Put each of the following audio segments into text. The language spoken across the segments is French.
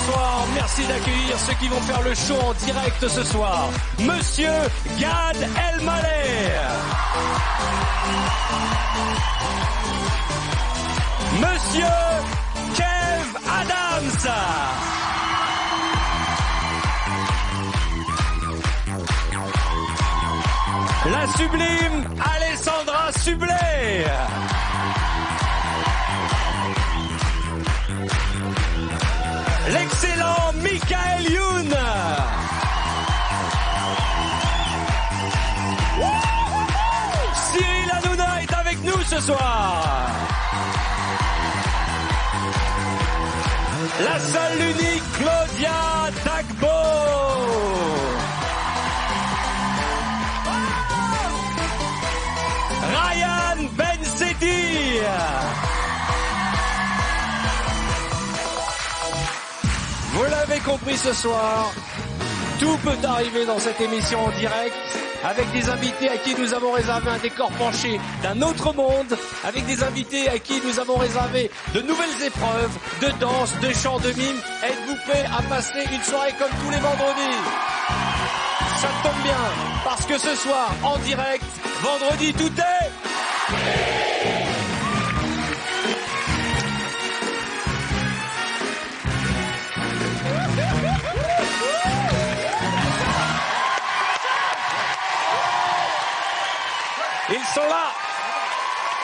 bonsoir. Merci d'accueillir ceux qui vont faire le show en direct ce soir. Monsieur Gad Elmaleh. Monsieur Kev Adams. La sublime Alessandra Sublet. L'excellent Michael Youn. Cyril Hanouna est avec nous ce soir. La seule, l'unique Claudia Tagbo. Ryan Bensetti. Vous l'avez compris ce soir, tout peut arriver dans cette émission en direct, avec des invités à qui nous avons réservé un décor penché d'un autre monde, avec des invités à qui nous avons réservé de nouvelles épreuves, de danse, de chant, de mime. Êtes-vous prêts à passer une soirée comme tous les vendredis? Ça tombe bien, parce que ce soir, en direct, vendredi, tout est... Ils sont là.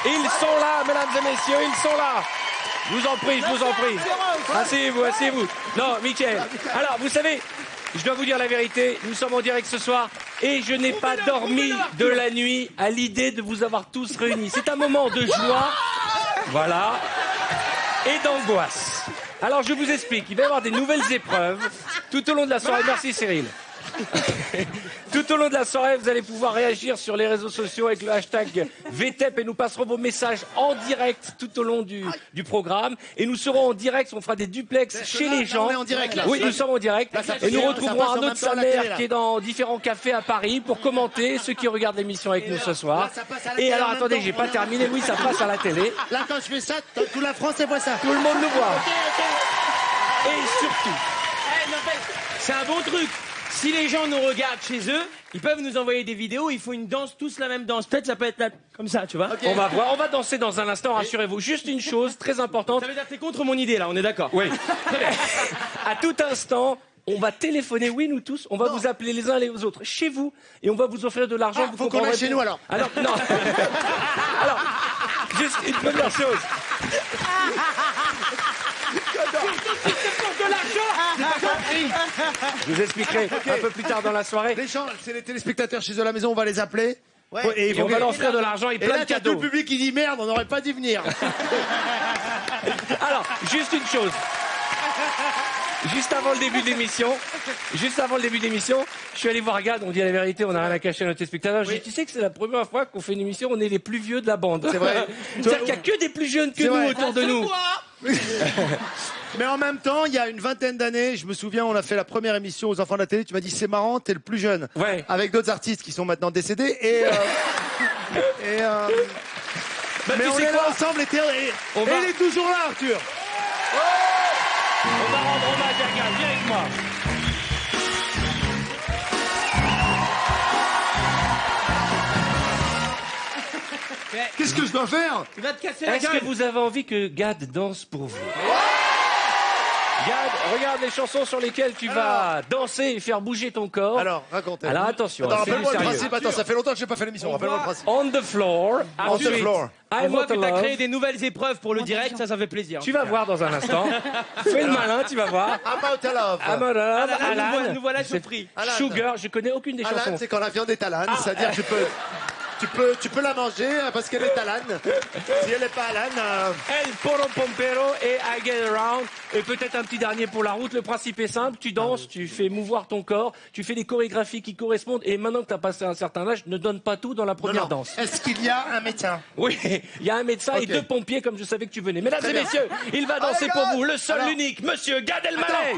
Ils sont là, mesdames et messieurs, ils sont là. Je vous en prie, je vous en prie. Asseyez-vous, asseyez-vous. Non, Mickaël. Alors, vous savez, je dois vous dire la vérité, nous sommes en direct ce soir et je n'ai pas dormi de la nuit à l'idée de vous avoir tous réunis. C'est un moment de joie, voilà, et d'angoisse. Alors, je vous explique, il va y avoir des nouvelles épreuves tout au long de la soirée. Merci Cyril. Tout au long de la soirée, vous allez pouvoir réagir sur les réseaux sociaux avec le hashtag VTEP et nous passerons vos messages en direct tout au long du programme. Et nous serons en direct, on fera des duplex chez les gens. On est en direct, là. Oui, nous sommes en direct. Et nous retrouverons Arnaud de Samer qui est dans différents cafés à Paris pour commenter ceux qui regardent l'émission avec nous ce soir. Et alors attendez, j'ai pas terminé. Oui, ça passe à la télé. Là, quand je fais ça, toute la France voit ça. Tout le monde nous voit. Et surtout, c'est un bon truc. Si les gens nous regardent chez eux, ils peuvent nous envoyer des vidéos, ils font une danse, tous la même danse. Peut-être ça peut être là, comme ça, tu vois. On va voir, on va danser dans un instant, rassurez-vous. Juste une chose très importante. Ça veut dire que t'es contre mon idée, là, on est d'accord. Oui. À tout instant, on va téléphoner, oui, nous tous, on va vous appeler les uns les autres chez vous et on va vous offrir de l'argent. Ah, faut qu'on aille chez nous alors. Alors, non. Alors, juste une première chose. Je vous expliquerai un peu plus tard dans la soirée. Les gens, c'est les téléspectateurs chez eux à la maison, on va les appeler. Ouais. Et on va leur offrir de l'argent et plein de cadeaux. Tout le public qui dit merde, on n'aurait pas dû venir. Alors, juste une chose. Juste avant le début de l'émission, je suis allé voir Gad, on dit la vérité, on n'a rien à cacher à nos téléspectateurs. J'ai dit, tu sais que c'est la première fois qu'on fait une émission, on est les plus vieux de la bande. C'est vrai. C'est-à-dire qu'il n'y a que des plus jeunes que nous autour de nous. Mais en même temps, il y a une vingtaine d'années, je me souviens, on a fait la première émission aux enfants de la télé, tu m'as dit c'est marrant, t'es le plus jeune. Ouais. Avec d'autres artistes qui sont maintenant décédés mais on est là ensemble et il est toujours là, Arthur. On va rendre hommage à Gad, viens avec moi. Qu'est-ce que je dois faire? Tu vas te casser la Est-ce gueule. que vous avez envie que Gad danse pour vous? Gad, regarde les chansons sur lesquelles tu vas danser et faire bouger ton corps. Alors, racontez. Alors attention, Attends, c'est du rappelle-moi le sérieux. principe. Attends, ça fait longtemps que j'ai pas fait l'émission. Rappelle-moi le principe. On the floor. On the floor. On I'm voit not que t'as love. créé des nouvelles épreuves pour le direct, ça fait plaisir. Tu vas voir dans un instant. Fais le malin, tu vas voir. About a love. I'm not love. Ah là là, Alan. nous voilà C'est surpris. Alan. Sugar, je connais aucune des Alan, chansons. c'est quand la viande est Alan, c'est-à-dire tu peux la manger parce qu'elle est Alan. Si elle n'est pas Alan, El Poro Pompero et I Get Around. Et peut-être un petit dernier pour la route. Le principe est simple. Tu danses, tu fais mouvoir ton corps, tu fais des chorégraphies qui correspondent. Et maintenant que tu as passé un certain âge, ne donne pas tout dans la première danse. Est-ce qu'il y a un médecin? Oui, il y a un médecin et 2 pompiers comme je savais que tu venais. Mesdames et messieurs, il va danser pour vous, le seul, l'unique, monsieur Gad Elmaleh.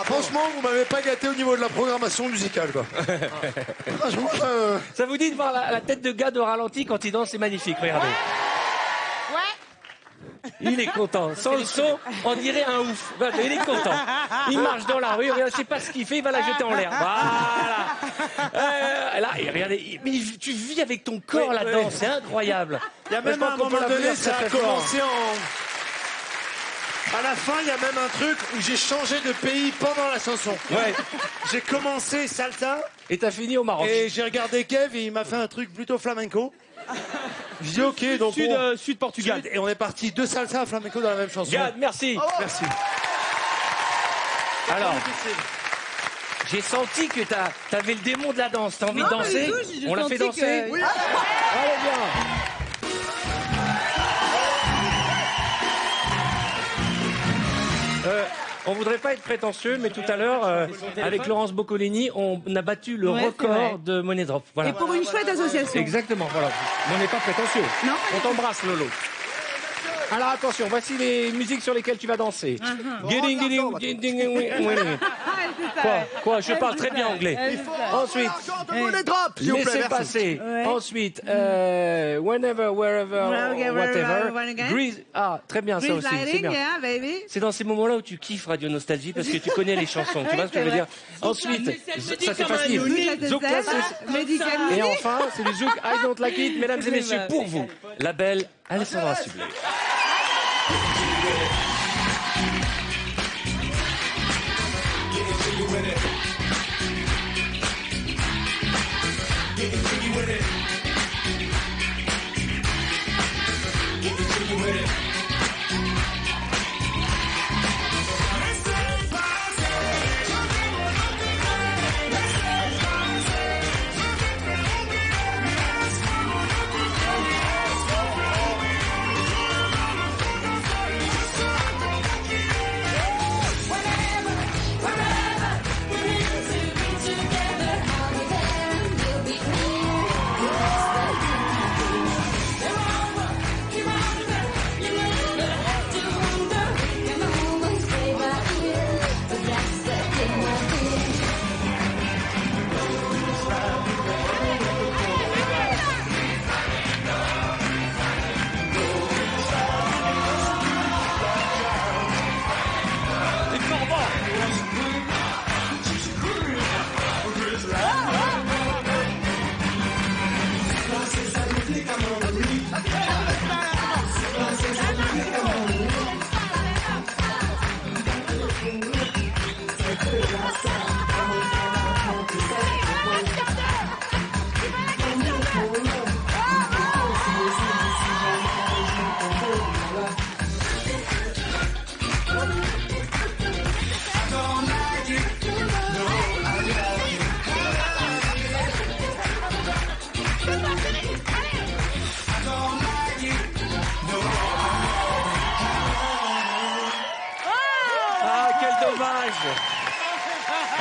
Franchement, vous m'avez pas gâté au niveau de la programmation musicale, quoi. Franchement, Ça vous dit de voir la tête de gars de ralenti quand il danse, c'est magnifique, regardez. Ouais. Il est content. Sans le son, on dirait un ouf. Il est content. Il marche dans la rue, regarde, je sais pas ce qu'il fait, il va la jeter en l'air. Voilà. Là, et regardez, mais tu vis avec ton corps là-dedans, c'est incroyable. il y a même un moment donné, ça a commencé à la fin, il y a même un truc où j'ai changé de pays pendant la chanson. Ouais. J'ai commencé salsa Et t'as fini au Maroc. et j'ai regardé Kev et il m'a fait un truc plutôt flamenco. Je dis ok, donc Sud Portugal. et on est parti de salsa à flamenco dans la même chanson. Gad, merci. Merci. Alors, j'ai senti que t'avais le démon de la danse. T'as envie de danser? On l'a fait danser? Oui. Allez, bien. On voudrait pas être prétentieux, mais tout à l'heure, avec Laurence Boccolini, on a battu le record de Money Drop. Voilà. Et pour une chouette association. Exactement, voilà. Mais on n'est pas prétentieux. Non. On t'embrasse, Lolo. Alors attention, voici les musiques sur lesquelles tu vas danser. Quoi? Je parle très bien anglais. Ensuite, laissez passer. Ensuite, whenever, wherever, whatever. Grease. Ah, très bien ça aussi. C'est bien. C'est dans ces moments-là où tu kiffes Radio Nostalgie parce que tu connais les chansons. Tu vois ce que je veux dire? Ensuite, ça c'est facile. Zouk classique. Et enfin, c'est du Zouk I Don't Like It. Mesdames et messieurs, pour vous, la belle Alessandra Sublet.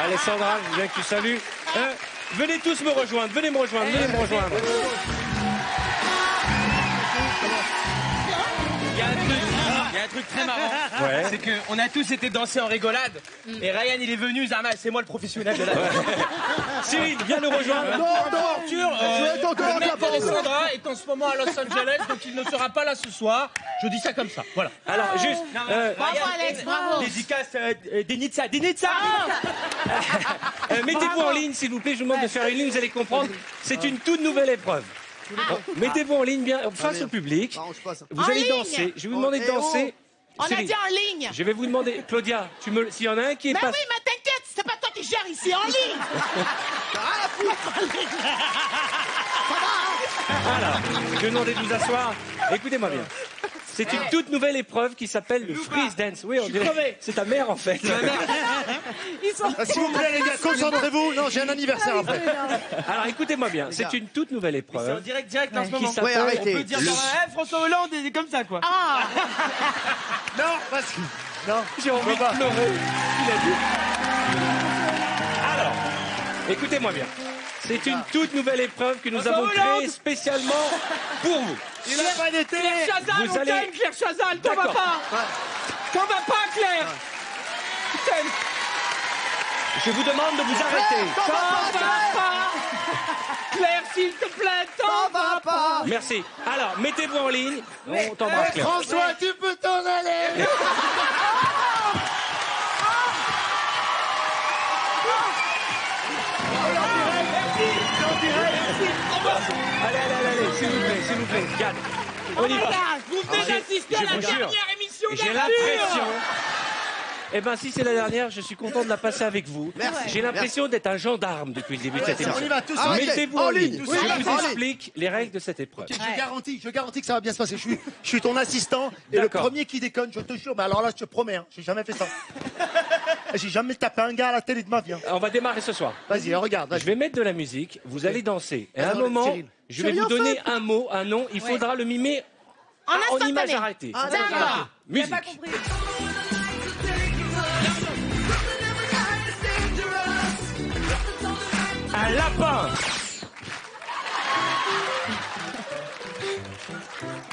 Alessandra, je veux bien que tu salues. Venez tous me rejoindre, venez me rejoindre. Il y a un truc très marrant. Ouais. C'est qu'on a tous été danser en rigolade. Et Ryan, il est venu, Zama, c'est moi le professionnel de la danse. Cyril, viens nous rejoindre. Arthur, le mec d'Alessandra est en ce moment à Los Angeles, donc il ne sera pas là ce soir. Je dis ça comme ça, voilà. Alors, juste... Bravo Alex, bravo. Dédicace Denitsa. mettez-vous en ligne, s'il vous plaît. Je vous demande de faire une ligne, vous allez comprendre. C'est une toute nouvelle épreuve. Bon, mettez-vous en ligne, bien face au public. Vous allez danser. Je vais vous demander de danser. On a Cyril, dit en ligne. je vais vous demander, Claudia, s'il y en a un qui est Ben pas... oui, mais t'inquiète, c'est pas toi qui gères ici en ligne. Alors, je vais demander de vous asseoir. Écoutez-moi bien. C'est une toute nouvelle épreuve qui s'appelle le freeze dance. Oui, on dirait. C'est ta mère en fait. S'il vous plaît les gars, concentrez-vous. Non, j'ai un anniversaire après. Alors écoutez-moi bien. C'est une toute nouvelle C'est en épreuve direct en ce qui moment. s'appelle. Ouais, arrêtez. On peut dire genre, François Hollande, c'est comme ça quoi. Ah, Non, parce que... Non, J'ai envie de pleurer. Il a dit. Alors, écoutez-moi bien. C'est une toute nouvelle épreuve que nous avons créée spécialement pour vous. Il n'a pas d'été. Claire Chazal, Vous on allez- t'aime, Claire Chazal, t'en vas D'accord. pas. T'en vas pas, Claire. T'aimes. Je vous demande de vous arrêter. T'en vas pas. Claire, s'il te plaît, t'en vas pas. Merci. Alors, mettez-vous en ligne. On t'embrasse, Claire. François, tu peux t'en aller. Allez, s'il vous plaît, Gad. On y va. Vous venez d'assister à je la vous jure. dernière émission J'ai d'Arthur. l'impression. Eh ben, si c'est la dernière, je suis content de la passer avec vous. J'ai l'impression d'être un gendarme depuis le début de cette On émission. y va tous. Mettez-vous en ligne. Oui, Je vous en ligne. explique les règles de cette épreuve. Je garantis que ça va bien se passer. Je suis ton assistant et le D'accord. premier qui déconne, je te jure. Mais alors là, je te promets, hein, j'ai jamais fait ça. J'ai jamais tapé un gars à la télé de ma vie. Hein. On va démarrer ce soir. Vas-y, regarde. Je vais mettre de la musique, vous allez danser. Et à un Alors, moment, Cyril, je vais j'ai vous rien donner un mot, un nom. Il faudra le mimer en image arrêtée. D'accord. Musique. Un lapin.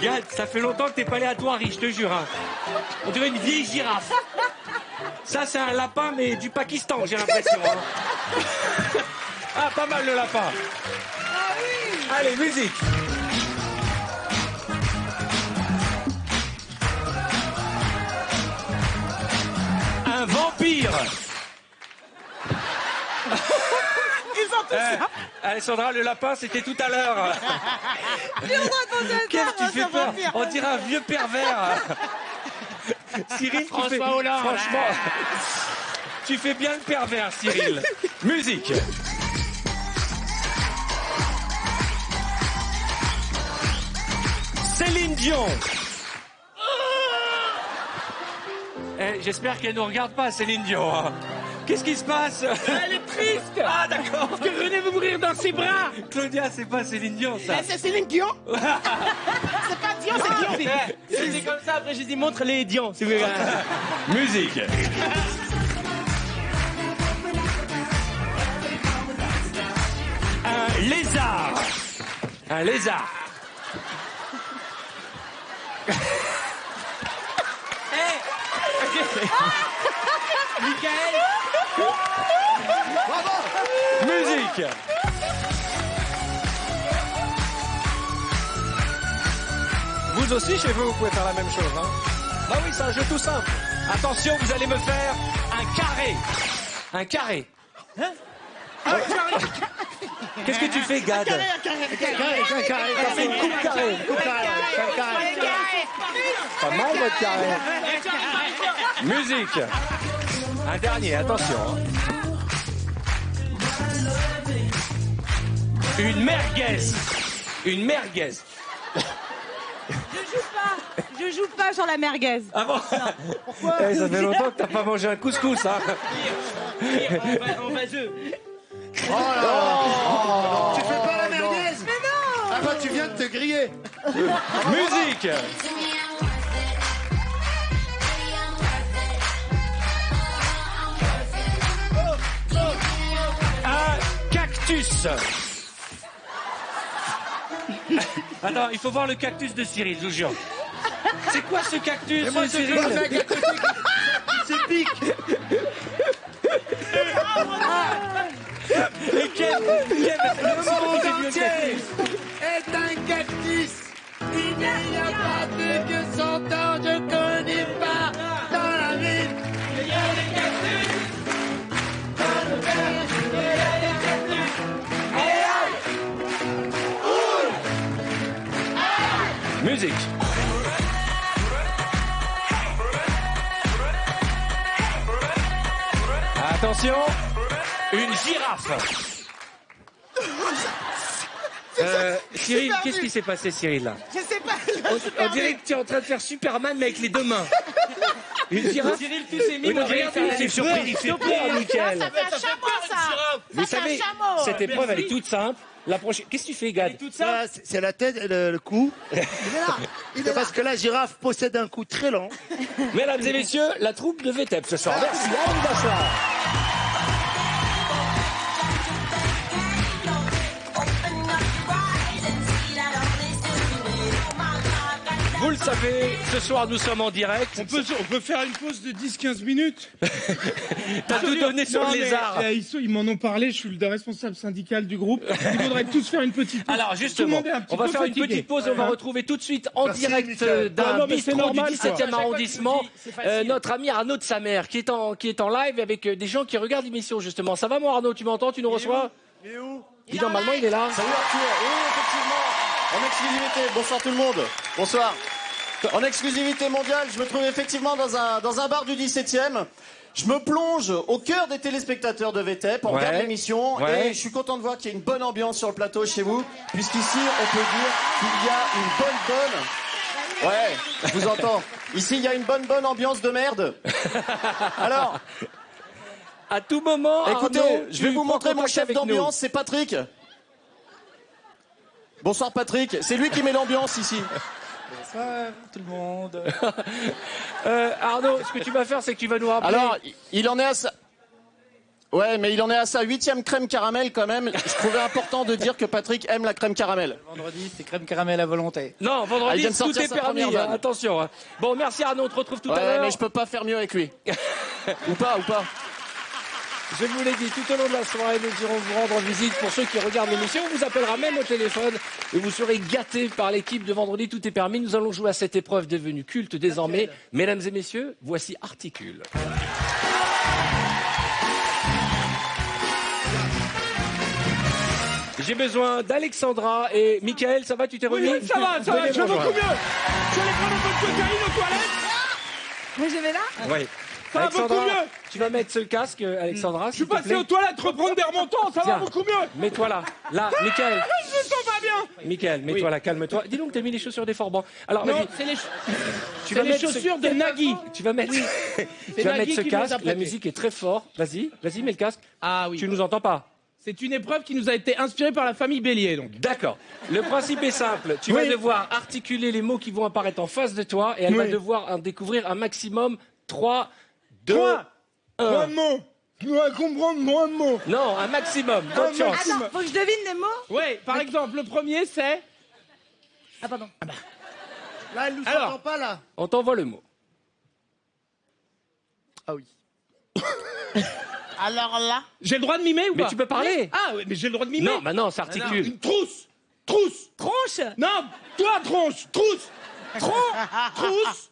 Gad, ça fait longtemps que t'es pas allé à Thoiry, je te jure. Hein. On dirait une vieille girafe. Ça, c'est un lapin, mais du Pakistan, j'ai l'impression. Hein. Ah, pas mal le lapin. Allez, musique. Un vampire. Alessandra, le lapin, c'était tout à l'heure. Qu'est-ce que tu fais peur? On dirait un vieux pervers. Cyril, François Hollande. Franchement, tu fais bien le pervers, Cyril. Musique. Céline Dion. J'espère qu'elle ne nous regarde pas, Céline Dion. Hein. Qu'est-ce qui se passe? Elle est triste. Ah, d'accord. Parce que René veut mourir dans ses bras. Claudia, c'est pas Céline Dion, ça. C'est Céline Dion. C'est pas Dion, c'est Dion. C'est comme ça, après j'ai dit montre les Dion, si vous voulez. Musique. Un lézard. Un lézard. Michael. Musique. Vous aussi, chez vous, vous pouvez faire la même chose. Hein. Bah oui, c'est un jeu tout simple. Attention, vous allez me faire un carré. Un carré. Hein? Qu'est-ce que tu fais, Gad? Carré. Ça fait une coupe carrée. Pas mal, votre carré. Musique. Un dernier, attention. Hein. Une merguez. Une merguez. Je joue pas sur la merguez. Ah bon? Pourquoi? Ça fait longtemps que t'as pas mangé un couscous, hein. En vaseux. Oh là là. Tu fais pas la merguez? Mais non. Ah bah tu viens de te griller. Musique. Un cactus. Attends, il faut voir le cactus de Cyril, je vous jure. C'est quoi ce cactus, Cyril? C'est pique. Et quel Le monde entier est un cactus. Il n'y a pas plus que 100 ans, je connais pas dans la ville. Il y a des cactus. Dans le verre, il y a des cactus. Musique. Attention, une girafe. Cyril, qu'est-ce qui s'est passé, Cyril, là? Je sais pas. On dirait que tu es en train de faire Superman, mais avec les deux mains. Une girafe? Cyril, tous ces mimes, on dirait Regardez, c'est surpris, il fait peur, Mickaël. Ça fait un chameau, ça. Vous Ça fait savez, un chameau. cette épreuve, elle est toute simple. La prochaine... Qu'est-ce que tu fais, Gad? tout ça. Ça, c'est la tête et le cou. C'est parce que la girafe possède un cou très lent. Mesdames et messieurs, la troupe de VTEP ce soir. Merci, Anne Bachelard. le savez, ce soir nous sommes en direct. On peut faire une pause de 10-15 minutes. T'as tout donné sur le lézard. Ils m'en ont parlé, je suis le responsable syndical du groupe. Il faudrait tous faire une petite pause. Alors justement, on va faire une petite pause et on va retrouver tout de suite en direct d'un bistrot du 17e arrondissement notre ami Arnaud de sa mère qui est en live avec des gens qui regardent l'émission justement. Ça va moi Arnaud, tu m'entends, tu nous reçois? Il est où? Normalement il est là. Salut Arthur, oui effectivement, en exclusivité, bonsoir tout le monde, bonsoir. En exclusivité mondiale, je me trouve effectivement dans un bar du 17e. Je me plonge au cœur des téléspectateurs de VTEP, on regarde l'émission et je suis content de voir qu'il y a une bonne ambiance sur le plateau chez vous, puisqu'ici on peut dire qu'il y a une bonne... Ouais, je vous entends. Ici il y a une bonne ambiance de merde. Alors... À tout moment, écoutez, Arnaud, je vais vous montrer mon chef d'ambiance, c'est Patrick. Bonsoir Patrick, c'est lui qui met l'ambiance ici. Bonsoir tout le monde. Arnaud, ce que tu vas faire, c'est que tu vas nous rappeler... Alors, il en est à ça... Ouais, mais il en est à sa 8e crème caramel quand même. Je trouvais important de dire que Patrick aime la crème caramel. Vendredi, c'est crème caramel à volonté. Non, vendredi, vient de tout sortir est sa permis, première vanne. attention. Hein. Bon, merci Arnaud, on te retrouve tout à Ouais, l'heure. mais je peux pas faire mieux avec lui. Ou pas. Je vous l'ai dit, tout au long de la soirée, nous irons vous rendre visite. Pour ceux qui regardent l'émission, on vous appellera même au téléphone et vous serez gâtés par l'équipe de Vendredi, tout est permis. Nous allons jouer à cette épreuve devenue culte désormais. Mesdames et messieurs, voici Articule. J'ai besoin d'Alexandra et Michael, ça va, tu t'es remis? Oui, ça va, je vais beaucoup mieux. Je vais aller prendre un peu de cocaïne aux toilettes. Moi, je vais là. Oui. Ça va beaucoup mieux. Tu vas mettre ce casque, Alexandra. Je suis passé aux toilettes, reprendre des remontants, ça va beaucoup mieux. Mets-toi là. Là, Michael. Je me sens pas bien. Michael, mets-toi là, calme-toi. Dis donc, t'as mis les chaussures des Forbans. Alors, Non, vas-y. c'est les chaussures de Nagui. Tu vas mettre, tu vas mettre ce casque. La musique est très forte. Vas-y, mets le casque. Ah oui. Tu nous entends pas? C'est une épreuve qui nous a été inspirée par la famille Bélier, donc. D'accord. Le principe est simple. Tu vas devoir articuler les mots qui vont apparaître en face de toi et elle va devoir en découvrir un maximum 3, 2, 1. Moins de mots. Je dois comprendre moins de mots. Non, un maximum. Bonne chance. Attends, faut que je devine les mots. Ouais, par exemple, le premier c'est. Ah, pardon. Là, elle nous Alors. entend pas, là. On t'envoie le mot. Ah oui. Alors là, J'ai le droit de mimer ou Mais pas? tu peux parler. Ah oui, mais j'ai le droit de mimer. Non, maintenant, ça articule. Une trousse. Trousse. Tronche. Non, toi tronche. Trousse. Trousse.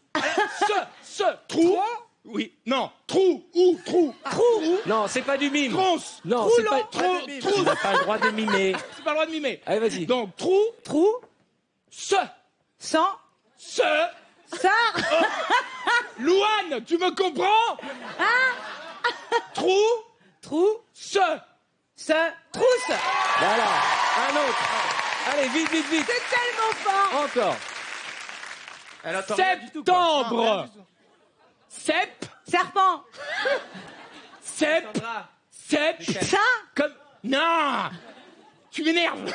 Trou. Oui. Non. Trou. Ou. Trou. Trou. Non, c'est pas du mime. Tronce. Non, c'est pas... Tu n'as pas le droit de mimer. C'est pas le droit de mimer. Allez, vas-y. Donc, trou. Trou. Se. Sans. Se. Ça. Louane, tu me comprends? Trou. Trou. Se. Trousse. Voilà. Un autre. Allez, vite. C'est tellement fort. Encore. Septembre. Sep. Serpent. Sep. Ça. Comme. Non. Tu m'énerves.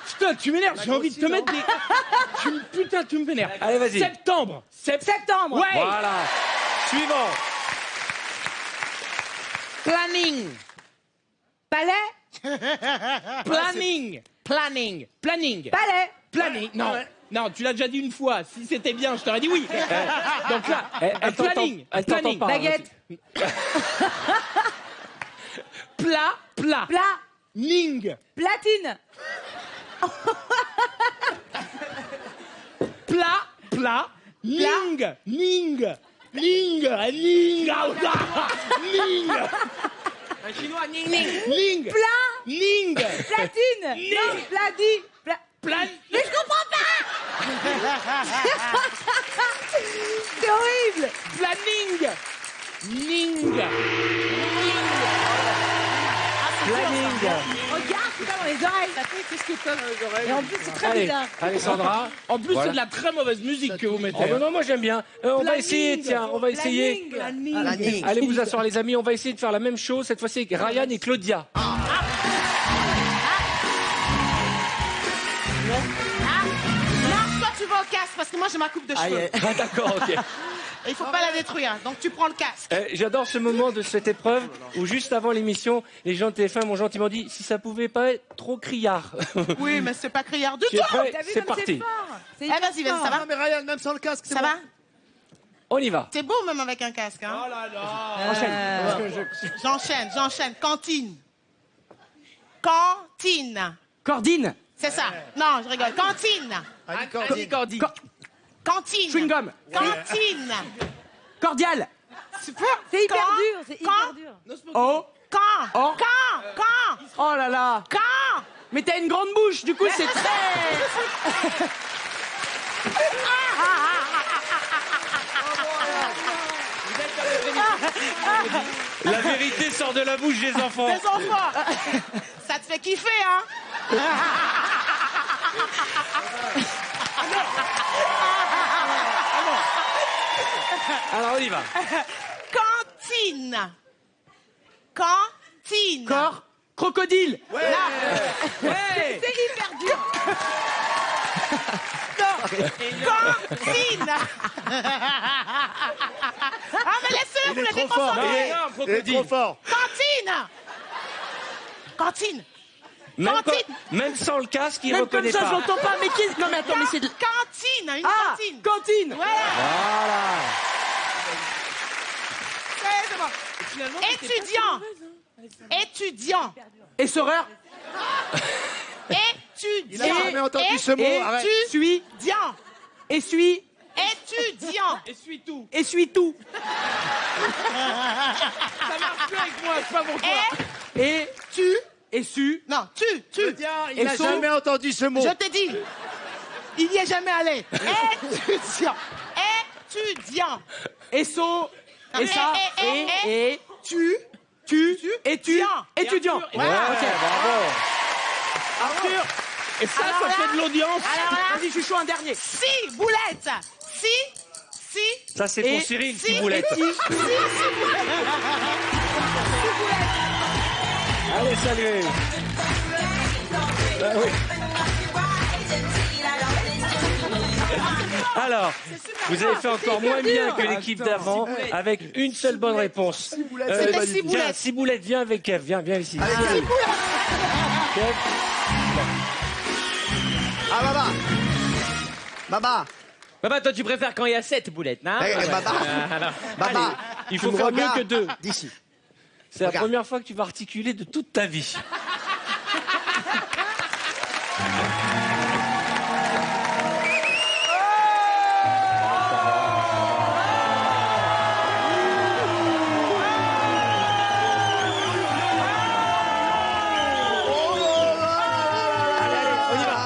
Putain, tu m'énerves. J'ai envie de te mettre des. Putain, tu me vénères. Allez, vas-y. Septembre. Septembre. Ouais. Voilà. Suivant. Planning. Palais. Planning. Planning. Planning. Palais. Planning. Non. Non, tu l'as déjà dit une fois. Si c'était bien, je t'aurais dit oui. Donc là, Elle t'entend- planning. elle t'entend Planning. pas. Baguette. Plat. Plat. Ning. Platine. Plat. Ning. Ning. Un chinois, ning. Plat. Ning. Platine. Non, pladi. Plan. Mais je comprends pas. C'est horrible. Planning. Ning. Planning. Regarde, c'est pas dans les oreilles. Qu'est-ce que t'as dans les oreilles? Et en plus, c'est très Allez, bizarre. Alexandra. En plus, Voilà. c'est de la très mauvaise musique que vous mettez. Oh, non, moi j'aime bien. On va Planning. essayer, tiens, on va essayer. Planning. Allez vous asseoir les amis, on va essayer de faire la même chose, cette fois-ci avec Ryan et Claudia. non, toi tu vas au casse parce que moi j'ai ma coupe de cheveux. Ah d'accord, ok. Et il faut pas la détruire. Donc tu prends le casque. J'adore ce moment de cette épreuve où juste avant l'émission, les gens de TF1 m'ont gentiment dit si ça pouvait pas être trop criard. Oui, mais c'est pas criard du Tu es tout. prêt? T'as vu C'est comme parti. fort. C'est Eh, vas-y, vas-y, ça va? Non, mais Ryan, même sans le casque, c'est Ça bon. va? On y va. C'est beau même avec un casque. Hein? Enchaîne. J'enchaîne. Cantine. Cantine. Cordine. C'est ça. Non, je rigole. Cantine. Annie Cordy. Cantine. Chewing gum. Cantine. Cordial. C'est hyper dur, c'est hyper Quand dur. Oh. Quand Oh. Quand Oh là là. Quand Mais t'as une grande bouche, du coup c'est très... La vérité sort de la bouche des enfants. Les enfants, ça te fait kiffer, hein? Alors on y va. Cantine. Cantine. Corps. Crocodile. Ouais. C'est hyper dur. Cantine. Ah, mais laissez-le, vous l'avez concentré. Il est trop fort. Cantine. Cantine. Même, Cantine. même sans le casque, il Même comme reconnaît ça, pas. je l'entends pas. Mais qui... Non mais attends, mais c'est de... Cantine. Une Ah, cantine. cantine. Voilà. Voilà. C'est bon. Étudiant. Étudiant. Essoreur. Étudiant. Il a jamais entendu ce mot. Arrête. Suis. Étudiant. Essuie. Étudiant. Essuie tout. Essuie tout. Ça marche plus avec moi, je sais pas pourquoi. Et Tu. essu. Non, tu. Il n'a Et son- jamais entendu ce mot. Je t'ai dit. Il n'y est jamais allé. Étudiant. Étudiant. Esso. Non, Et ça. Et. Tu. Étudiant. Étudiant. Voilà. Ok. Arthur. Et ça, Alors ça là- fait de l'audience. alors là- Vas-y, je suis chaud, un dernier. Si, boulette. Si. Ça c'est Et pour Cyril, si, Ciboulette. Allez, salut. Ah oui. Alors, vous avez fait encore moins bien que l'équipe d'avant avec une seule bonne réponse. C'était Ciboulette. Tiens, Ciboulette, viens avec Kev, viens ici. Kev. Ah, Baba. Baba. Baba, toi, tu préfères quand il y a 7 boulettes, non? Baba. Baba. Allez, il tu faut me faire mieux regardes que 2. D'ici. C'est la Regarde. première fois que tu vas articuler de toute ta vie.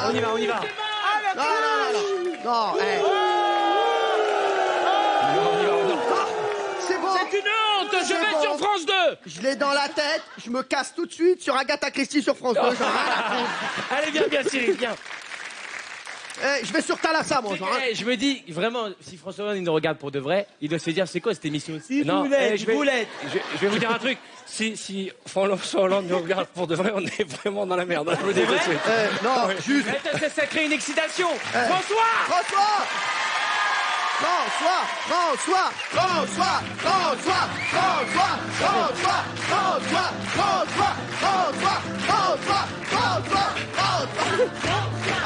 Allez, on y va. Non, c'est bon. C'est une honte! Je C'est vais bon. sur France 2! Je l'ai dans la tête, je me casse tout de suite sur Agatha Christie sur France 2. J'en ai rien à foutre. Allez, viens, Cyril, viens. Je vais sur Thalassa, moi. Genre, hein. Je me dis, vraiment, si François Hollande il nous regarde pour de vrai, il doit se dire, c'est quoi cette émission aussi? Non, Boulette, je vais- boulette. Je vais vous dire un truc. Si François Hollande nous regarde pour de vrai, on est vraiment dans la merde. Je vous le dis tout de suite. Non, juste. Mais attends, ça crée une excitation. François! François.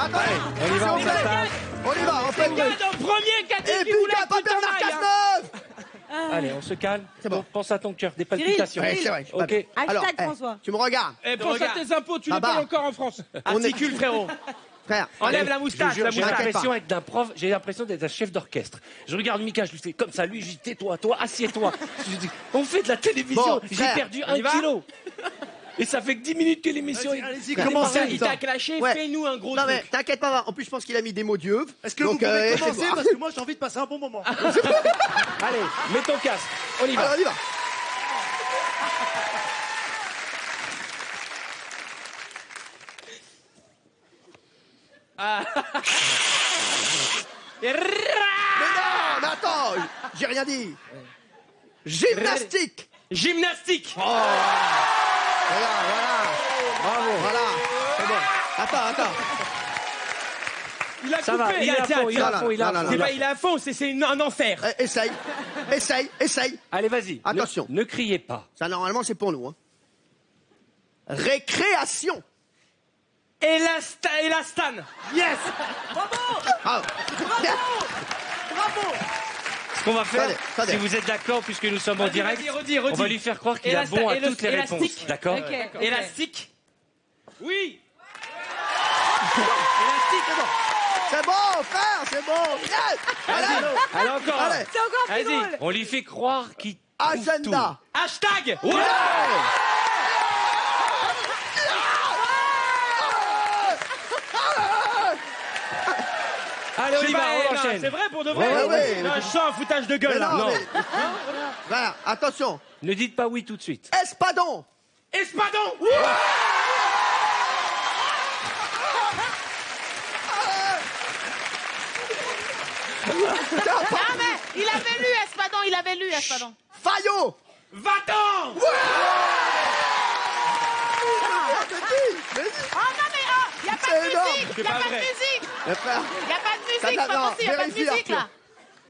Attends, On y va, on s'installe. on y va, on fait le bruit. Regarde, en premier, Et Cathy puis, qui voulait t'as pas tout en Bernard maille, hein. Cazeneuve. Allez, on se calme. C'est bon. Pense à ton cœur, des palpitations. Cyril. Ouais, c'est vrai, je suis pas Ok. bien. Alors, Hashtag François. tu me regardes, Et pense à Regarde. tes impôts, tu les Baba. payes encore en France. on est... Articule, frérot. Frère, Enlève la Je moustache, jure, la j'ai moustache. l'impression d'être d'un prof, j'ai l'impression d'être un chef d'orchestre. Je regarde Mika, je lui fais comme ça, lui, je dis tais-toi, toi, assieds-toi. Je dis, on fait de la télévision, Bon, j'ai frère, perdu on y 1 va kilo. Et ça fait que 10 minutes que l'émission est... Allez-y, Frère, commencez. Il t'a clashé, Ouais. fais-nous un gros Non mais truc. t'inquiète pas, en plus je pense qu'il a mis des mots d'yeux. Est-ce que vous Donc, pouvez c'est commencer bon. parce que moi j'ai envie de passer un bon moment. Allez, mets ton casque, on y va. Alors on y va. Mais non, mais attends, j'ai rien dit. Gymnastique. Gymnastique. Voilà. Bravo. Voilà. C'est bon. Attends. Il a Ça coupé. va, il est à fond, il est à fond, il est à Non, fond. non, C'est pas il est à fond, c'est un enfer. Essaye. Allez, vas-y. Attention. Ne criez pas. Ça, normalement, c'est pour nous. Hein. Récréation. Elastan. Yes. Bravo. Ce qu'on va faire, Ça si dé. vous êtes d'accord, puisque nous sommes en direct, Redis. on va lui faire croire qu'il a bon à toutes les réponses. Élastique. D'accord? Élastique. Oui. C'est bon, frère, c'est bon. Yes. Allez. Allez, encore. Allez. C'est encore plus Vas-y. drôle. On lui fait croire qu'il trouve tout. Agenda. Hashtag. Ouais. Allez, on y va, on enchaîne. C'est vrai pour de vrai. Ouais. Non, je sens un foutage de gueule Mais là. non, Non. mais- Voilà, attention. Ne dites pas oui tout de suite. Espadon. Espadon. Ah, mais il avait lu Espadon. Fayot. Va-t'en. Mais dis. Oh non, mais il n'y a pas C'est de énorme. musique. Il n'y a pas pas de vrai. musique. Mais frère, Il n'y a pas de musique. t'as de la- C'est pas non, possible. Il n'y a pas de vérifie, musique, là. Arthur.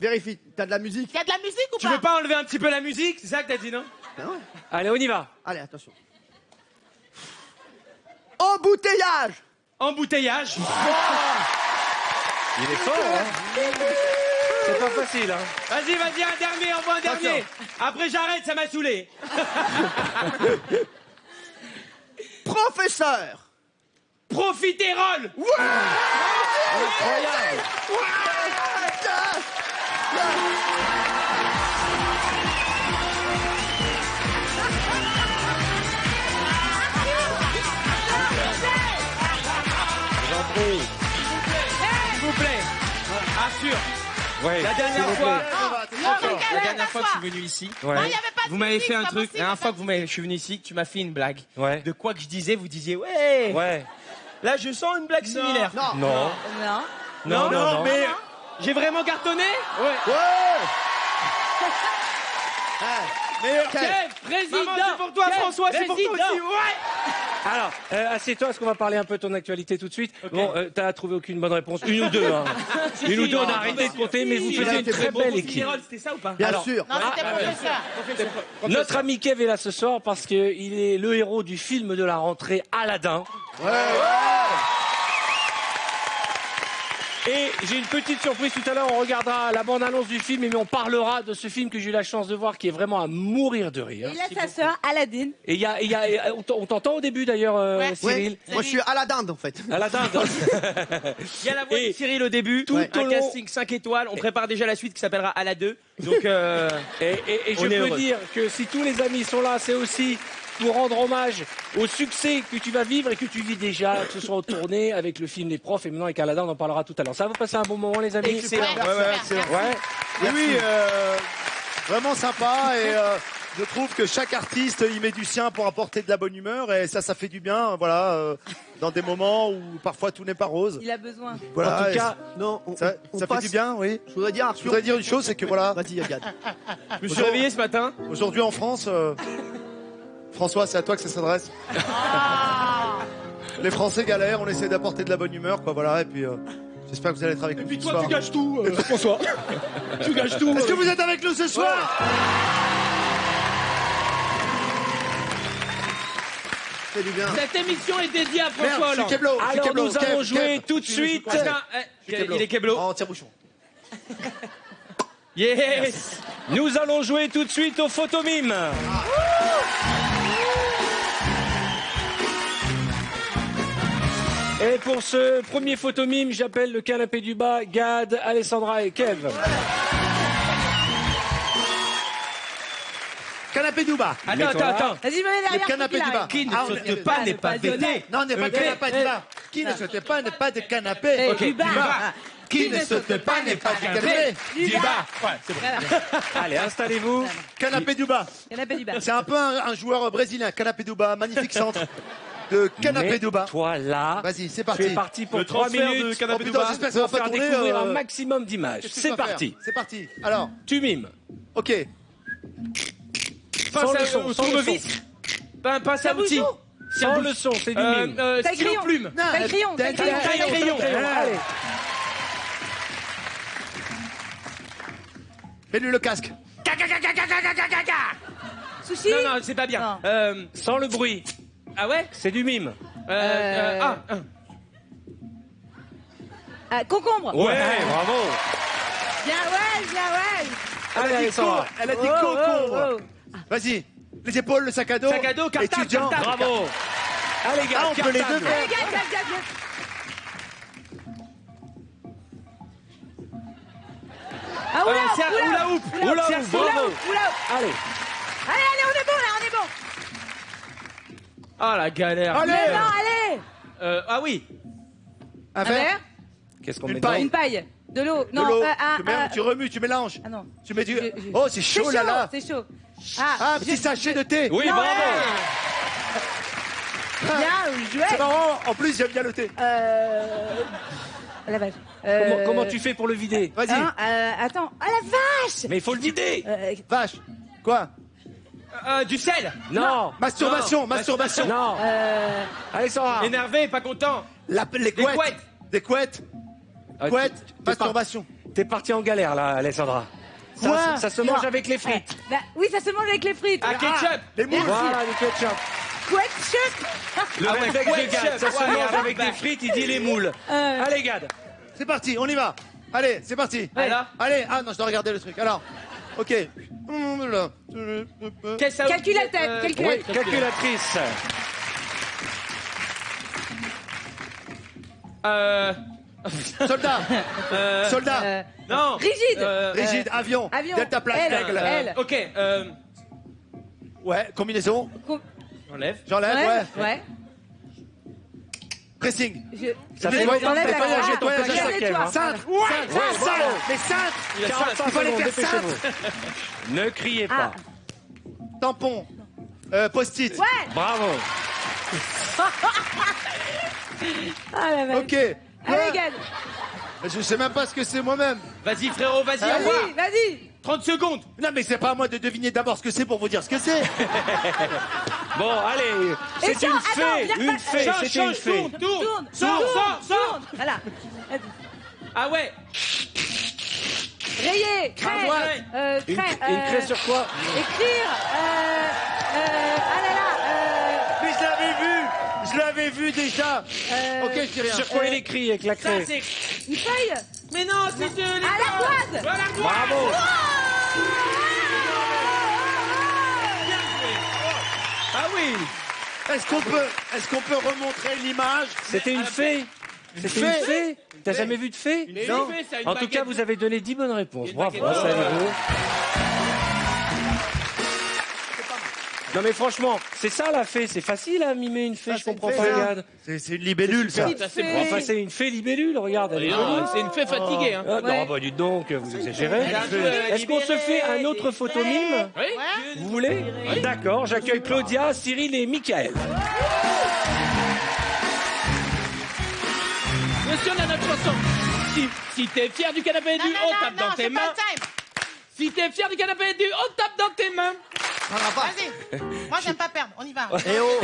Vérifie, t'as de la musique. Il y a de la musique ou Tu pas? veux pas enlever un petit peu la musique? C'est ça que t'as dit, non? Ah ouais. Allez, on y va. Allez, attention. Embouteillage. Embouteillage. Il est fort, hein? C'est pas facile, hein? Vas-y, un dernier, envoie un dernier. Après, j'arrête, ça m'a saoulé. Professeur. Profiterole. Incroyable. S'il vous plaît. Assure. Ouais. La dernière s'il vous fois. plaît. La dernière fois que je suis venu ici. Ouais. Non, il n'y avait pas de Vous m'avez musique, fait un c'est pas truc. possible, La dernière c'est fois pas que je suis venu ici, tu m'as fait une blague. Ouais. De quoi que je disais, vous disiez ouais. Ouais. Là, je sens une blague similaire. Non. Non. Non. Non. mais j'ai vraiment cartonné. Ouais. Kev, président. Maman, c'est pour toi, François, c'est pour toi aussi. Ouais. Alors, assieds-toi, est-ce qu'on va parler un peu de ton actualité tout de suite? Bon, t'as trouvé aucune bonne réponse. Une ou deux, hein. Une ou deux, on a arrêté de compter, mais vous faisiez une très belle équipe. C'était ça ou pas? Bien Alors, sûr. Non, c'était professeur. Notre ami Kev est là ce soir parce qu'il est le héros du film de la rentrée Aladdin. Et j'ai une petite surprise tout à l'heure, on regardera la bande-annonce du film, mais on parlera de ce film que j'ai eu la chance de voir, qui est vraiment à mourir de rire. Il a sa sœur, Aladdin. Et on t'entend au début d'ailleurs, Ouais. Cyril. Moi, je suis à la dinde, en fait. Aladdin. Il y a la voix Et de Cyril au début, tout un au long- casting 5 étoiles. On prépare déjà la suite qui s'appellera À la 2. Donc, Et je On est peux heureux. dire que si tous les amis sont là, c'est aussi pour rendre hommage au succès que tu vas vivre et que tu vis déjà, que ce soit en tournée avec le film Les Profs et maintenant avec Aladdin, on en parlera tout à l'heure. Ça va vous passer un bon moment, les amis? excellent. Super. Ouais. Oui, vraiment sympa et je trouve que chaque artiste y met du sien pour apporter de la bonne humeur et ça fait du bien, voilà, dans des moments où parfois tout n'est pas rose. Il a besoin. Voilà, En tout et cas, Non, ça fait du bien, oui. Je voudrais dire, Je Arthur. voudrais dire une chose, c'est que voilà, Vas-y, Agad. je me suis réveillé ce matin. aujourd'hui en France, François, c'est à toi que ça s'adresse. Les Français galèrent, on essaie d'apporter de la bonne humeur, quoi, voilà, et puis j'espère que vous allez être avec nous ce soir. gâches tout, François. Tu gâches tout. Est-ce que vous êtes avec nous ce soir? Fais du bien. Cette émission est dédiée à Merde, François je suis Hollande. Keblo, je suis Alors Keblo. nous allons Kev, jouer Kev. tout de suite. Parce qu'un- il est Keblo. En tire-bouchon. Yes. Nous allons jouer tout de suite au photomime. Et pour ce premier photomime, j'appelle le canapé du bas, Gad, Alessandra et Kev. Canapé Douba. Attends. Vas-y, me mets Le derrière. canapé du bas. Qui ne Ah, saute pas n'est pas véné. Non, n'est pas de canapé du bas. Qui ne saute pas n'est pas de canapé. Du bas. Qui ne saute pas n'est pas de canapé. Du bas. Ouais, c'est bon. Allez, installez-vous. Canapé du bas. Canapé du bas. C'est un peu un joueur brésilien. Canapé du bas, magnifique centre de canapé du bas. Toi là. Vas-y, c'est Tu parti. es parti pour Le 3 transfert de minutes canapé Oh, du putain, bas. j'espère que ça va pour pas faire tourner. découvrir un maximum d'images. Qu'est-ce que C'est tu vas faire parti. C'est parti. Alors, Tu mimes. ok. Sans le son, sans le son. Pince à outils. Sans le son, c'est du mime. Stylo crayon. plume. T'as le crayon. T'as le crayon. Crayon. Allez. Mets-lui le casque. Sushi. Non, non, c'est pas bien. Sans le bruit. Ah ouais? C'est du mime. Concombre. Ouais, bravo. Bien ouais, bien ouais. Allez, Alexandra. Elle a dit concombre. Vas-y. Les épaules, le sac à dos. Sac à dos, cartable, étudiant. cartable. Bravo. Allez, gars, Ah, on peut les deux faire. Allez, gars. Ah, oula, Oula hoop. Oula, bravo. Allez. Allez, on est bon là, on est bon. Ah la galère. Allez. Mais non, allez. Ah oui. Un Un verre. verre, Qu'est-ce qu'on Une met paille. une paille, de l'eau. De Non, l'eau. un- Tu remues, tu mélanges. Ah non. Tu mets du. Je- Oh, c'est chaud là là. C'est chaud. Ah, un petit sachet de thé. Oui, Non, bravo. Bien joué. C'est marrant. En plus, j'aime bien le thé. La vache. Comment tu fais pour le vider? Vas-y. Attends. Ah la vache. Mais il faut le vider. Vache. Quoi? Du sel. Non. Masturbation. Masturbation. Non. Alexandra. Énervé, pas content. Les couettes. couettes. Des couettes. Ah, Couettes. t'es Masturbation. T'es parti en galère là, Alexandra. Quoi? Ça se mange Non. avec les frites. Bah, oui, ça se mange avec les frites. Ah, ketchup. Les moules. Voilà, du ketchup. Ketchup. Le Ah ouais, réflexe de ketchup. Gad, ça se Ouais, mange ouais. avec des frites, il dit les moules. Allez, Gad. C'est parti, on y va. Allez, c'est parti. Alors Allez, ah non, je dois regarder le truc. Alors, ok. Qu'est-ce que ça Calculateur. Oui, calculatrice. Soldat. Soldat. Non. Rigide. Rigide, avion. Avion. Delta plane, L. aigle. L. Ok. Ouais, combinaison. J'enlève. J'enlève, ouais. Ouais. Pressing. Ça fait Nettoyage, J'enlève la nettoyage, glace. nettoyage, Je nettoyage. nettoie. Cintre. Ouais, Cintre. Mais cintre. Il a 45 Il faut aller secondes, faire dépêchez-vous. Ne criez pas. Tampon. Post-it. Ouais. Bravo. Ah la vache. Ok. Allez, Gad. Je sais même pas ce que c'est moi-même. Vas-y, frérot, vas-y, au revoir. Vas-y, vas-y. 30 secondes. Non, mais c'est pas à moi de deviner d'abord ce que c'est pour vous dire ce que c'est. Bon, allez. C'est ça, une attends, fée. viens Une pas- fée. Change, C'était une change, fée. tourne. Tourne. Sors. Voilà. Vas-y. Ah ouais. Rayer. Craie. ouais. Une Craie. craie sur quoi? Écrire. Ah là là. Mais je l'avais vu déjà. Ok, je dis rien. Sur quoi il écrit avec la Ça, craie? c'est. Une feuille. Mais non, c'est de. À l'ardoise. Voilà, Bravo. Ah oui. Est-ce qu'on peut remontrer l'image? C'était une fée. C'était une fée. fée. T'as jamais vu de fée? Mais Non. une fée, ça a une En tout cas, baguette. vous avez donné 10 bonnes réponses. Une Bravo. baguette. Ça, allez, vous. Non mais franchement, c'est ça la fée, c'est facile à mimer une fée, Ah, je c'est une comprends fée, pas, ça. regarde. C'est une libellule, ça. Ça, c'est Fée. Enfin, c'est une fée libellule, regarde, elle est jolie. Non, c'est une fée fatiguée. Hein. Ah, Ouais. non, bah dites donc, vous exagérez. Elle a un peu Est-ce qu'on se fait un autre photo mime? Oui. Vous voulez? D'accord, j'accueille Claudia, Cyril et Mickaël. Monsieur, on a notre chanson. Si t'es fier du canapé du, on tape dans tes mains. Si t'es fier du canapé du, on tape dans tes mains. Vas-y. Moi, j'aime pas perdre. On y va. Eh oh.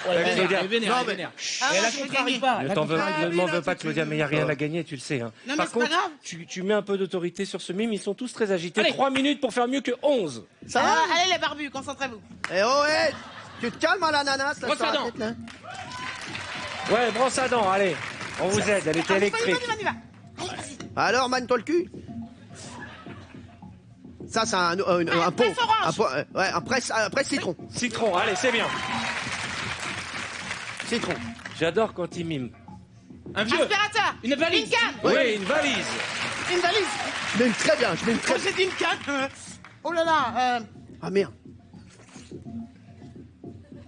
Claudia, Non, mais- Ah, moi, je veux gagner. ne m'en veux pas, Claudia, mais il n'y a rien à gagner, tu le sais. Hein. Non, mais Par c'est pas contre, grave. tu mets un peu d'autorité sur ce mime, ils sont tous très agités. Allez. 3 minutes pour faire mieux que 11. Ça va Allez, les barbus, concentrez-vous. Eh oh, eh tu te calmes à l'ananas, là, Brosse sur à la dents. tête, là. Ouais, brosse à dents, allez. On vous aide, elle était On y va, électrique. on y va. Allez, vas-y. Alors, mane-toi le cul. Ça, c'est un pot. presse orange. Un pot, ouais, un presse citron. Citron, allez, c'est bien. Citron. J'adore quand il mime. Un vieux. Aspirateur. Une valise. Une canne. Oui, une valise. Une valise. Je mets une très bien, je mets une très Moi, j'ai dit une canne. Oh là là. Ah merde.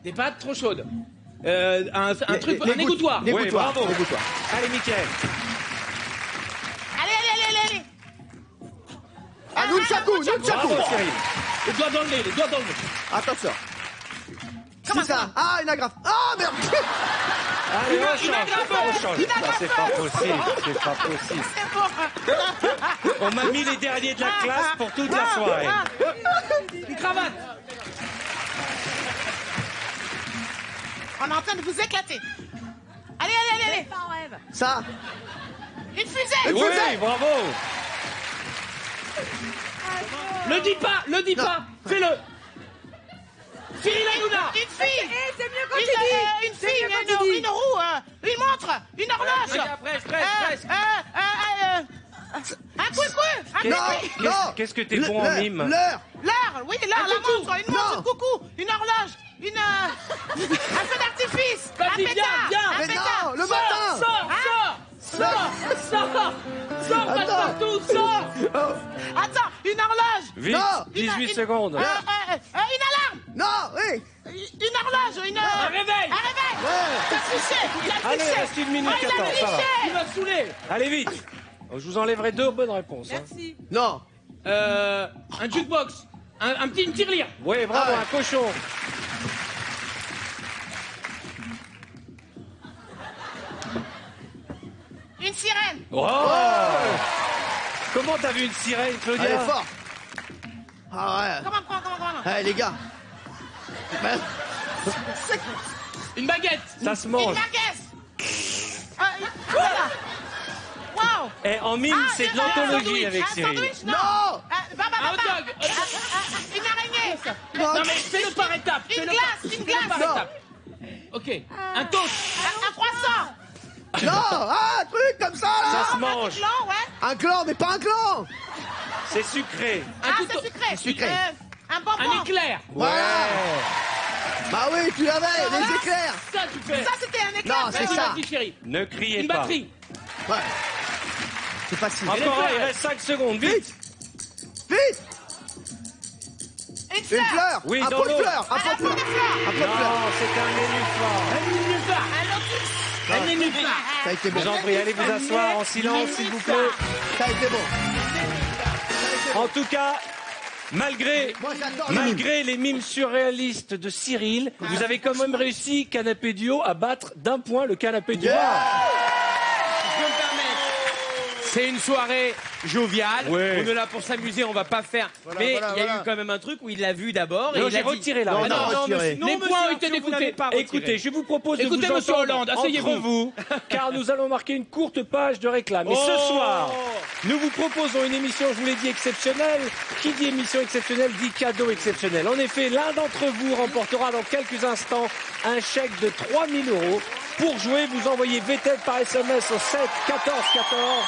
Des pâtes trop chaudes. Un truc, Les un égouttoir. Les Oui, gouttoirs. bravo. Les gouttoirs. Allez, Mickaël. Allez. Ah, nunchaku, nunchaku. Bravo, Cyril. Les doigts dans le nez, les doigts dans le nez. Attention. Comment C'est ça. ça Ah, une agrafe. Ah, merde. Allez, on change. agrafe. On change. Non, c'est pas possible. C'est pas possible. On m'a mis les derniers de la classe pour toute la soirée. Une cravate. On est en train de vous éclater. Allez. Pas en rêve. Ça. Une fusée. Oui, bravo. Le dis pas, fais-le. Cyril Hanouna. Une fille. C'est mieux quand tu dis. Une fille, une roue, une montre, une horloge. Presque. Un coucou. Qu'est-ce que t'es bon en mime? L'heure. L'heure, oui, l'heure, la coucou. montre, une montre, un coucou, une horloge, un feu d'artifice, un Vas-y, pétard, viens. un Mais pétard. non, le matin. Sors, passe-partout, sors. Attends, une horloge. Vite, Non. 18 secondes. Une alarme. Non, oui. Une horloge, Un réveil. un réveil. T'as triché, il a Allez, triché. reste 1 minute Oh, il a 14, ça va. triché. Tu m'as saoulé. Allez, vite. Je vous enlèverai 2 bonnes réponses. Hein. Merci. Non. Un jukebox. Une tirelire. Ouais, bravo, un cochon. Une sirène. Oh Comment t'as vu une sirène, Claudia? Elle est forte. Ah ouais. Comment? Allez, les gars. Une baguette. Ça se Une mange. merguez. Voilà. Wow. Et en mime, c'est de l'anthologie avec Un Cyril. sandwich, non. Non. Un hot dog. Une araignée. Non mais fais-le par étapes. Une Fais-le glace, par- une fais-le par glace. étapes. Ok. Un toast. Un croissant. Non. Ah, un truc comme ça, là. Ça se mange. Non, ouais. Un clan, mais pas un clan. C'est sucré. Un C'est couteau. sucré. Sucré. Un bonbon. Un éclair. Voilà. Bah oui, tu l'avais, Voilà. les éclairs. Ça tu fais. Ça, c'était un éclair. Non, c'est Vas-y, ça. vas-y, chérie. Ne criez Une pas. batterie. Ouais. C'est facile. Encore un, il fleurs. reste 5 secondes, vite. Vite. Une Une fleur. fleur. Oui, un dans pot de l'eau. fleurs. Un pot de Un pot fleurs. de fleurs. Un pot de fleurs. Non, c'est un nénuphar. Un nénuphar. Un lotus. Un nénuphar. Ça a été Je bon. vous en prie, allez vous asseoir en silence, s'il vous plaît. Ça a été bon. En tout cas, malgré Moi, j'adore les mimes. Malgré les mimes surréalistes de Cyril, vous avez quand même réussi, Canapé Duo, à battre d'1 point le Canapé du Bar. Je peux me permettre. C'est une soirée joviale. Ouais. On est là pour s'amuser, on va pas faire. Voilà, mais voilà, il y a voilà. eu quand même un truc où il l'a vu d'abord. et Non, il j'ai a dit- retiré là. Non, Non, non, non, non, retiré. monsieur, les Non, points ont monsieur, été vous n'avez découpés. pas retiré. Écoutez, je vous propose de Écoutez, vous monsieur entendre Hollande, entre asseyez-vous. vous, car nous allons marquer une courte page de réclame. Et ce Oh. soir, nous vous proposons une émission, je vous l'ai dit, exceptionnelle. Qui dit émission exceptionnelle dit cadeau exceptionnel. En effet, l'un d'entre vous remportera dans quelques instants un chèque de 3 000 €. Pour jouer, vous envoyez VTED par SMS au 7 14 14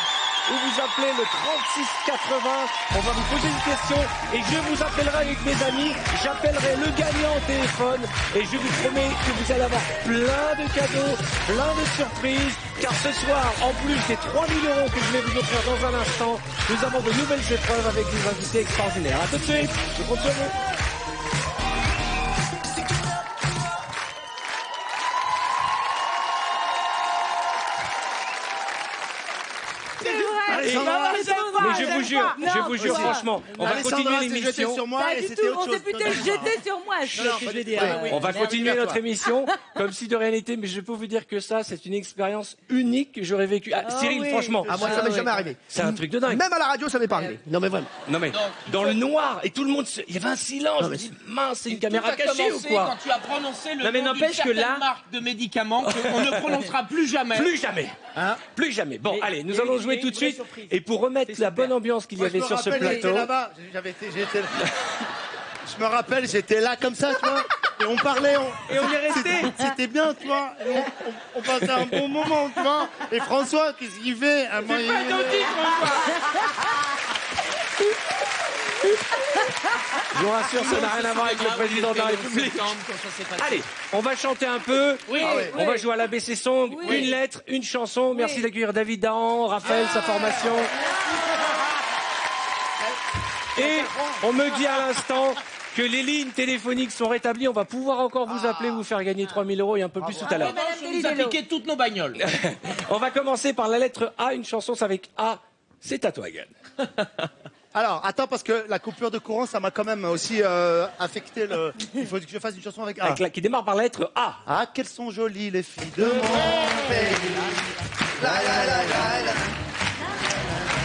ou vous appelez le 36 80. On va vous poser une question et je vous appellerai avec mes amis. J'appellerai le gagnant au téléphone et je vous promets que vous allez avoir plein de cadeaux, plein de surprises. Car ce soir, en plus des 3 000 € que je vais vous offrir dans un instant, nous avons de nouvelles épreuves avec des invités extraordinaires. A tout de suite, je compte sur vous. Et- mais je vous jure, franchement, on va continuer Alessandra s'est jetée l'émission. sur moi Pas et du c'était tout, autre on chose. s'est plutôt jeté sur moi, c'est ce que je veux dire. On va continuer notre émission comme si de rien n'était, mais je peux vous dire que ça, c'est une expérience unique que j'aurais vécue. Ah, Cyril, oui. franchement, Ah, moi, ça m'est jamais arrivé. c'est un truc de dingue. Même à la radio, ça m'est pas arrivé. Non, mais vraiment. Non mais dans le noir et tout le monde, il y avait un silence. Je me dis mince, c'est une caméra cachée ou quoi? Quand tu as prononcé le Non, mais nom d'une n'empêche que certaine là- marque de médicaments qu'on ne prononcera plus jamais. Plus jamais. Plus jamais. Bon, Et- allez, nous il y a allons eu- jouer il y a eu tout de une vraie suite. surprise. Et pour remettre C'est la super. bonne ambiance qu'il y Moi, avait je me sur ce rappelle, j'étais plateau. là-bas. Je me rappelle, j'étais là comme ça, tu vois. Et on parlait. Et on est resté. C'était bien, tu vois. Et on passait un bon moment, tu vois. Et François, qu'est-ce qu'il fait? C'est pas identique, François. Je vous rassure, ça n'a rien à voir avec le président de la République. Allez, on va chanter un peu. Oui. On va jouer à l'ABC Song. Oui. Une lettre, une chanson. Merci d'accueillir David Dahan, Raphaël, sa formation. Et on me dit à l'instant que les lignes téléphoniques sont rétablies. On va pouvoir encore vous appeler, vous faire gagner 3 000 € et un peu plus tout à l'heure. On nous a piqué toutes nos bagnoles. On va commencer par la lettre A. Une chanson, c'est avec A. C'est à toi, Yann. Alors, attends, parce que la coupure de courant, ça m'a quand même aussi affecté le. Il faut que je fasse une chanson avec A. Qui démarre par la lettre A. Ah, qu'elles sont jolies les filles de mon pays. La la la la la.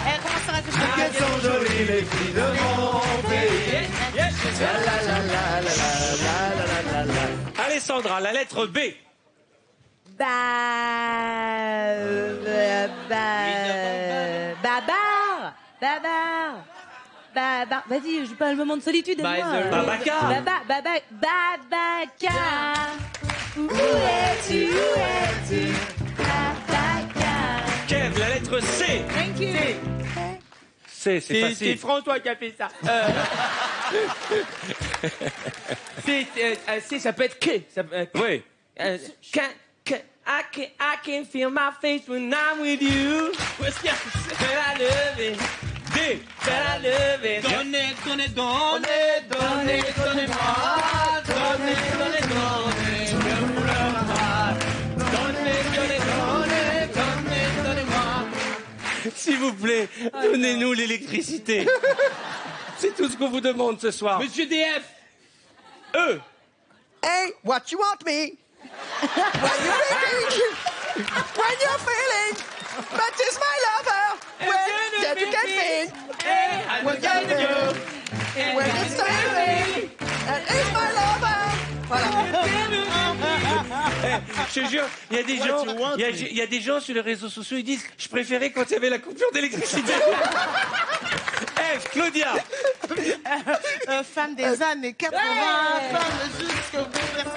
Eh, comment ça reste Ah, qu'elles sont jolies les filles de mon pays. La la la la la la la la la. Alessandra, la lettre B. Babar. Vas-y, joue pas le moment de solitude. Bah, moi. Babacar. Babacar. Où es-tu? Babacar. Kev, la lettre C. Thank you. C, c'est C'est facile. François qui a fait ça. C, ça peut être que. Oui. I can feel my face when I'm with you. What's that? That I love it. D. That I love it. Donnez-moi. S'il vous plaît, donnez-nous l'électricité. C'est tout ce qu'on vous demande ce soir. Monsieur DF. E. Hey, what you want me? When you're thinking, when you're feeling, that is my lover. When that you can feel, what can you do? When it's time, that is my lover. Voilà. Je te jure, il y a des gens, il y a des gens sur les réseaux sociaux, ils disent, je préférais quand il y avait la coupure d'électricité. F, Claudia. Femme des années 80, femme jusqu'au bout.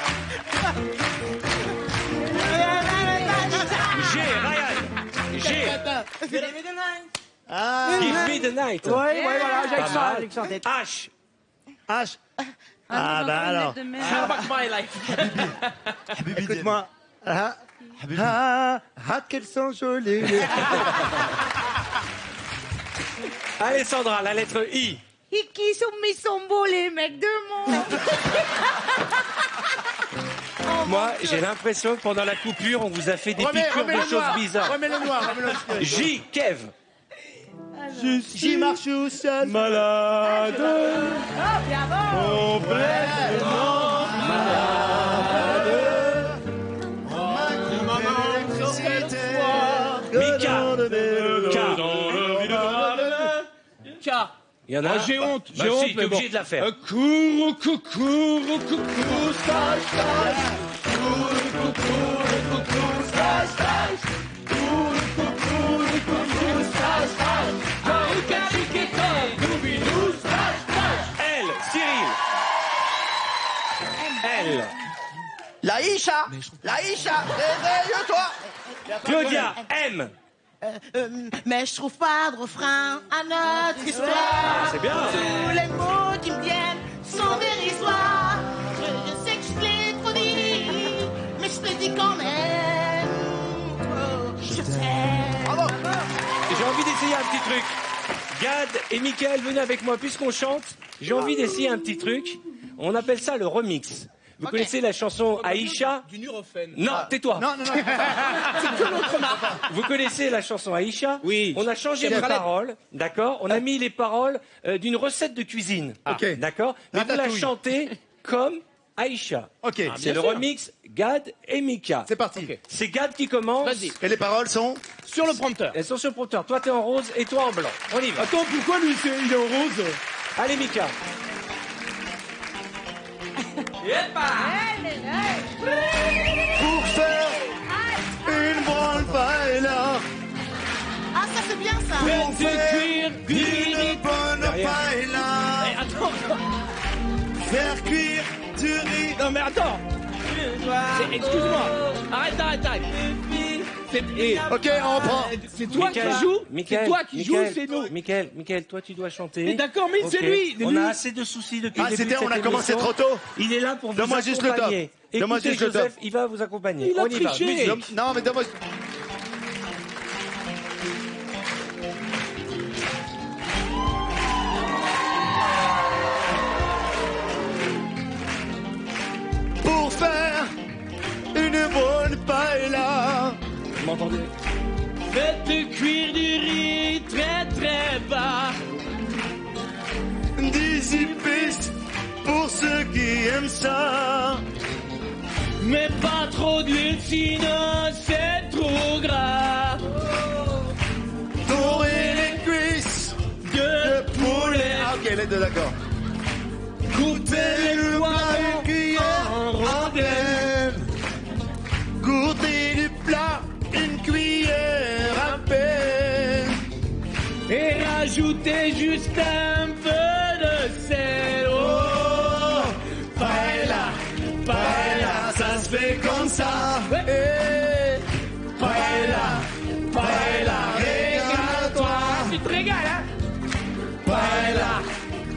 G, Ryan. G. Give me the night. Ouais, voilà, j'ai Pas ça, mal. avec ça en tête. H. H. Ah, bah alors. How about my life? Écoute-moi. Qu'elles sont jolies. Alessandra, la lettre I. Qui sont beaux les mecs de mon. Moi, j'ai l'impression que pendant la coupure, on vous a fait des piqûres de choses bizarres. Remets le noir, remets le J, Kev. J Marchou seul. Malade. Complètement malade. Mika. K. K. Il y en a un. J'ai honte, Bah j'ai honte, si, t'es mais bon. obligé de la faire. Cours, stage, stage. L, Cyril. L. Laïcha, réveille-toi. Claudia, M. Mais je trouve pas de refrain à notre histoire. C'est bien. Tous les mots qui me viennent sont dérisoires. Je sais que je l'ai trop dit, mais je te dis quand même. Oh, je t'aime. Bravo. J'ai envie d'essayer un petit truc. Gad et Mickaël, venez avec moi. Puisqu'on chante, j'ai envie d'essayer un petit truc. On appelle ça le remix. Vous connaissez la chanson Aïcha? Du Nurofen. Non, tais-toi. Non. Vous connaissez la chanson Aïcha? Oui. On a changé les paroles, d'accord? On a mis les paroles d'une recette de cuisine. Ok. D'accord? Mais vous la Ratatouille. chantez comme Aïcha. Ok. C'est le remix Gad et Mika. C'est parti. C'est Gad qui commence. Vas-y. Et les paroles sont? Sur le prompteur. Elles sont sur le prompteur. Toi, t'es en rose et toi en blanc. On y va. Attends, pourquoi lui, il est en rose? Allez, Mika. Pour faire une bonne paella. Ah, ça c'est bien ça. Pour faire une bonne paella. Faire cuire du riz. Non mais attends. Excuse-moi. Arrête. Ok, on reprend. C'est toi qui joues. C'est toi qui joues, c'est nous. Mickaël, toi, tu dois chanter. Mais d'accord, mais c'est lui. On a assez de soucis depuis Ah, le début c'était, de on a cette commencé émission. trop tôt. Il est là pour vous Donne-moi juste le top. accompagner. Donne-moi Écoutez juste le top. Joseph, il va vous accompagner. Il a On y va. triché. Musique. Non, mais donne-moi. Pour faire une bonne paella. Vous m'entendez? Faites cuire du riz très très bas. Des épices pour ceux qui aiment ça. Mais pas trop d'huile, sinon c'est trop gras. Dorer les cuisses De poulet, Ah, ok, les deux, d'accord. couper le poivron Une cuillère en à rondelles. peine. Goûter du plat, une cuillère à peine. Et rajouter juste un peu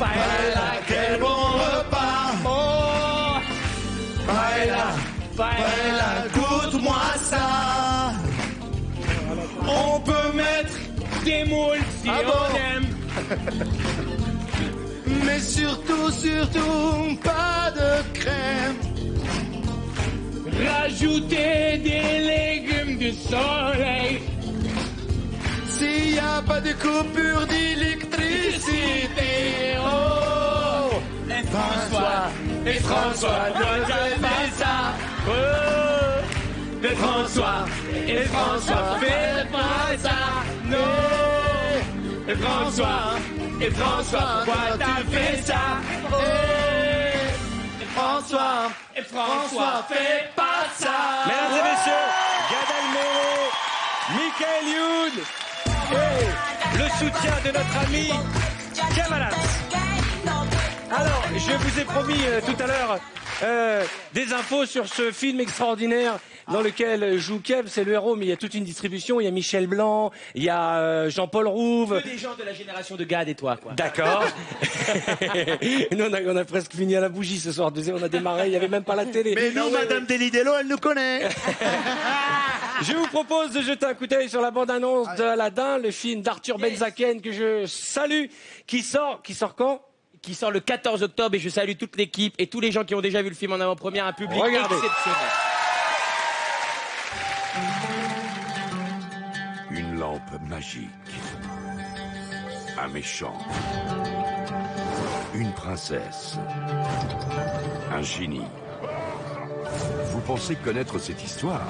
paella, quel bon repas. Oh, paella, paella, goûte-moi ça. On peut mettre des moules si on aime. Mais surtout, surtout, pas de crème. Rajoutez des légumes du soleil. S'il n'y a pas de coupure d'électricité, oh, et François doit faire ça. Oh, et François fait pas ça. Non, et François, pourquoi t'as fait ça? Et François fait pas ça. Mesdames et messieurs, Gad Elmaleh, Michael Youn et le soutien de notre ami Kamalas. Alors, je vous ai promis tout à l'heure des infos sur ce film extraordinaire dans lequel joue Kev, c'est le héros, mais il y a toute une distribution. Il y a Michel Blanc, il y a Jean-Paul Rouve. Que des gens de la génération de Gad et toi, quoi. D'accord. Nous, on a presque fini à la bougie ce soir. On a démarré, il n'y avait même pas la télé. Mais nous, Madame Delidello, elle nous connaît. Je vous propose de jeter un coup d'œil sur la bande-annonce de Aladdin, le film d'Arthur Benzaken que je salue, qui sort quand? Qui sort le 14 octobre, et je salue toute l'équipe et tous les gens qui ont déjà vu le film en avant-première, un public Regardez. exceptionnel. Une lampe magique. Un méchant. Une princesse. Un génie. Vous pensez connaître cette histoire?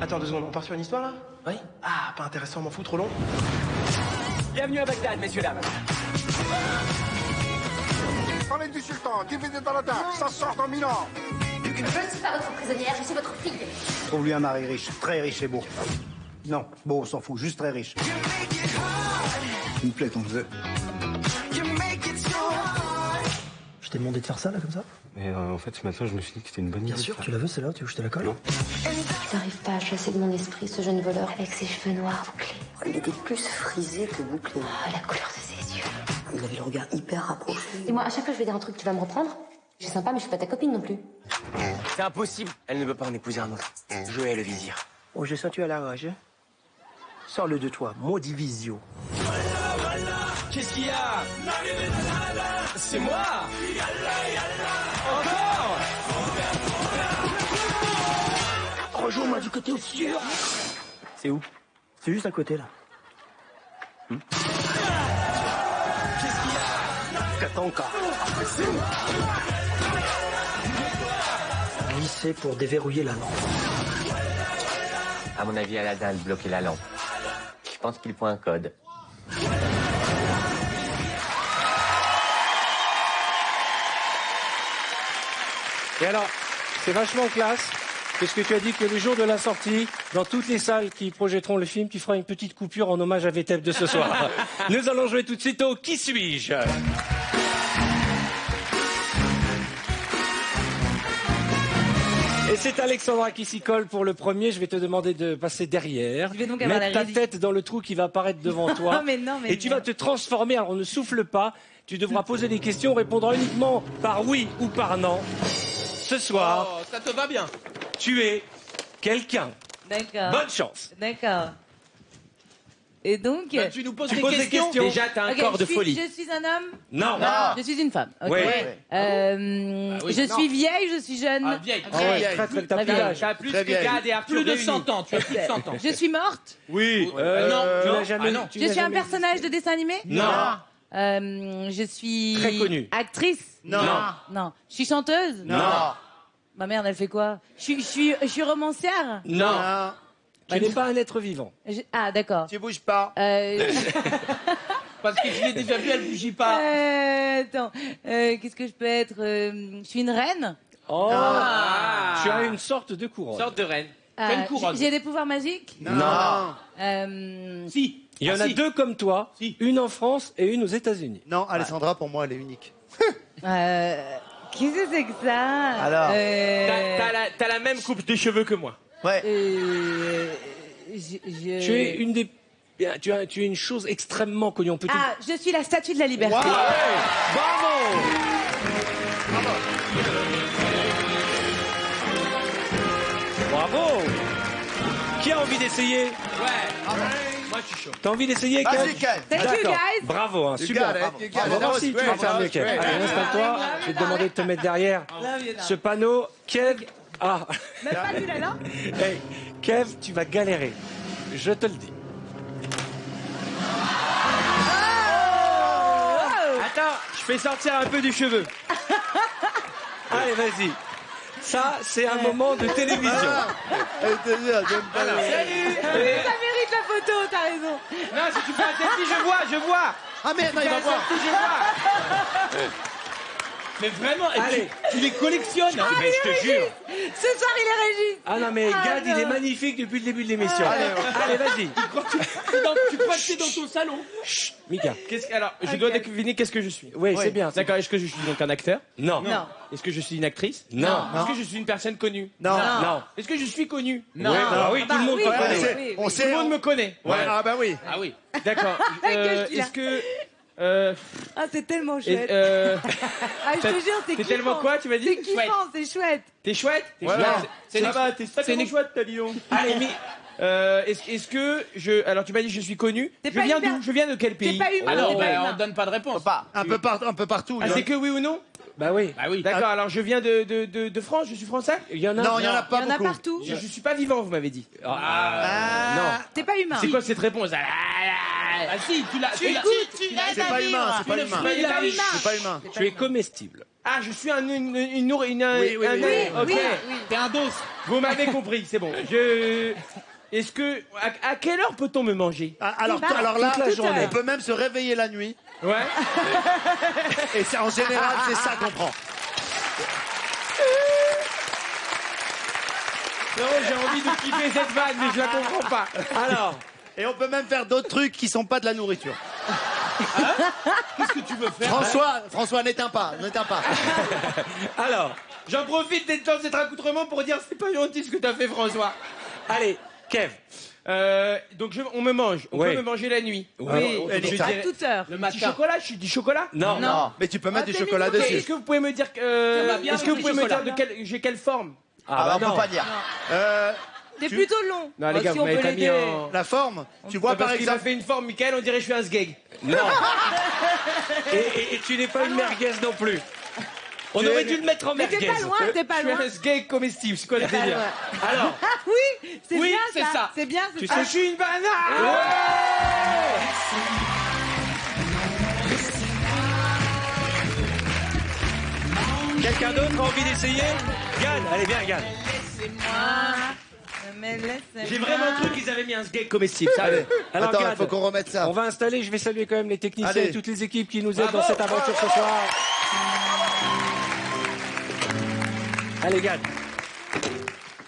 Attends 2 secondes, on part sur une histoire là? Oui. Ah, pas intéressant, m'en fous, trop long. Bienvenue à Bagdad, messieurs, dames. Parlez du sultan, qui fait des Aladdin, ça sort en Milan. Je ne suis pas votre prisonnière, je suis votre fille. Trouve-lui un mari riche, très riche et beau. Non, beau, on s'en fout, juste très riche. Il me plaît ton jeu. Je t'ai demandé de faire ça là comme ça? Mais en fait, ce matin, je me suis dit que c'était une bonne idée. Bien sûr, tu la veux celle-là, tu veux que je te la colle? Non. Tu n'arrives pas à chasser de mon esprit ce jeune voleur avec ses cheveux noirs bouclés. Il était plus frisé que bouclé. Oh, la couleur de ses yeux. Il avait le regard hyper rapproché. Dis-moi, à chaque fois que je vais dire un truc, tu vas me reprendre? Je suis sympa, mais je suis pas ta copine non plus. C'est impossible. Elle ne peut pas en épouser un autre. Jouer le vizir. Oh, j'ai senti à la rage. Hein. Sors-le de toi, maudit visio. Qu'est-ce qu'il y a? C'est moi. Encore. Rejoins-moi du côté obscur. C'est où? C'est juste à côté là. Qu'est-ce qu'il y a? Katanka. Lycée pour déverrouiller la lampe. À mon avis, Aladdin bloquait la lampe. Je pense qu'il faut un code. Et alors, c'est vachement classe, parce que tu as dit que le jour de la sortie, dans toutes les salles qui projetteront le film, tu feras une petite coupure en hommage à VTEP de ce soir. Nous allons jouer tout de suite au Qui suis-je? Et c'est Alexandra qui s'y colle pour le premier. Je vais te demander de passer derrière. Je vais donc avoir mettre la ta régie. tête dans le trou qui va apparaître devant toi. Mais non, mais et tu vas te transformer. Alors, ne souffle pas. Tu devras poser des questions, répondre uniquement par oui ou par non. Ce soir, Oh, ça te va bien. tu es quelqu'un. D'accord. Bonne chance. D'accord. Et donc... Bah, tu nous poses Tu des poses des questions. questions. Déjà, t'as un Ok, corps de je suis- folie. Je suis un homme? Non. Je suis une femme. Ok. Ouais. oui. Je suis vieille, je suis jeune. Ah, vieille. Ah ouais, très, très, t'as Très plus vieille. d'âge. T'as plus Très que vieille. Gad et Arthur Plus de réunis. 100 ans, Tu as plus de 100 ans. Je suis morte? Oui. non, tu non. l'as jamais. Ah, non. tu Je l'as suis un jamais personnage de dessin animé? Non. Je suis... Très connue. Actrice? Non. Non. Je suis chanteuse? Non. Ma merde, elle fait quoi? Je suis romancière? Non. Tu n'es pas un être vivant. Ah, d'accord. Tu bouges pas. Parce que je l'ai déjà vu, elle bougie pas. Attends, qu'est-ce que je peux être? Je suis une reine? Oh. Ah. Tu as une sorte de couronne. Sorte de reine. T'as une couronne. J'ai des pouvoirs magiques? Non. Si. Il y en a deux comme toi, Si. une en France et une aux États-Unis. Non, Alessandra, pour moi, elle est unique. Qu'est-ce que c'est que ça? Alors T'as la même coupe de cheveux que moi. Ouais. Tu Tu es une des Bien, tu as une chose extrêmement connue. On peut Ah, je suis la statue de la liberté. Wow. Bravo. Bravo. Qui a envie d'essayer? Ouais. Moi, je suis chaud. T'as envie d'essayer, Vas-y, Kev? Kev. Thank you, D'accord. guys. Bravo, hein, You super. got it, you got it. On va voir That si was tu vas great, faire mieux, that Kev. was great. Allez, installe-toi. Je vais te demander de te mettre derrière ce panneau. Kev, ah. Même pas tu l'as là? Hey, Kev, tu vas galérer. Je te le dis. Attends, je fais sortir un peu du cheveu. Allez, vas-y. Ça, c'est un moment de télévision. Salut. Ça mérite la photo, t'as raison. Non, si tu fais un selfie, je vois. Ah merde, non, il va voir. Je vois. Mais vraiment, Allez. tu les collectionnes. Ah, Mais il je est te jure. Régis. Ce soir, il est Régis. Ah non, mais Ah, Gad, il non. est magnifique depuis le début de l'émission. Allez, vas-y. Tu crois que c'est dans ton salon? Chut, Mika. Alors, je dois deviner qu'est-ce que je suis. Oui, c'est bien. D'accord, est-ce que je suis donc un acteur? Non. Non. Est-ce que je suis une actrice? Non. Est-ce que je suis une personne connue? Non. Non. Est-ce que je suis connu? Non. Ah oui, tout le monde oui, te oui, connaît. oui, sait, oui, on oui. sait. Tout le monde me connaît. Ouais, ah bah oui. Ah oui. D'accord. Gueule qu'il a. Est-ce que... Ah, c'est tellement chouette. Ah, je te jure, c'est c'est kiffant. tellement quoi, tu m'as dit? C'est kiffant, c'est chouette. T'es chouette? T'es Ouais. chouette. Non. C'est là-bas, t'es sacrément chouette, t'as dit donc. Allez, mais... est-ce que je... Alors, tu m'as dit que je suis connu. T'es Je pas viens hyper- d'où? Je viens de quel pays? T'es pas humain, Alors, t'es pas humain. on donne pas de réponse. Un peu partout. Ah, là. c'est que oui ou non? Bah oui. Bah oui. D'accord, alors je viens de France, je suis français? Il y en a. Non, il y en a Il pas y en a beaucoup. partout. Je suis pas vivant, vous m'avez dit. Non. T'es pas humain. C'est quoi cette réponse? Ah si, tu l'as. Tu l'aides C'est à pas humain, vivre. c'est pas humain. C'est pas humain. Tu es comestible. Ah, je suis un Oui, oui, oui. Ok. Oui, oui. T'es un dos. Vous m'avez compris, c'est bon. Est-ce que à quelle heure peut-on me manger? Ah, alors Toute là, la journée. on peut même se réveiller la nuit. Ouais. Et c'est en général, c'est ça qu'on prend. Non, j'ai envie de kiffer cette vanne, mais je la comprends pas. Alors, Et on peut même faire d'autres trucs qui sont pas de la nourriture. Qu'est-ce que tu veux faire? François, n'éteins pas. alors, J'en profite d'être dans cet accoutrement pour dire c'est pas gentil ce que t'as fait, François. allez, Kev. Donc on me mange. On Ouais. peut me manger la nuit. Oui. Je À dirais- toute heure. Le matin. Du chocolat, je suis du chocolat. Non. Mais tu peux mettre Ah, du t'es chocolat mignon. dessus. Est-ce que vous pouvez me dire est-ce que vous pouvez me dire de j'ai quelle forme? Ah, bah on non. peut pas dire. T'es plutôt long. Non, les gars, si vous on m'avez peut pas mis l'aider. en... La forme, tu vois par Parce qu'il m'a exemple. fait une forme, Michael, on dirait que je suis un sgeg. Non. Et tu n'es pas une merguez non plus. On aurait dû le mettre en Mais merguez. t'es pas loin, t'es pas Je loin. suis un sgeg comestible, c'est quoi le délire? Alors, Ah oui, c'est Oui, bien c'est ça. C'est bien, c'est Tu ça. Ah, je suis une banane. quelqu'un d'autre a envie d'essayer? Gad, allez, viens, Gad. J'ai vraiment cru qu'ils avaient mis un sgeg comestible. Ça, Allez, Alors, attends, Gad, il faut qu'on remette ça. On va installer, je vais saluer quand même les techniciens Allez. et toutes les équipes qui nous aident dans cette aventure ce soir. Allez, Gad.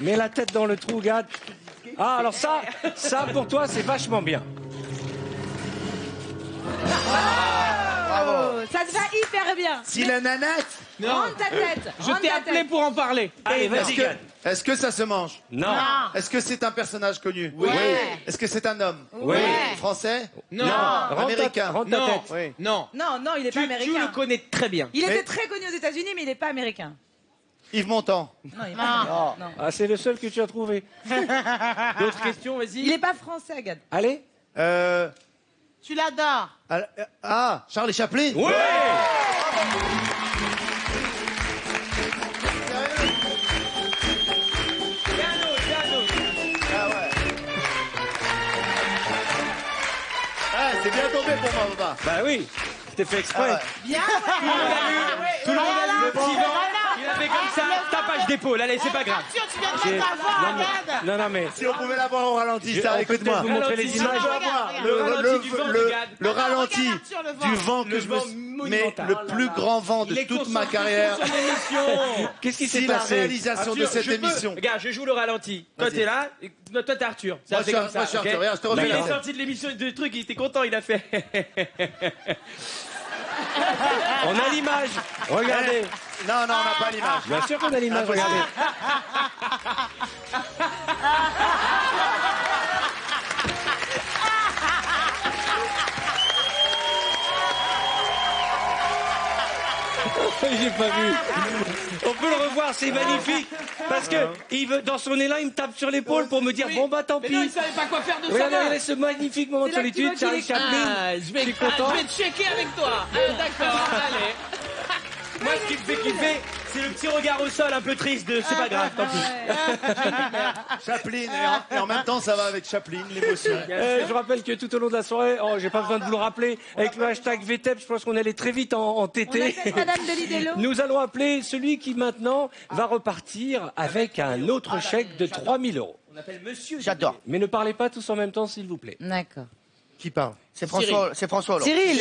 Mets la tête dans le trou, Gad. Ah, alors ça pour toi, c'est vachement bien. Oh, ça te va hyper bien. Si la nanette, Rentre ta tête. Je rentre t'ai ta appelé tête. pour en parler. Allez, est-ce vas-y, que, Gad. est-ce que ça se mange? Non. Est-ce que c'est un personnage connu? Oui. Est-ce que c'est un homme? Oui. Français? Non. Rentre ta- Américain. rentre ta Non. tête. Oui. Non. Non, il est pas Tu américain. le connais très bien. Il Mais- était très connu aux États-Unis, mais il est pas américain. Yves Montand. Non, il est pas. Non. Ah, c'est le seul que tu as trouvé. D'autres questions, vas-y. Il est pas français, Gad. Allez. Tu l'adores. Charlie Chaplin. Ouais. Ah, c'est bien tombé pour moi, papa. Bah oui. C'était fait exprès. Bien. Tout le monde a vu le petit vent. Il a fait comme ça, tapage d'épaule. Allez, c'est pas grave. Tu viens de J'ai- mettre ta voix, non, mais- regarde. non, non, mais Si on pouvait l'avoir au ralenti, ça, on peut écoute-moi. peut-être vous montrer les Ralenti, images. Je dois voir regarde. Le ralenti du vent, regarde. le ralenti Regarde, Arthur, le vent. du vent que Le je vent me... Mais monumental. le plus grand vent de Il est toute ma concentré carrière. sur son émission. Qu'est-ce qui s'est Si la passé? réalisation de Arthur, cette je peux- émission. Regarde, je joue le ralenti. Toi, Vas-y. t'es là. Et toi, t'es Arthur. Ça, Moi, c'est je suis- comme ça. moi, je suis ok Arthur. Regarde, je te refais Il la est tête. sorti de l'émission du truc, il était content, il a fait. On a l'image. Regardez. Non, on n'a pas l'image. Bien sûr qu'on a l'image. Regardez. J'ai pas vu. On peut le revoir, c'est magnifique. Parce que il veut, dans son élan, il me tape sur l'épaule pour me dire bon bah tant pis. Mais non, il savait pas quoi faire de ça. Regardez ce magnifique moment de solitude, Charlie Chaplin. Ah, je vais checker avec toi. D'accord, allez. Moi, ce qui me fait kiffer, c'est le petit regard au sol un peu triste de c'est pas grave, tant pis. Chaplin, et en même temps, ça va avec Chaplin, l'émotion. Je rappelle que tout au long de la soirée, j'ai pas besoin de vous le rappeler, avec le hashtag VTEP, je pense qu'on allait très vite en TT. Madame Delidello. Nous allons appeler celui qui maintenant va repartir avec un autre chèque de 3 000 €. On appelle monsieur. J'adore. Mais ne parlez pas tous en même temps, s'il vous plaît. D'accord. Qui parle? C'est François Hollande. Cyril.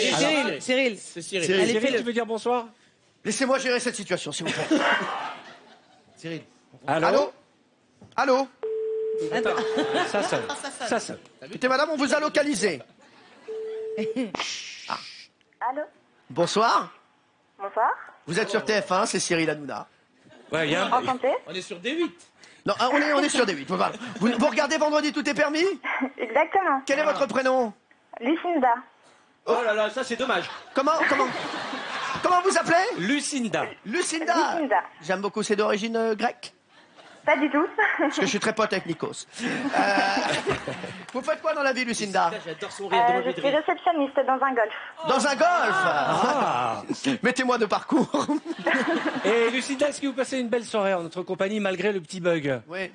C'est Cyril. Cyril, tu veux dire bonsoir? Laissez-moi gérer cette situation, s'il vous plaît. Cyril. Allô? Allô? Attends, ça sonne. Ça sonne. Écoutez, madame, on vous a localisé. Allô? Bonsoir. Bonsoir. Vous êtes sur TF1, c'est Cyril Hanouna. Ouais, il y a un... Enchanté. On est sur D8. Non, on est sur des 8. Voilà. Vous regardez Vendredi, tout est permis? Exactement. Quel est votre prénom? Lucinda. Oh là là, ça c'est dommage. Comment vous appelez? Lucinda. Lucinda. J'aime beaucoup, c'est d'origine grecque? Pas du tout. Parce que je suis très pote avec Nikos. Vous faites quoi dans la vie, Lucinda? J'adore son rire. Je suis réceptionniste dans un golf. Dans un golf. Mettez-moi de parcours. Et Lucinda, est-ce que vous passez une belle soirée en notre compagnie malgré le petit bug? Oui.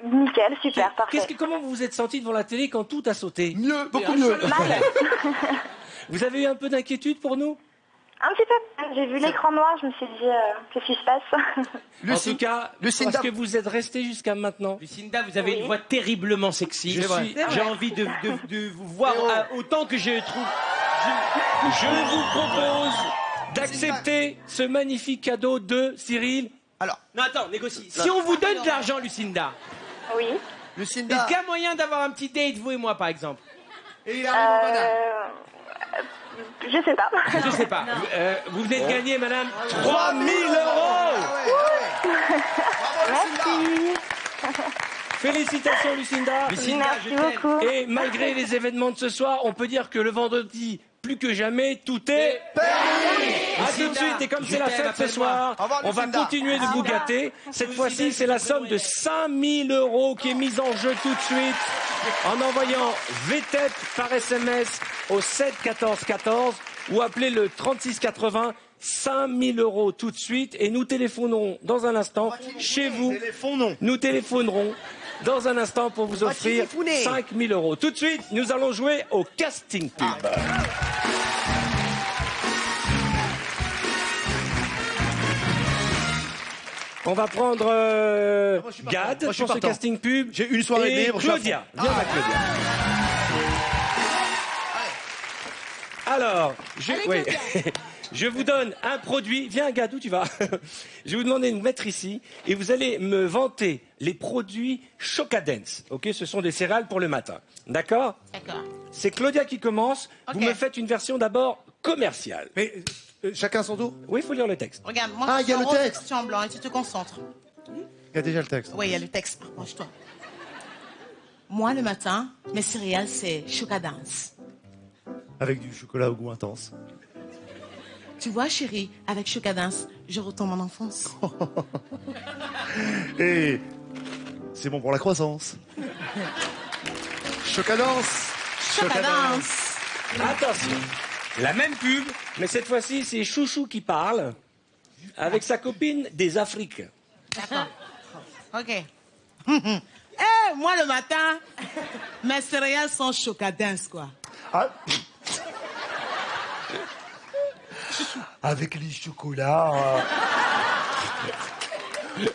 Nickel, super, parfait. Comment vous vous êtes senti devant la télé quand tout a sauté? Mieux, beaucoup mieux. Mal. Vous avez eu un peu d'inquiétude pour nous? Un petit peu. J'ai vu l'écran noir, je me suis dit, qu'est-ce qui se passe? En tout cas, Lucinda, parce que vous êtes resté jusqu'à maintenant. Lucinda, vous avez une voix terriblement sexy. J'ai envie de vous voir autant que je trouve. Je vous propose d'accepter ce magnifique cadeau de Cyril. Alors. Non, attends, négocie. Si on vous donne de l'argent, Lucinda. Oui. Lucinda. Est-ce qu'il y a moyen d'avoir un petit date, vous et moi, par exemple? Et il arrive en banane. Je sais pas. Je sais pas. Vous venez de gagner, madame, 3 000 €. Merci. Félicitations, Lucinda. Merci beaucoup. Et malgré les événements de ce soir, on peut dire que le vendredi, plus que jamais, tout est permis. A tout de suite, et comme c'est la fête ce soir, on va continuer de vous gâter. Cette fois-ci, c'est la somme de 5 000 € qui est mise en jeu tout de suite en envoyant VTEP par SMS au 7 14 14 ou appelez le 36 80. 5 000 € tout de suite et nous téléphonerons dans un instant chez vous. Nous téléphonerons dans un instant pour vous offrir 5 000 €. Tout de suite, nous allons jouer au casting pub. On va prendre Gad pour ce casting pub. J'ai une soirée et libre. Claudia. Viens, ma Claudia. Alors, je vous donne un produit. Viens, Gad, où tu vas? Je vais vous demander de me mettre ici et vous allez me vanter les produits Chocadance. Ok, ce sont des céréales pour le matin. D'accord? D'accord. C'est Claudia qui commence. Vous me faites une version d'abord commerciale. Mais chacun son tour? Oui, il faut lire le texte. Regarde, moi, Ah, je il y a suis le en rose, texte. je suis en blanc et tu te concentres. Il y a déjà le texte. Oui, il y a le texte. Approche-toi. Moi, le matin, mes céréales, c'est Chocadance. Avec du chocolat au goût intense. Tu vois, chérie, avec Chocadance, je retombe en enfance. Et c'est bon pour la croissance. Chocadance. Chocadance. Attention, la même pub, mais cette fois-ci, c'est Chouchou qui parle avec sa copine des Afriques. D'accord. Ok. Moi, le matin, mes céréales sont Chocadance, quoi. Ah. Avec les chocolats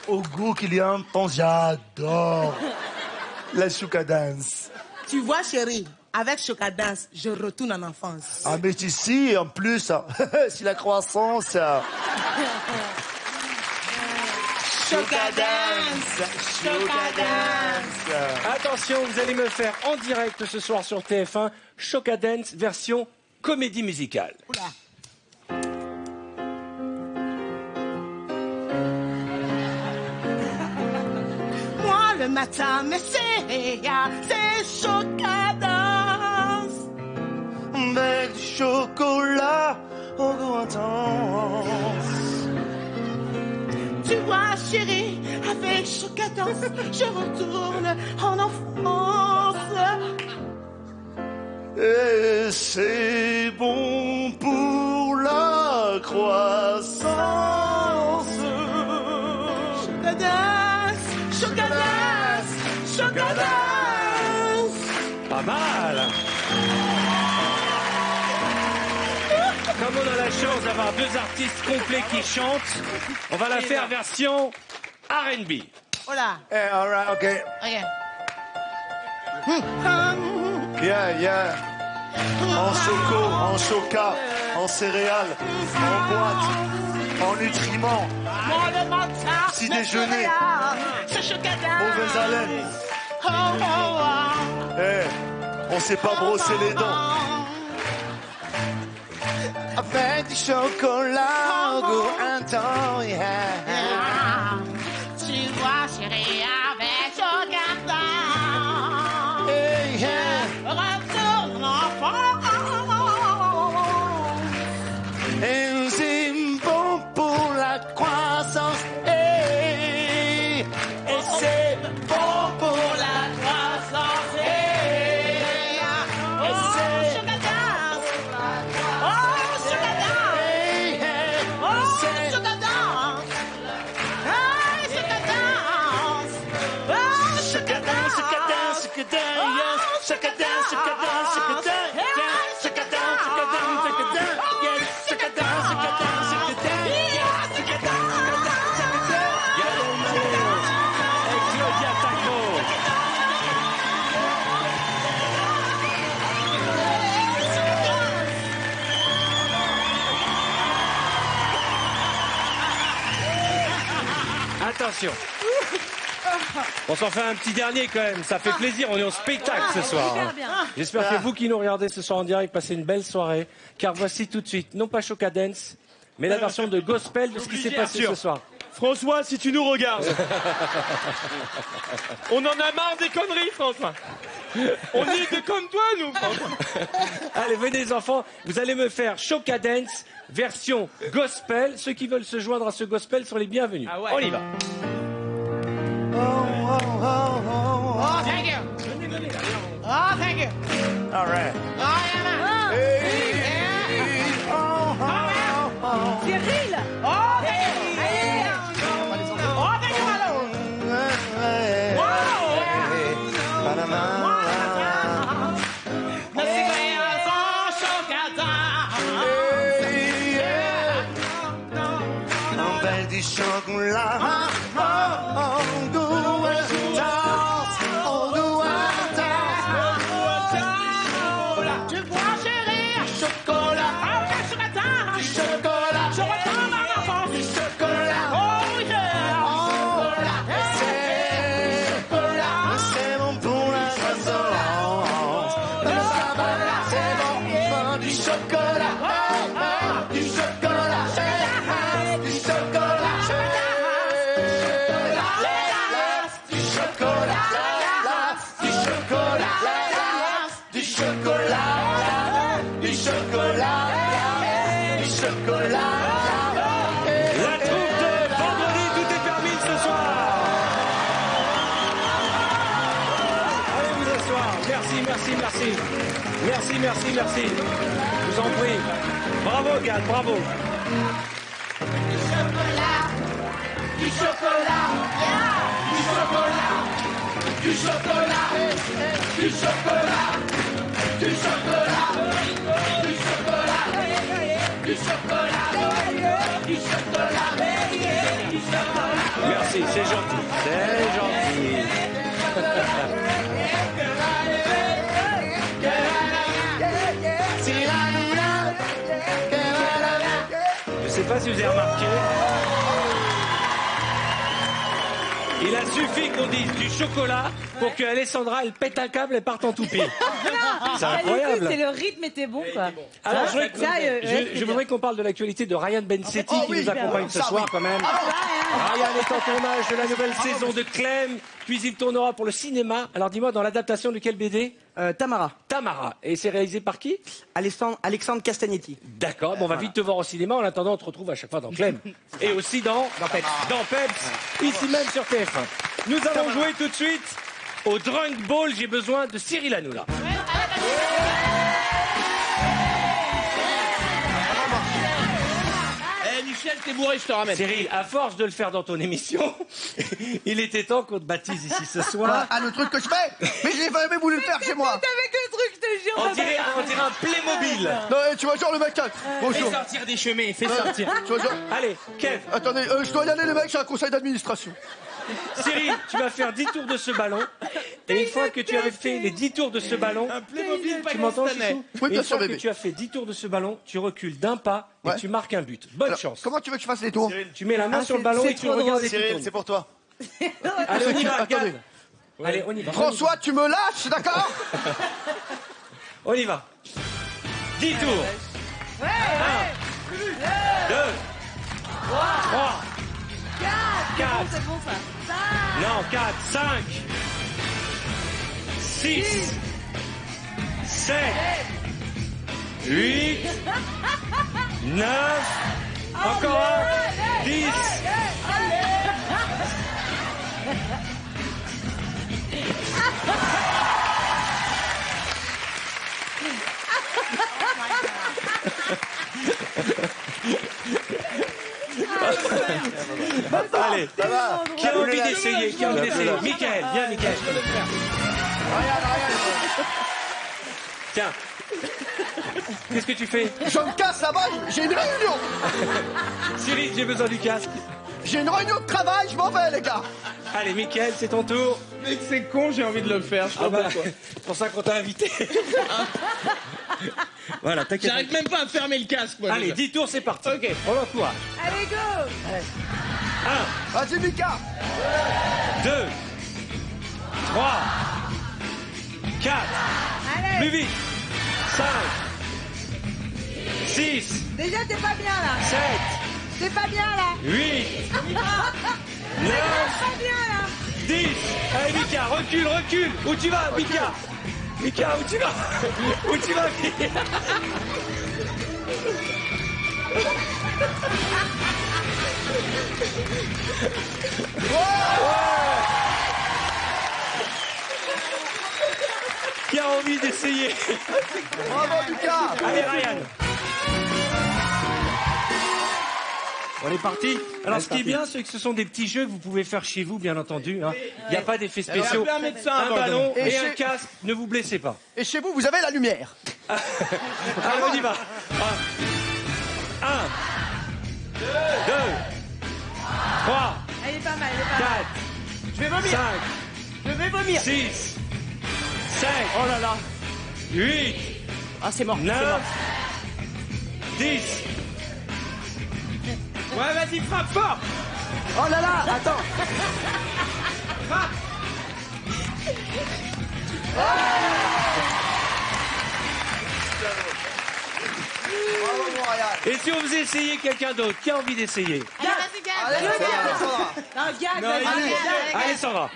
au goût qu'il y a un temps, j'adore la Chocadance. Tu vois, chérie, avec Chocadance, je retourne en enfance. Ah mais ici, en plus, c'est la croissance. Chocadance. Chocadance. Attention, vous allez me faire en direct ce soir sur TF1 Chocadance version comédie musicale. Oula. Moi, le matin, mes céréales, c'est Chocadance. Avec du chocolat au goût intense. chérie, avec Chocadance, je retourne en enfance. Et c'est bon pour la croissance. Chocadance, Chocadance, Chocadance. Pas mal. Comme on a la chance d'avoir deux artistes complets qui chantent, on va la faire version R&B. Oh là. All right, OK. Yeah. En choco, en choca, en céréales, en boîte, en nutriments. Petit déjeuner. Mauvaise haleine. On sait pas brosser les dents. Avec du chocolat au goût intense, Tu vois, chérie, avec Chocadance, retourne enfant. Et c'est bon pour la croissance. Et c'est bon pour la croissance. Et c'est Chocadance. Oh, Chocadance. Attention. On s'en fait un petit dernier quand même, ça fait plaisir, on est au spectacle ce soir. J'espère que vous qui nous regardez ce soir en direct passez une belle soirée, car voici tout de suite, non pas Chocadance, mais la version de gospel de ce qui s'est passé ce soir. François, si tu nous regardes. On en a marre des conneries, François. On est des comme toi, nous, François. Allez, venez les enfants, vous allez me faire Chocadance, version gospel. Ceux qui veulent se joindre à ce gospel sont les bienvenus. Ah ouais. On y va. Oh, thank you. Oh, thank you. All right. Oh, yeah, man. Cyril. Oh, thank you. Oh, thank you, my lord. Merci, Avec du chocolat. Tu vois, chérie, chocolat. Avec Chocadance. Du chocolat. Je retourne en enfance. Du chocolat. Oh, yeah. Chocolat. C'est bon pour la croissance. C'est bon pour du chocolat. Du chocolat. Du chocolat. Du chocolat. Du chocolat. Du chocolat. Du chocolat. Du chocolat. La troupe de vendredi, tout est permis ce soir. Allez vous asseoir. Merci. Je vous en prie. Bravo, Gad, bravo. Du chocolat. Du chocolat. Du chocolat. Du chocolat. Du chocolat. Du chocolat. Du chocolat. Du chocolat. Du chocolat. Du chocolat. Merci, c'est gentil. Je sais pas si vous avez remarqué. Il a suffi qu'on dise du chocolat pour que Alessandra elle pète un câble et parte en toupie. C'est incroyable. C'est le rythme était bon, quoi. Alors, Hein, je voudrais qu'on parle de l'actualité de Ryan Bensetti qui nous accompagne ce soir quand même. Ryan est en tournage de la nouvelle saison de Clem, puis il tournera pour le cinéma. Alors dis-moi, dans l'adaptation de quelle BD ? Tamara. Tamara. Et c'est réalisé par qui? Alexandre Castagnetti. D'accord, bon, on va vite te voir au cinéma. En attendant, on te retrouve à chaque fois dans Clem. Et aussi dans Peps. Dans Peps, ici même sur TF1. Nous allons jouer tout de suite au Drunk Ball. J'ai besoin de Cyril Hanouna. Michel, t'es bourré, je te ramène. Cyril, à force de le faire dans ton émission, il était temps qu'on te baptise ici ce soir. Ah, le truc que je fais? Mais j'ai jamais voulu le faire chez moi. Avec le truc, je te jure. On dirait un Playmobil. Non, tu vois genre le mec. Bonjour. Fais sortir des chemins, fais sortir. Tu vois genre... Allez, Kev. Attendez, je dois y aller les mecs, j'ai un conseil d'administration. Cyril, tu vas faire 10 tours de ce ballon. Et une fois que tu avais fait les 10 tours de ce ballon, tu m'entends, Chouchou? Oui, bien une sûr, fois bébé. que tu as fait 10 tours de ce ballon, tu recules d'un pas et tu marques un but. Bonne chance. Comment tu veux que je fasse les tours? Tu mets la main sur le ballon et tu le regardes. Cyril, c'est pour toi. Allez, on y va, Attendez. regarde. Allez, on y va. François, tu me lâches, d'accord? On y va. 10 tours. 1, 2, 3, 4. C'est bon ça. Non, 4, 5, 6, 7, 8, 9, encore un, 10. Allez, qui a envie d'essayer? Qui a envie d'essayer? Mickaël, viens Mickaël. Tiens. Qu'est-ce que tu fais? Je me casse là-bas, j'ai une réunion. Cyril, j'ai besoin du casque. J'ai une réunion de travail, je m'en vais les gars. Allez Mickaël, c'est ton tour. Mec, c'est con, j'ai envie de le faire. Je sais pas pourquoi. C'est pour ça qu'on t'a invité. Voilà, t'inquiète. J'arrive même pas à fermer le casque, moi. Allez, déjà. 10 tours, c'est parti. Ok. On l'encourage. Allez, go. 1, Vas-y Mika. 2, 3, 4, Allez. plus vite, 5, 6, Déjà, t'es pas bien là. 7, T'es pas bien là. 8, 9, Pas bien là. 10. Allez Mika, recule, recule. Où tu vas Mika? Mika, où tu vas? Où tu vas Mika? Qui a envie d'essayer? Bravo Mika. Allez Ryan. On est parti. Alors ce qui est bien, c'est que ce sont des petits jeux que vous pouvez faire chez vous, bien entendu. Hein. Il n'y a pas d'effets spéciaux. Un médecin, Un ballon Et et un chez- casque. Ne vous blessez pas. Et chez vous, vous avez la lumière. Allez, on y va. 1, 2, 3, Elle est pas mal, elle est pas 4, mal. Je vais vomir. 5, Je vais vomir. 6, 7, oh là là, 8, Ah, c'est mort. 9, 10. Ouais, vas-y, frappe fort. Oh là là, attends. Bravo mon Ryan. Et si on faisait essayer quelqu'un d'autre? Qui a envie d'essayer? Allez, vas-y, Gab. Allez, Alexandra. Non, Gag, vas-y. Allez Sandra.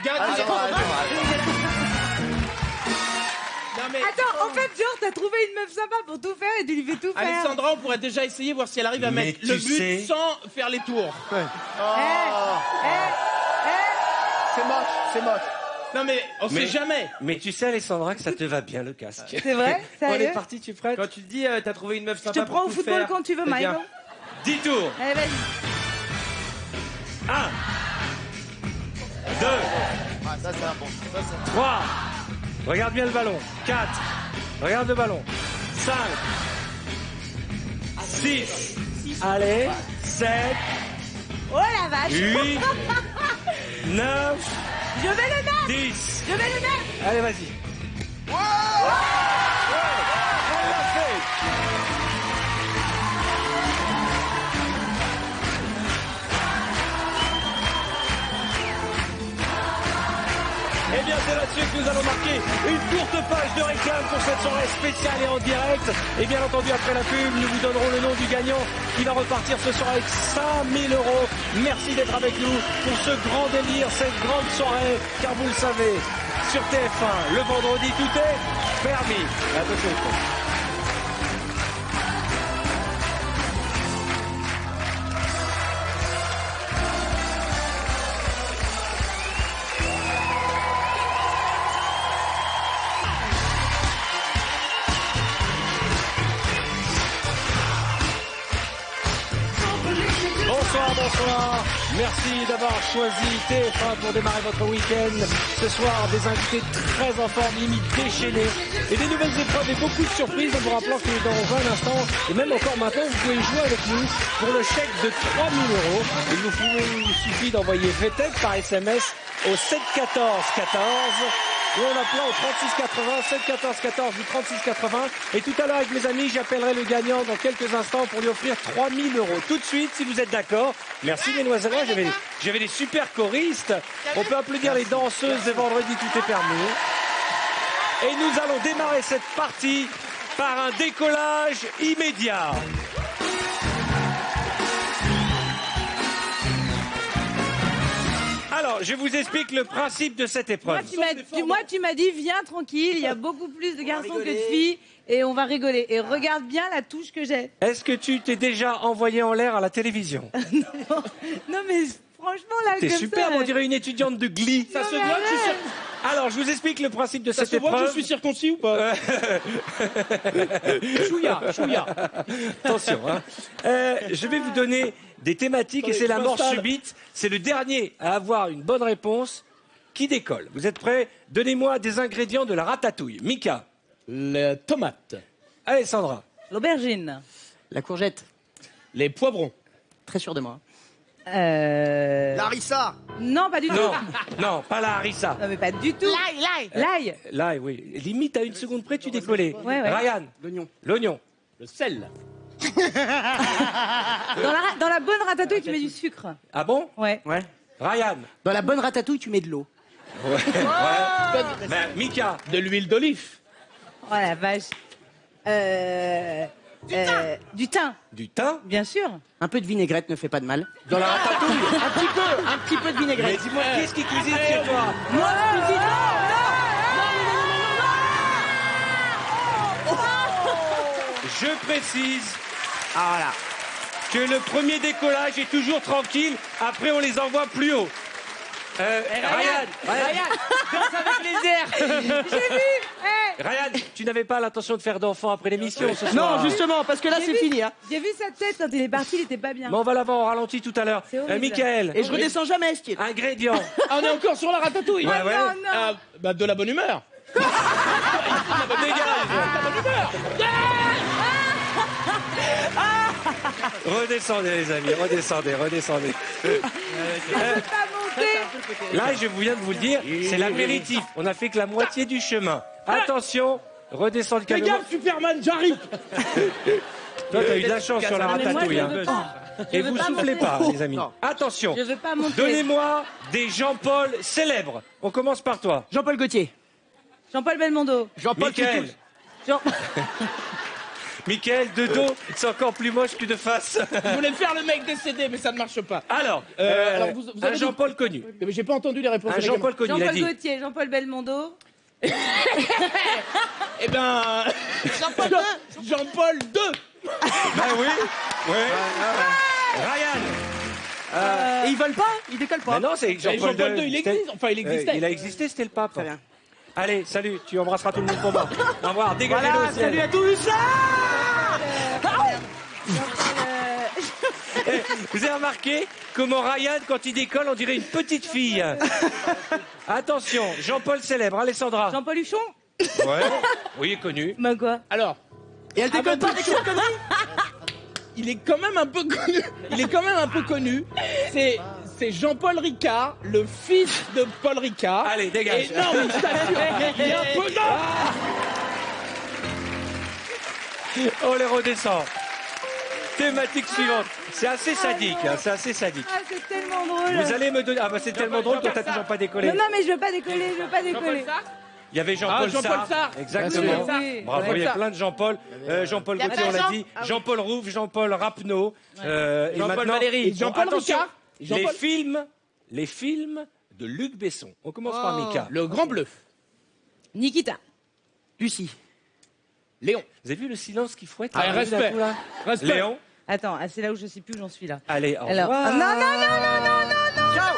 Non, mais... Attends, en fait, genre, t'as trouvé une meuf sympa pour tout faire et tu lui fais tout faire. Alexandra, on pourrait déjà essayer, voir si elle arrive à Mais mettre tu le but sais- sans faire les tours. C'est moche, c'est moche. Non, mais on Mais- sait jamais. Mais tu sais Alessandra que ça te va bien le casque. C'est vrai? On Sérieux? est parti, tu es prête? Quand tu te dis, t'as trouvé une meuf Je sympa te prends pour au tout football faire, quand tu veux, c'est bien. Michael. 10 tours. Allez, vas-y. 1, 2, Ça, c'est un bon. Ça, c'est 3, regarde bien le ballon. 4, regarde le ballon. 5, 6, allez, 7, Oh la vache. 8, 9, Je vais le mettre. 10. Je vais le mettre. Allez, vas-y. On l'a fait. Eh bien, c'est là-dessus que nous allons marquer une courte page de réclame pour cette soirée spéciale et en direct. Et bien entendu, après la pub, nous vous donnerons le nom du gagnant qui va repartir ce soir avec 5000 €. Merci d'être avec nous pour ce grand délire, cette grande soirée, car vous le savez, sur TF1. Le vendredi, tout est permis. Attention. Bonsoir. Merci d'avoir choisi TF1 pour démarrer votre week-end. Ce soir, des invités très en forme, limite déchaînés. Et des nouvelles épreuves et beaucoup de surprises en vous rappelant que dans un instant, et même encore maintenant, vous pouvez jouer avec nous pour le chèque de 3 000 €. Il vous suffit d'envoyer VTEC par SMS au 7 14 14. Ou en appelant au 36 80, 7 14 14 du 36 80. Et tout à l'heure, avec mes amis, j'appellerai le gagnant dans quelques instants pour lui offrir 3 000 €. Tout de suite, si vous êtes d'accord. Merci les noiserois, j'avais des super choristes. On peut applaudir les danseuses des vendredis, tout est permis. Et nous allons démarrer cette partie par un décollage immédiat. Alors, je vous explique le principe de cette épreuve. Moi, tu m'as dit, viens tranquille, il y a beaucoup plus de garçons que de filles et on va rigoler. Et regarde bien la touche que j'ai. Est-ce que tu t'es déjà envoyé en l'air à la télévision? Non, mais franchement, là, t'es comme superbe, ça, on dirait une étudiante de Glee. Ça se voit que je suis Alors, je vous explique le principe de cette Ça se voit épreuve. que je suis circoncis ou pas? Chouïa. Attention, hein. Je vais vous donner des thématiques et c'est la mort subite. C'est le dernier à avoir une bonne réponse qui décolle. Vous êtes prêts? Donnez-moi des ingrédients de la ratatouille. Mika. Les tomates. Alessandra. L'aubergine. La courgette. Les poivrons. Très sûr de moi. Larissa. Non, pas du tout. Non, pas la harissa. Non, mais pas du tout. L'ail. L'ail, oui. Limite à une seconde près, tu décollais. Ouais. Ryan. L'oignon. Le sel. Dans la bonne ratatouille, tu mets du sucre. Ah bon? Ouais. Ryan. Dans la bonne ratatouille, tu mets de l'eau. Ouais. Ben, Mika. De l'huile d'olive. Oh la vache. Du thym. Du thym? Bien sûr. Un peu de vinaigrette ne fait pas de mal. Dans la ratatouille. Un petit peu de vinaigrette. Mais dis-moi, qui est-ce qui cuisine chez toi? Moi, je cuisine. Je précise que le premier décollage est toujours tranquille. Après, on les envoie plus haut. Ryan, danse avec les airs. J'ai vu. Ryan, tu n'avais pas l'intention de faire d'enfant après l'émission ce soir? Non, justement, parce que là, c'est fini. Hein. J'ai vu sa tête quand il est parti, il était pas bien. Mais on va l'avoir au ralenti tout à l'heure. Michael. Et je redescends jamais, Steve. Ingrédients. On est encore sur la ratatouille. Ouais. Non. De la bonne humeur. Redescendez les amis, redescendez. Je peux pas monter. Là, je viens de vous le dire, c'est l'apéritif. On n'a fait que la moitié du chemin. Attention, redescendez calmement. Regarde Superman, j'arrive. Toi, t'as eu de la chance sur la ratatouille. Moi, je veux pas. Et Je veux vous pas soufflez monter. pas, les amis. Attention. Je veux pas monter. Donnez-moi des Jean-Paul célèbres. On commence par toi. Jean-Paul Gaultier. Jean-Paul Belmondo. Jean-Paul Michael. Jean... Michael, de dos, c'est encore plus moche que de face. Je voulais faire le mec décédé, mais ça ne marche pas. Alors, vous un avez Jean-Paul connu. Mais j'ai pas entendu les réponses. Un Jean-Paul connu, il a Jean-Paul dit. Gaultier, Jean-Paul Belmondo. Eh ben. Jean-Paul II. Ben oui. Ryan. Et ils veulent pas? Ils décollent pas? Mais non, c'est Jean-Paul Jean-Paul II, il C'était- existe. Enfin, il existait. Il a existé, c'était le pape. Très bien. Allez, salut, tu embrasseras tout le monde pour moi. Au revoir, dégagez-le Voilà, au ciel. salut à tous. Vous avez remarqué comment Ryan, quand il décolle, on dirait une petite fille. Attention, Jean-Paul célèbre, Alessandra. Jean-Paul Huchon. Ouais, oui, connu. Bah quoi? Alors. Et elle décolle pas avec cette connerie? Il est quand même un peu connu. C'est Jean-Paul Ricard, le fils de Paul Ricard. Allez, dégage. Et non, mais je t'assure, il est un peu On les redescend. Thématique suivante. C'est assez sadique, hein, c'est assez sadique. Ah, c'est tellement drôle. Vous allez me donner... Ah bah c'est tellement drôle que t'as toujours pas décollé. Non, mais je veux pas décoller, Il y avait Jean-Paul Sarr. Sarr. Exactement. Oui. Bravo, il y a plein de Jean-Paul. Jean-Paul Gaultier, on l'a dit. Jean-Paul Rouve, Jean-Paul Rapneau. Et Jean-Paul maintenant, Valéry. Jean-Paul attention, Ricard. les films de Luc Besson. On commence par Mika. Le Grand Bleu. Nikita. Lucie. Léon. Vous avez vu le silence qui fouette? Allez, respect. Respect. Léon. Attends, c'est là où je sais plus où j'en suis là. Allez, au Alors, revoir. non. Ciao.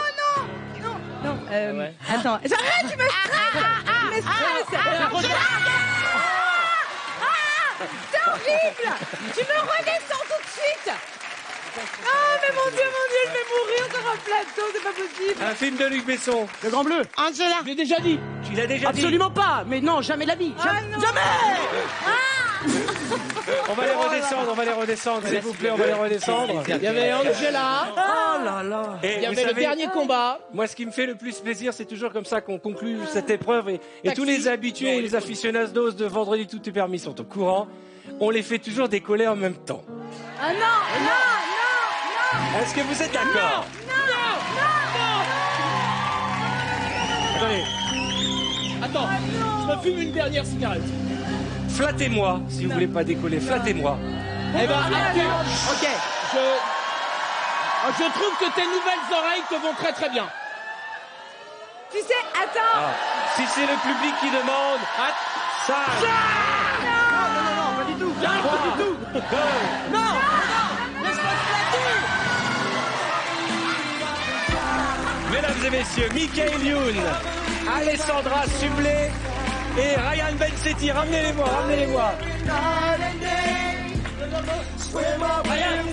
Non, ouais. attends. Arrête, tu me stresses. C'est horrible. Tu me redescends tout de suite. Ah, mais mon Dieu, je vais mourir sur un plateau, c'est pas possible. Un film de Luc Besson. Le Grand Bleu. Angela. Je l'ai déjà dit. Tu l'as déjà dit. Absolument pas. Mais non, jamais la vie. Jamais. On va les redescendre, s'il vous plaît, on va les redescendre. Il y avait Angela. Oh là là. Et Il y vous avait le savez, dernier combat. moi, ce qui me fait le plus plaisir, c'est toujours comme ça qu'on conclut cette épreuve. Et tous les habitués et les aficionados de Vendredi Tout est permis sont au courant. On les fait toujours décoller en même temps. Ah non. Est-ce que vous êtes d'accord? Attendez, Attends, je me fume une dernière cigarette. flattez-moi si vous voulez pas décoller, flattez-moi. Eh ben, Arthur, Ok. je trouve que tes nouvelles oreilles te vont très très bien. Tu sais, attends. Ah, si c'est le public qui demande, ça. Non, pas du tout. Pas du tout. Non. Mesdames et messieurs, Michael Youn, Alessandra Sublet et Ryan Bensetti, ramenez-les-moi.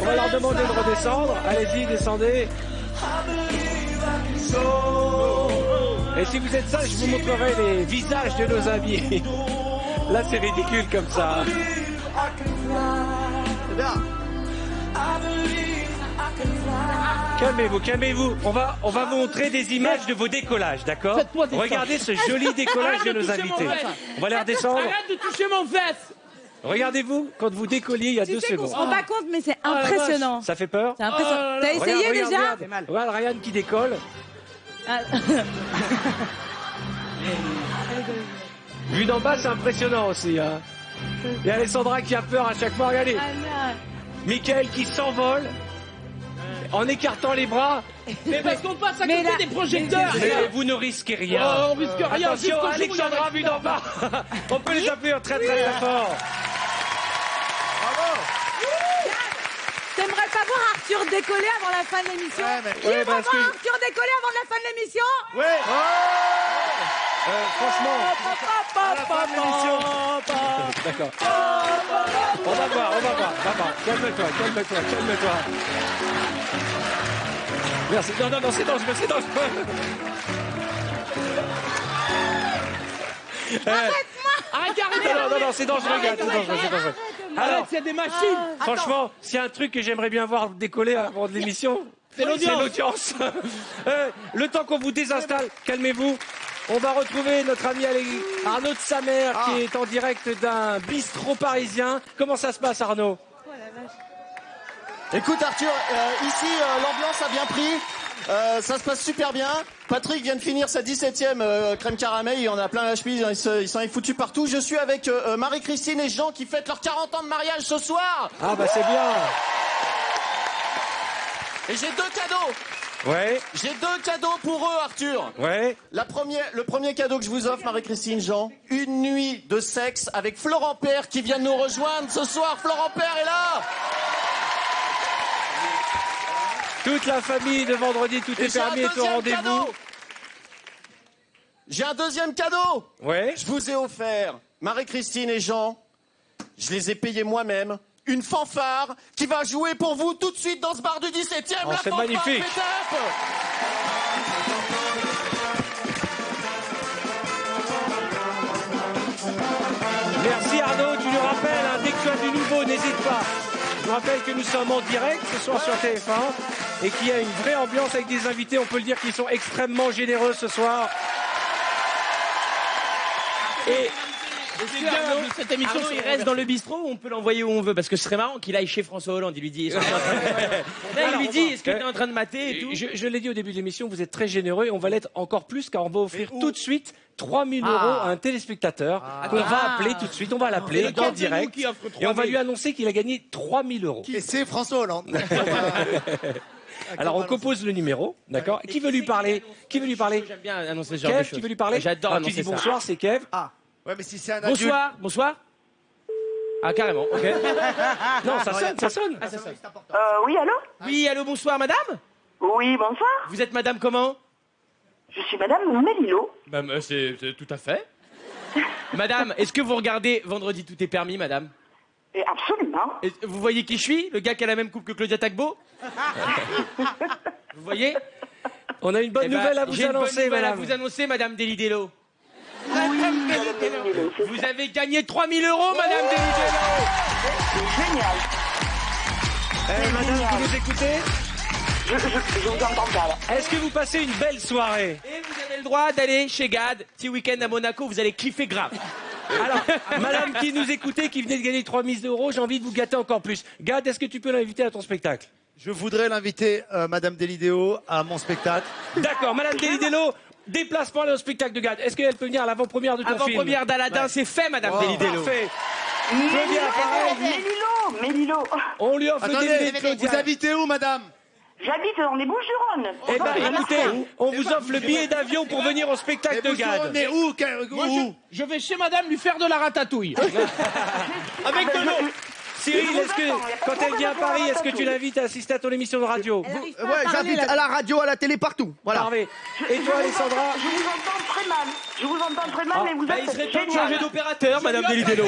On va leur demander de redescendre. Allez-y, descendez. Et si vous êtes sage, je vous montrerai les visages de nos amis. Là, c'est ridicule comme ça. Calmez-vous. On va vous montrer des images de vos décollages, d'accord? Faites-moi des Regardez ce joli décollage de nos invités. On va les redescendre. Arrête de toucher mon fesse. Regardez-vous, quand vous décolliez il y a 2 Tu sais qu'on secondes. se rend pas compte, mais c'est impressionnant. Ça fait peur? C'est impressionnant. T'as essayé déjà? Regarde Ryan qui décolle. Ah. Vu d'en bas, c'est impressionnant aussi. Hein. Et Alessandra qui a peur à chaque fois. Regardez. Michael qui s'envole en écartant les bras. Mais parce qu'on passe à côté des projecteurs. Mais vous ne risquez rien. Oh, on risque rien. Attention, Alexandra vu d'en bas. On peut les appeler très fort. T'aimerais pas voir Arthur décoller avant la fin de l'émission? Ouais, parce que... Arthur décoller avant la fin de l'émission? Ouais. Franchement, à la fin de l'émission. D'accord. On va voir. Calme-toi. Merci. Non, c'est dangereux. Arrête. Non, c'est dangereux, gars. C'est dangereux. Alors, c'est des machines. Franchement, s'il y a un truc que j'aimerais bien voir décoller avant de l'émission, c'est l'audience. Le temps qu'on vous désinstalle, calmez-vous. On va retrouver notre ami Arnaud de Samer qui est en direct d'un bistrot parisien. Comment ça se passe, Arnaud? Écoute Arthur, ici l'ambiance a bien pris. Ça se passe super bien. Patrick vient de finir sa 17e crème caramel. Il en a plein la chemise. Il s'en est foutu partout. Je suis avec Marie-Christine et Jean qui fêtent leurs 40 ans de mariage ce soir. Ah bah c'est bien. Et j'ai 2 cadeaux. Ouais. J'ai 2 cadeaux pour eux, Arthur. Ouais. Le premier cadeau que je vous offre, Marie-Christine, Jean, une nuit de sexe avec Florent Père qui vient de nous rejoindre ce soir. Florent Père est là. Toute la famille de Vendredi Tout est permis est au rendez-vous. J'ai un deuxième cadeau. Ouais. Je vous ai offert, Marie-Christine et Jean, je les ai payés moi-même, une fanfare qui va jouer pour vous tout de suite dans ce bar du 17e. Oh, la c'est fanfare magnifique. Pétape. Merci Arnaud, tu nous rappelles, hein, dès que tu as du nouveau, n'hésite pas. Je vous rappelle que nous sommes en direct ce soir sur TF1 et qu'il y a une vraie ambiance avec des invités, on peut le dire, qui sont extrêmement généreux ce soir. Et C'est bien, cette émission, Arnaud, il reste dans le bistrot ou on peut l'envoyer où on veut? Parce que ce serait marrant qu'il aille chez François Hollande. Il lui dit, est-ce que t'es en train de mater et tout? Je l'ai dit au début de l'émission, vous êtes très généreux et on va l'être encore plus car on va offrir tout de suite 3 000 € à un téléspectateur qu'on va appeler tout de suite. On va l'appeler en direct et on va lui annoncer qu'il a gagné 3 000 €. Et c'est François Hollande. Alors on compose le numéro, d'accord. Qui veut lui parler? Qui veut lui parler? J'aime bien annoncer ce genre de Kev, choses. qui veut lui parler? J'adore Tu annoncer dis ça. bonsoir, c'est Kev. Ouais, mais si c'est un adulte. Bonsoir, bonsoir. Ah, carrément, ok. Non, ça sonne, ça sonne. Ah, ça sonne. Oui, allô? Oui, allô, bonsoir, madame? Oui, bonsoir. Vous êtes madame comment? Je suis madame Mélilo. C'est tout à fait. Madame, est-ce que vous regardez Vendredi tout est permis, madame? Et absolument. Et vous voyez qui je suis? Le gars qui a la même coupe que Claudia Tagbo? Vous voyez? On a une bonne nouvelle à vous j'ai une bonne annoncer, nouvelle madame. à vous annoncer, madame Delidello. Oui, madame Mélilo. Vous avez gagné 3 000 €, madame Delidello. Génial. Madame, vous nous écoutez? Je vous entends pas, là. Est-ce que vous passez une belle soirée? Et vous avez le droit d'aller chez Gad, petit week-end à Monaco, vous allez kiffer grave. Alors, madame qui nous écoutait, qui venait de gagner 3 000 €, j'ai envie de vous gâter encore plus. Gad, est-ce que tu peux l'inviter à ton spectacle? Je voudrais l'inviter, Madame Delidéo, à mon spectacle. D'accord, Madame Delidello, déplacement aller au spectacle de Gad. Est-ce qu'elle peut venir à l'avant-première de ton film? Avant-première d'Aladin, c'est fait, madame Delidello. Parfait. Claudia, pareil. Mélilo. On lui offre Attendez, des DVD de Claudia. vous habitez où, madame? J'habite dans les Bouches-du-Rhône. Eh ben, écoutez, on vous offre le billet d'avion pour venir au spectacle de Gad. Mais où? Moi, je vais chez madame lui faire de la ratatouille. Avec de l'eau. Cyril, quand elle vient à Paris, est-ce que tu l'invites à assister à ton émission de radio? Ouais, j'habite à la radio, à la télé, partout. Voilà. Parfait. Et toi, Alessandra? Je vous entends très mal. Je vous entends très mal, mais vous Il êtes serait temps de génial. changer d'opérateur, madame Delidello.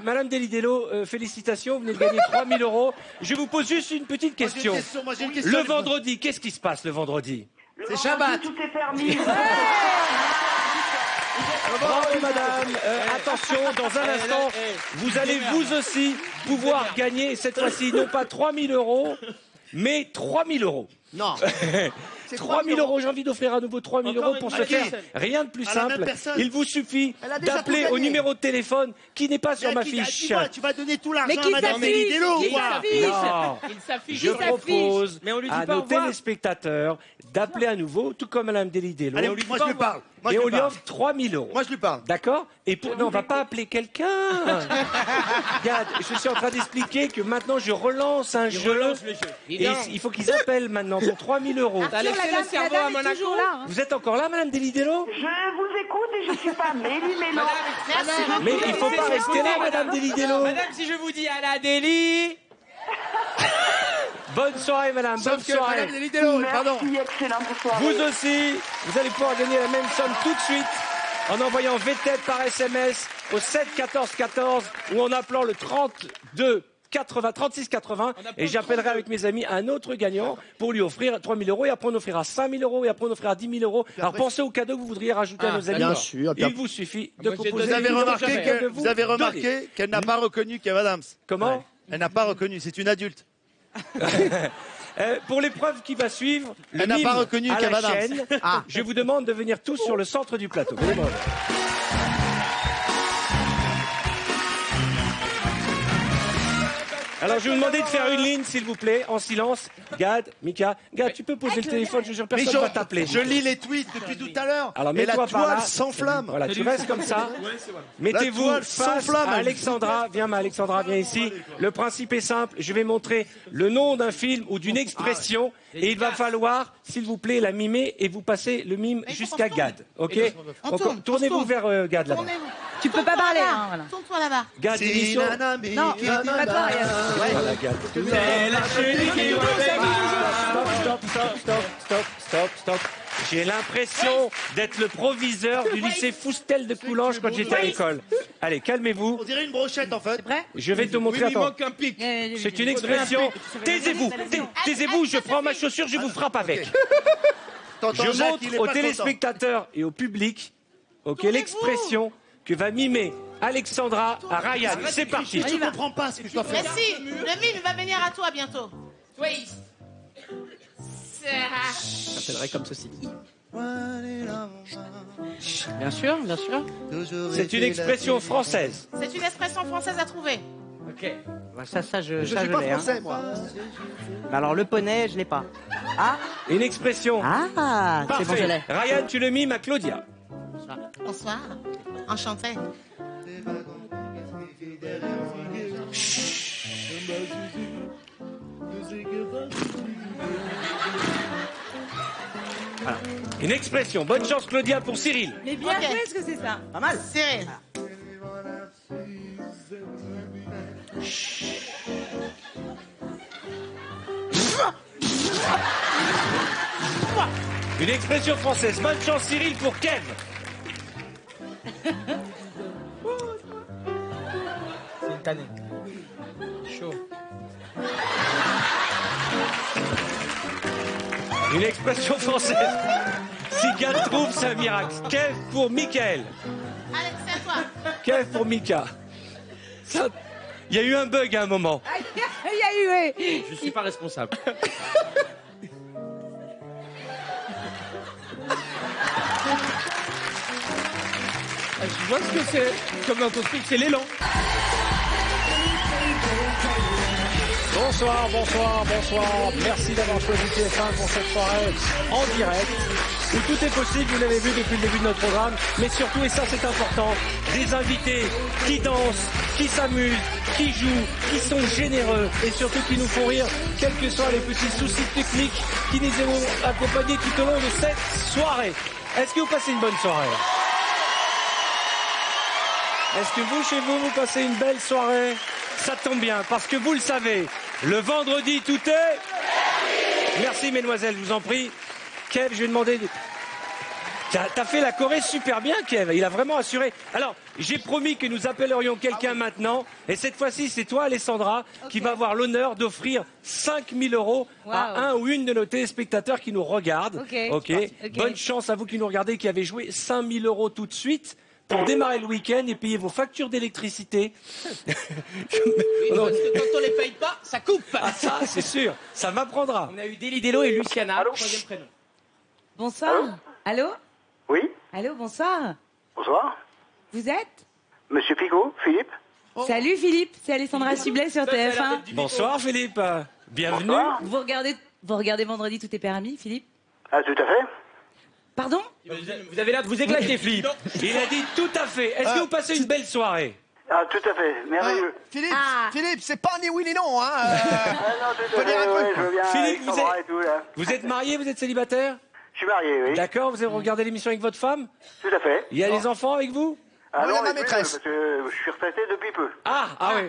Madame Delidello, félicitations, vous venez de gagner 3 000 €. Je vous pose juste une petite question. Moi, j'ai une question. Le vendredi, qu'est-ce qui se passe le vendredi? C'est Shabbat. Tout est permis. Bravo madame. Attention, dans un instant, vous allez vous aussi pouvoir gagner cette fois-ci non pas 3 000 €, mais 3 000 €. Non. 3 000 €, j'ai envie d'offrir à nouveau 3 000 € pour se faire rien de plus À la même simple. personne. Il vous suffit Elle a déjà d'appeler tout au gagné. numéro de téléphone qui n'est pas sur ma fiche. Tu vas donner tout l'argent Mais à qui Madame s'affiche? Delidélo ou Qui quoi? s'affiche? Non. Il s'affiche. Je propose Mais on lui dit à pas nos au revoir. téléspectateurs d'appeler à nouveau, tout comme Madame Delidello. Allez, moi je lui parle. Moi, Et je on lui lui parle. offre 3 000 €. Moi je lui parle. D'accord? Et pour... Non, on va pas appeler quelqu'un. Regarde, je suis en train d'expliquer que maintenant je relance un jeu. relance le jeu. Et il faut qu'ils appellent maintenant pour 3 000 €. T'as laissé le cerveau à Monaco? toujours là. Hein. Vous êtes encore là, Madame Delidello? Je vous écoute et je suis pas Méli-Mélo. Merci. Mais il faut pas rester là, Madame Delidello. Madame, si je vous dis à la Deli. Bonne soirée, Madame. Bonne Sauf que soirée. Madame Delidélo, pardon. Merci, excellente soirée. Vous aussi, vous allez pouvoir gagner la même somme tout de suite en envoyant VTEP par SMS au 7 14 14 ou en appelant le 32 80 36 80 et j'appellerai avec mes amis un autre gagnant pour lui offrir 3 000 € et après on offrira 5 000 € et après on offrira 10 000 €. Alors pensez aux cadeaux que vous voudriez rajouter à nos amis. bien sûr. Il vous suffit de Moi, j'ai composer. Vous avez le numéro remarqué que je viens de vous avez remarqué donner. qu'elle n'a pas reconnu Kev Adams. Comment? Elle n'a pas reconnu, c'est une adulte. Pour l'épreuve qui va suivre, le Elle n'a mime pas reconnu à Kev la Adams. chaîne, je vous demande de venir tous sur le centre du plateau. Venez voir. Alors, je vais vous demander de faire une ligne, s'il vous plaît, en silence. Gad, Mika. Gad, tu peux poser le téléphone, je jure, Mais personne ne va t'appeler. je lis les tweets depuis tout à l'heure. Alors, et la mets-toi par là. toile s'enflamme. Voilà, tu restes comme ça. Mettez-vous toile face s'enflamme. à Alexandra. Viens, ma Alexandra, viens ici. Le principe est simple. Je vais montrer le nom d'un film ou d'une expression. Et il va falloir, s'il vous plaît, la mimer et vous passez le mime jusqu'à Gad. OK? Donc, tournez-vous vers Gad là-bas. Tu peux pas parler. Hein, voilà. Tourne-toi là-bas. Gad, Si émission. nana, mais Non, tu nana, pas toi, Ariel. Voilà, Gad. Stop. J'ai l'impression d'être le proviseur du lycée Foustel de Coulanges quand j'étais à l'école. Allez, calmez-vous. On dirait une brochette en fait. Je vais te montrer. Il Attends. manque un pic. C'est une expression. Taisez-vous. Taisez-vous. Je prends ma chaussure, je vous frappe avec. T'entends Je Jacques, il est montre aux pas téléspectateurs et au public, ok, l'expression que va mimer Alexandra à Ryan. C'est parti. content. Je comprends pas ce que je dois faire. Merci. Le mime va venir à toi bientôt. Oui. J'appellerai comme ceci. Bien sûr, bien sûr. C'est une expression française. C'est une expression française à trouver. Ok. Bah, ça, Je ça, suis pas l'ai, français, moi. Mais alors, le poney, je l'ai pas. Ah, Une expression. ah, c'est bon, je l'ai. Parfait. Ryan, tu le mimes à Claudia. Bonsoir. Enchanté. Voilà. Une expression. Bonne chance, Claudia, pour Cyril. Mais bien Ok. joué, est-ce que c'est ça? Pas mal. Cyril. Une expression française. Bonne chance, Cyril, pour Kev. C'est une tannée. Chaud. Une expression française. Si Gad trouve, c'est un miracle. Kev pour Michael. Alex, c'est à toi. Kev pour Mika. Ça, il y a eu un bug à un moment. Il y a eu, oui. Je suis pas responsable. Je vois ce que c'est. Comme dans ton truc, c'est l'élan. Bonsoir, bonsoir, bonsoir. Merci d'avoir choisi TF1 pour cette soirée en direct, où tout est possible, vous l'avez vu depuis le début de notre programme, mais surtout, et ça c'est important, des invités qui dansent, qui s'amusent, qui jouent, qui sont généreux et surtout qui nous font rire, quels que soient les petits soucis techniques qui nous ont accompagnés tout au long de cette soirée. Est-ce que vous passez une bonne soirée? Est-ce que vous, chez vous, vous passez une belle soirée? Ça tombe bien, parce que vous le savez, le vendredi, tout est... Merci, mesdemoiselles, je vous en prie. Kev, je vais demander... T'as fait la Corée super bien, Kev. Il a vraiment assuré. Alors, j'ai promis que nous appellerions quelqu'un maintenant. Et cette fois-ci, c'est toi, Alessandra, qui va avoir l'honneur d'offrir 5 000 € à un ou une de nos téléspectateurs qui nous regardent. Ok. Bonne chance à vous qui nous regardez, qui avez joué 5 000 € tout de suite pour démarrer le week-end et payer vos factures d'électricité. Oui, parce que quand on les paye pas, ça coupe. Ah ça, c'est sûr. Ça m'apprendra. On a eu Delidello et Luciana, troisième prénom. Bonsoir. Allô? Oui, Allô, bonsoir. bonsoir. Vous êtes? Monsieur Pigot, Philippe. Salut Philippe, c'est Alessandra Sublet sur TF1. Bonsoir Philippe. Bienvenue. Bonsoir. Vous regardez Vendredi, tout est permis, Philippe? Ah, tout à fait. Pardon? Vous avez l'air de vous éclater, Philippe. Il a dit tout à fait. Est-ce que vous passez une belle soirée? Ah, tout à fait, merveilleux. Philippe, Ah. Philippe, c'est pas ni oui ni non, hein. Ah non, tout à fait, ouais, je veux bien. Philippe, Alexandra et tout, là. vous êtes marié, vous êtes célibataire? Je suis marié, oui. D'accord, vous avez regardé l'émission avec votre femme? Tout à fait. Il y a des enfants avec vous? Ah Moi, il y a ma mais plus, maîtresse. parce que je suis retraité depuis peu. Ah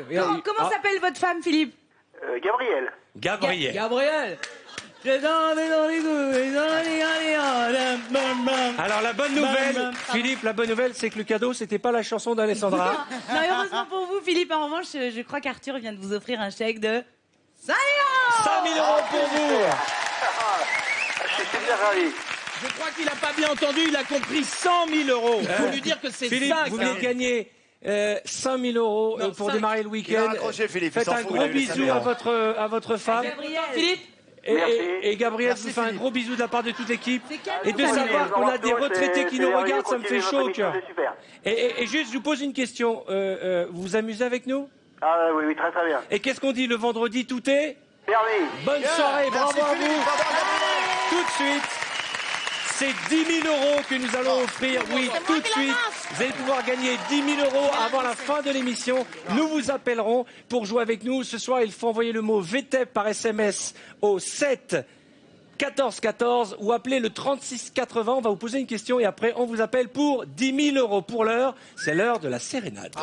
oui. Comment s'appelle votre femme, Philippe? Gabriel. Gabriel. Gabriel. Alors la bonne nouvelle, Philippe, la bonne nouvelle, c'est que le cadeau, c'était pas la chanson d'Alessandra. Non, heureusement pour vous, Philippe. En revanche, je crois qu'Arthur vient de vous offrir un chèque de 5 5 000 € pour vous. Je suis super ravi. Je crois qu'il a pas bien entendu, il a compris 100 000 €. Faut lui dire que c'est Philippe, 5. vous venez de gagner 5 000 € pour 5. démarrer le Il a week-end. raccroché, Philippe. Faites il s'en un fout, gros il a eu les bisou 5 à 000 €. votre femme. Philippe. Et Gabriel Merci, vous fait un Philippe. gros bisou de la part de toute l'équipe. cadeau, Et de ça. savoir qu'on a des retraités qui nous regardent, ça me fait chaud au cœur. C'est super. Et juste, je vous pose une question. Vous vous amusez avec nous? Ah oui, oui, très très bien. Et qu'est-ce qu'on dit le vendredi? Tout est Permis. bonne soirée, bravo Merci, à Philippe, vous. bravo à Gabriel. Tout de suite, c'est 10 000 € que nous allons offrir. Oui, tout de suite. Vous allez pouvoir gagner 10 000 € avant la fin de l'émission. Nous vous appellerons pour jouer avec nous. Ce soir, il faut envoyer le mot VTEP par SMS au 7 14 14 ou appeler le 36 80. On va vous poser une question et après, on vous appelle pour 10 000 €. Pour l'heure, c'est l'heure de la sérénade.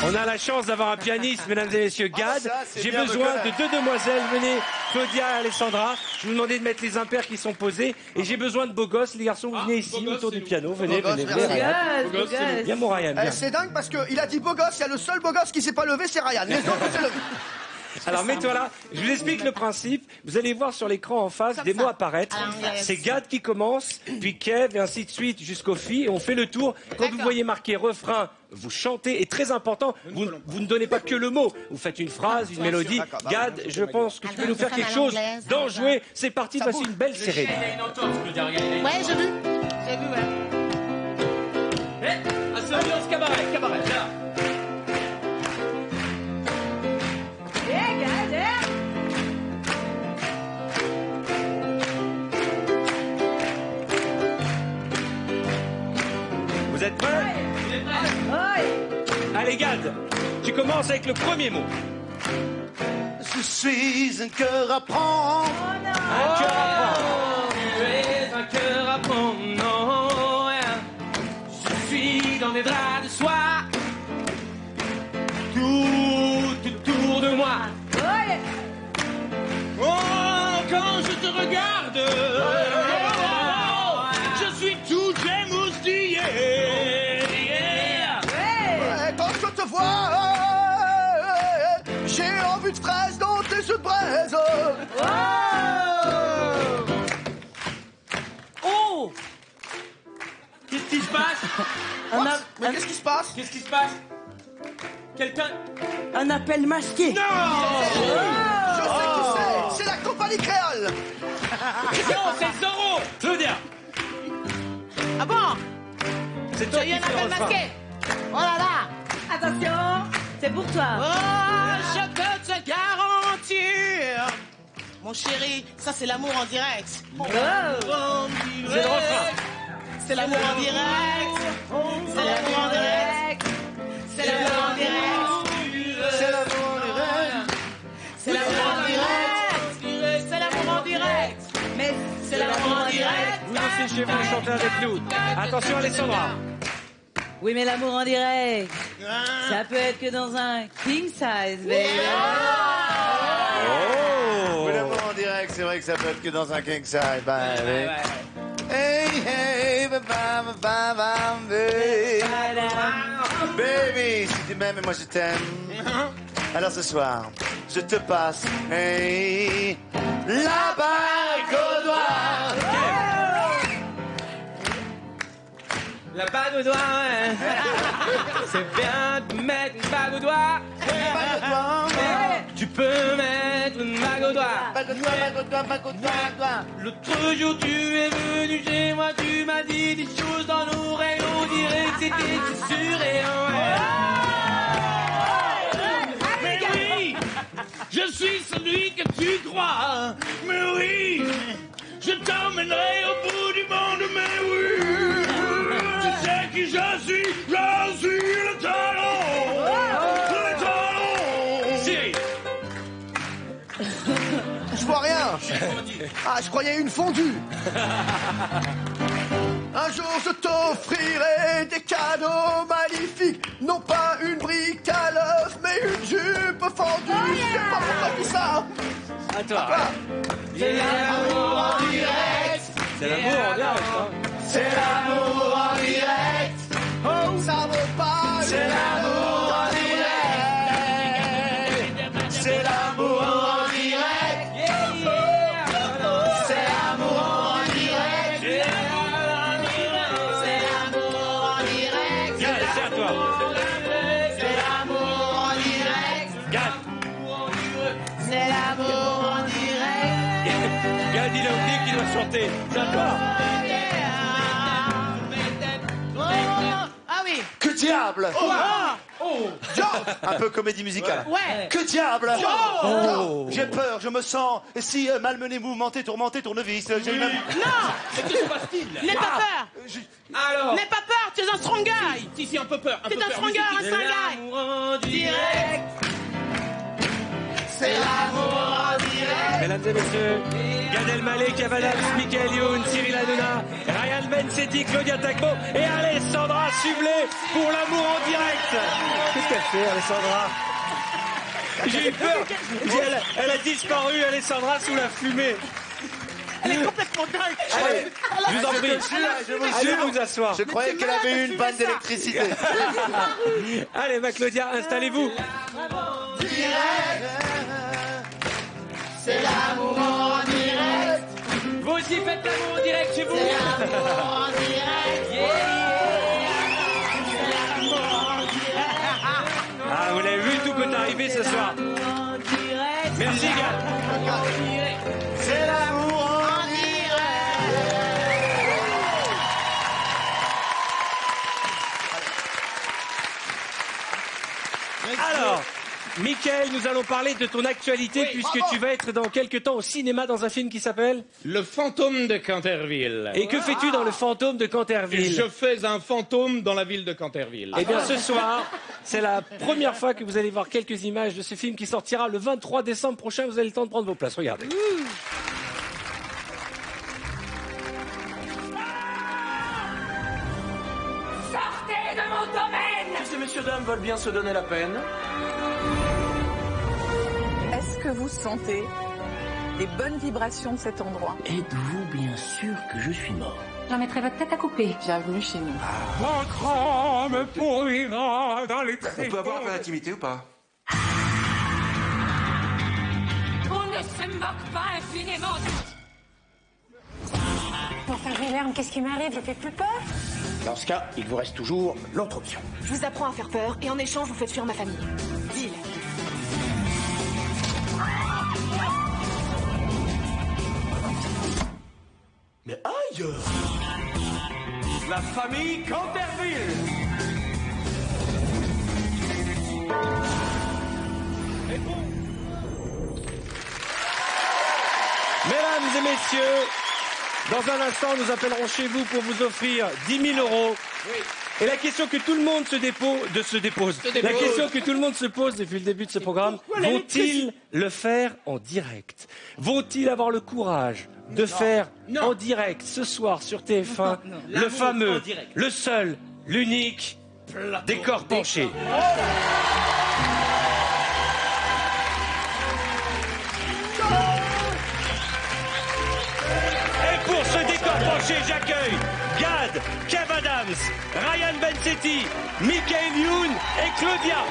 On a la chance d'avoir un pianiste, mesdames et messieurs, Gad. ça, c'est J'ai bien besoin de de deux demoiselles. Venez, Claudia et Alessandra. Je vous demandais de mettre les impairs qui sont posés. Et j'ai besoin de beaux gosses. Les garçons, vous venez ici, autour du piano. Venez, Beau gosse, venez, merci. Ryan. Beau gosse. Viens, mon Ryan, viens. C'est dingue parce qu'il a dit beau gosse, il y a le seul beau gosse qui s'est pas levé, c'est Ryan. Les autres s'est levé. Alors mets-toi là, je vous explique le principe. Vous allez voir sur l'écran en face des mots apparaître. C'est Gad qui commence, puis Kev et ainsi de suite jusqu'aux filles. Et on fait le tour. Quand vous voyez marqué refrain vous chantez. Et très important, vous ne donnez pas que le mot. Vous faites une phrase, une mélodie. Gad, je pense que tu peux nous faire quelque chose d'enjoué. C'est parti, voici une belle série. Ouais, j'ai vu. J'ai vu, ouais. C'est ambiance cabaret, là. Vous êtes prêts? Allez, Gad, tu commences avec le premier mot. Je suis un cœur à prendre. Un cœur à prendre. Tu es un cœur à prendre, non. Je suis dans des draps de soie. Tout autour de moi. Oh, quand je te regarde, je suis tout émoustillé. Ouais, quand je te vois, j'ai envie de fraises dans tes yeux de braise. Oh! Qu'est-ce qui se passe? Mais qu'est-ce qui se passe? Qu'est-ce qui se passe? Quelqu'un... Un appel masqué. Non! Je sais qui c'est. C'est la compagnie créole. Non, c'est Zorro! Claudia! Ah bon? C'est toi J'ai eu qui un fais le appel refrain. masqué. Oh là là! Attention, c'est pour toi. Oh, je peux te garantir. Mon chéri, ça c'est l'amour en direct. C'est le refrain. C'est l'amour en direct. C'est l'amour en direct. C'est l'amour en direct. C'est l'amour en direct. C'est l'amour en direct. C'est l'amour en direct. Mais C'est l'amour en direct. Vous aussi chez vous, les chantez avec nous. Attention, Alessandra. oui, mais l'amour en direct, ça peut être que dans un king size, baby. Oh, l'amour en direct, c'est vrai que ça peut être que dans un king size. Bah, oui. Hey, hey, ba, ba, ba, ba, baby. Baby, si tu m'aimes et moi je t'aime. Alors ce soir, je te passe, hey, la bague au doigt. La bague au doigt, hein. C'est bien de mettre une bague au doigt. Tu peux mettre une bague au doigt. Bague au doigt, bague au doigt, bague au doigt, bague au doigt. L'autre jour tu es venu chez moi, tu m'as dit des choses dans l'oreille, on dirait que c'était sûr et mais oui, je suis celui que tu crois. Mais oui, je t'emmènerai au bout du monde, mais oui. Tu sais qui je suis le talon. Le talon. Cyril. Je vois rien. Ah, je croyais une fondue. Un jour je t'offrirai des cadeaux magnifiques. Non pas une brique à l'œuf, mais une jupe fendue. Je sais pas pourquoi tu dis ça. À toi. C'est l'amour en direct. C'est l'amour en direct, hein. C'est l'amour en direct. Oh, ça vaut pas. C'est l'amour en direct. C'est l'amour en direct. C'est l'amour en direct. C'est l'amour en direct. Gad, c'est à toi. C'est l'amour en direct. Gad. C'est l'amour en direct. Gad, il a oublié qu'il doit chanter. C'est à toi. Ah oui. Que diable! Oh. Un peu comédie musicale. Ouais. Que diable! Oh. J'ai peur, je me sens si malmené, mouvementé, tourmenté, tournevis. J'ai même... Non. Mais que se passe-t-il? N'aie pas peur. Alors. N'aie pas peur, tu es un strong guy. Si, un peu peur. T'es un strong guy, un strong guy. L'amour en direct. C'est l'amour en direct. Mesdames et messieurs, Gad Elmaleh, Kev Adams, Michael Youn, Cyril Hanouna, Ryan Bensetti, Claudia Tagbo et Alessandra Sublet pour l'amour en direct. Qu'est-ce qu'elle fait, Alessandra? J'ai eu peur. Elle a disparu, Alessandra, sous la fumée. Elle est complètement dingue. Allez, je vous en prie, allez vous asseoir. Je croyais qu'elle avait eu une panne d'électricité. Allez, ma Claudia, installez-vous. C'est l'amour en direct. Vous aussi faites l'amour en direct chez vous. C'est l'amour en direct. Yeah, yeah. C'est l'amour en peut arriver ce soir. Merci, Gad. C'est l'amour en Alors, Mickaël, nous allons parler de ton actualité puisque tu vas être dans quelques temps au cinéma dans un film qui s'appelle Le fantôme de Canterville. Et que fais-tu dans Le fantôme de Canterville? Je fais un fantôme dans la ville de Canterville. Eh bien, ce soir, c'est la première fois que vous allez voir quelques images de ce film qui sortira le 23 décembre prochain. Vous avez le temps de prendre vos places. Regardez. Sortez de mon domaine! Ces messieurs dames veulent bien se donner la peine. Est-ce que vous sentez les bonnes vibrations de cet endroit? Êtes-vous bien sûr que je suis mort? J'en mettrai votre tête à couper. Bienvenue chez nous. Votre âme pourrira dans les On peut avoir un peu d'intimité ou pas? On ne se moque pas infiniment. Enfin, Guilherme, qu'est-ce qui m'arrive? Je fais plus peur. Dans ce cas, il vous reste toujours l'autre option. Je vous apprends à faire peur et en échange, vous faites fuir ma famille. Deal. Mais aïe! La famille Canterville! Mesdames et messieurs, dans un instant, nous appellerons chez vous pour vous offrir 10 000 €. Et la question que tout le monde la question que tout le monde se pose depuis le début de ce programme, vont-ils le faire en direct? Vont-ils avoir le courage de faire en direct ce soir sur TF1 le fameux, le seul, l'unique décor penché? Et pour ce décor penché, j'accueille Gad, Kev Adams, Ryan Bensetti, Michael Youn et Claudia.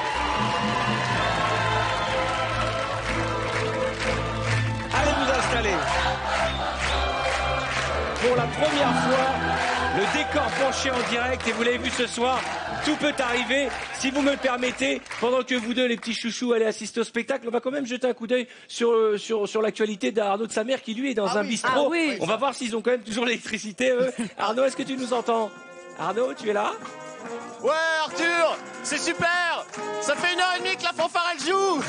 Allez vous installer. Pour la première fois, le décor penché en direct, et vous l'avez vu ce soir, tout peut arriver. Si vous me le permettez, pendant que vous deux, les petits chouchous, allez assister au spectacle, on va quand même jeter un coup d'œil sur l'actualité d'Arnaud de sa mère qui, lui, est dans un bistrot. Ah oui. On va voir s'ils ont quand même toujours l'électricité, eux. Arnaud, est-ce que tu nous entends? Arnaud, tu es là? Ouais, Arthur, c'est super. Ça fait 1h30 que la fanfare elle joue.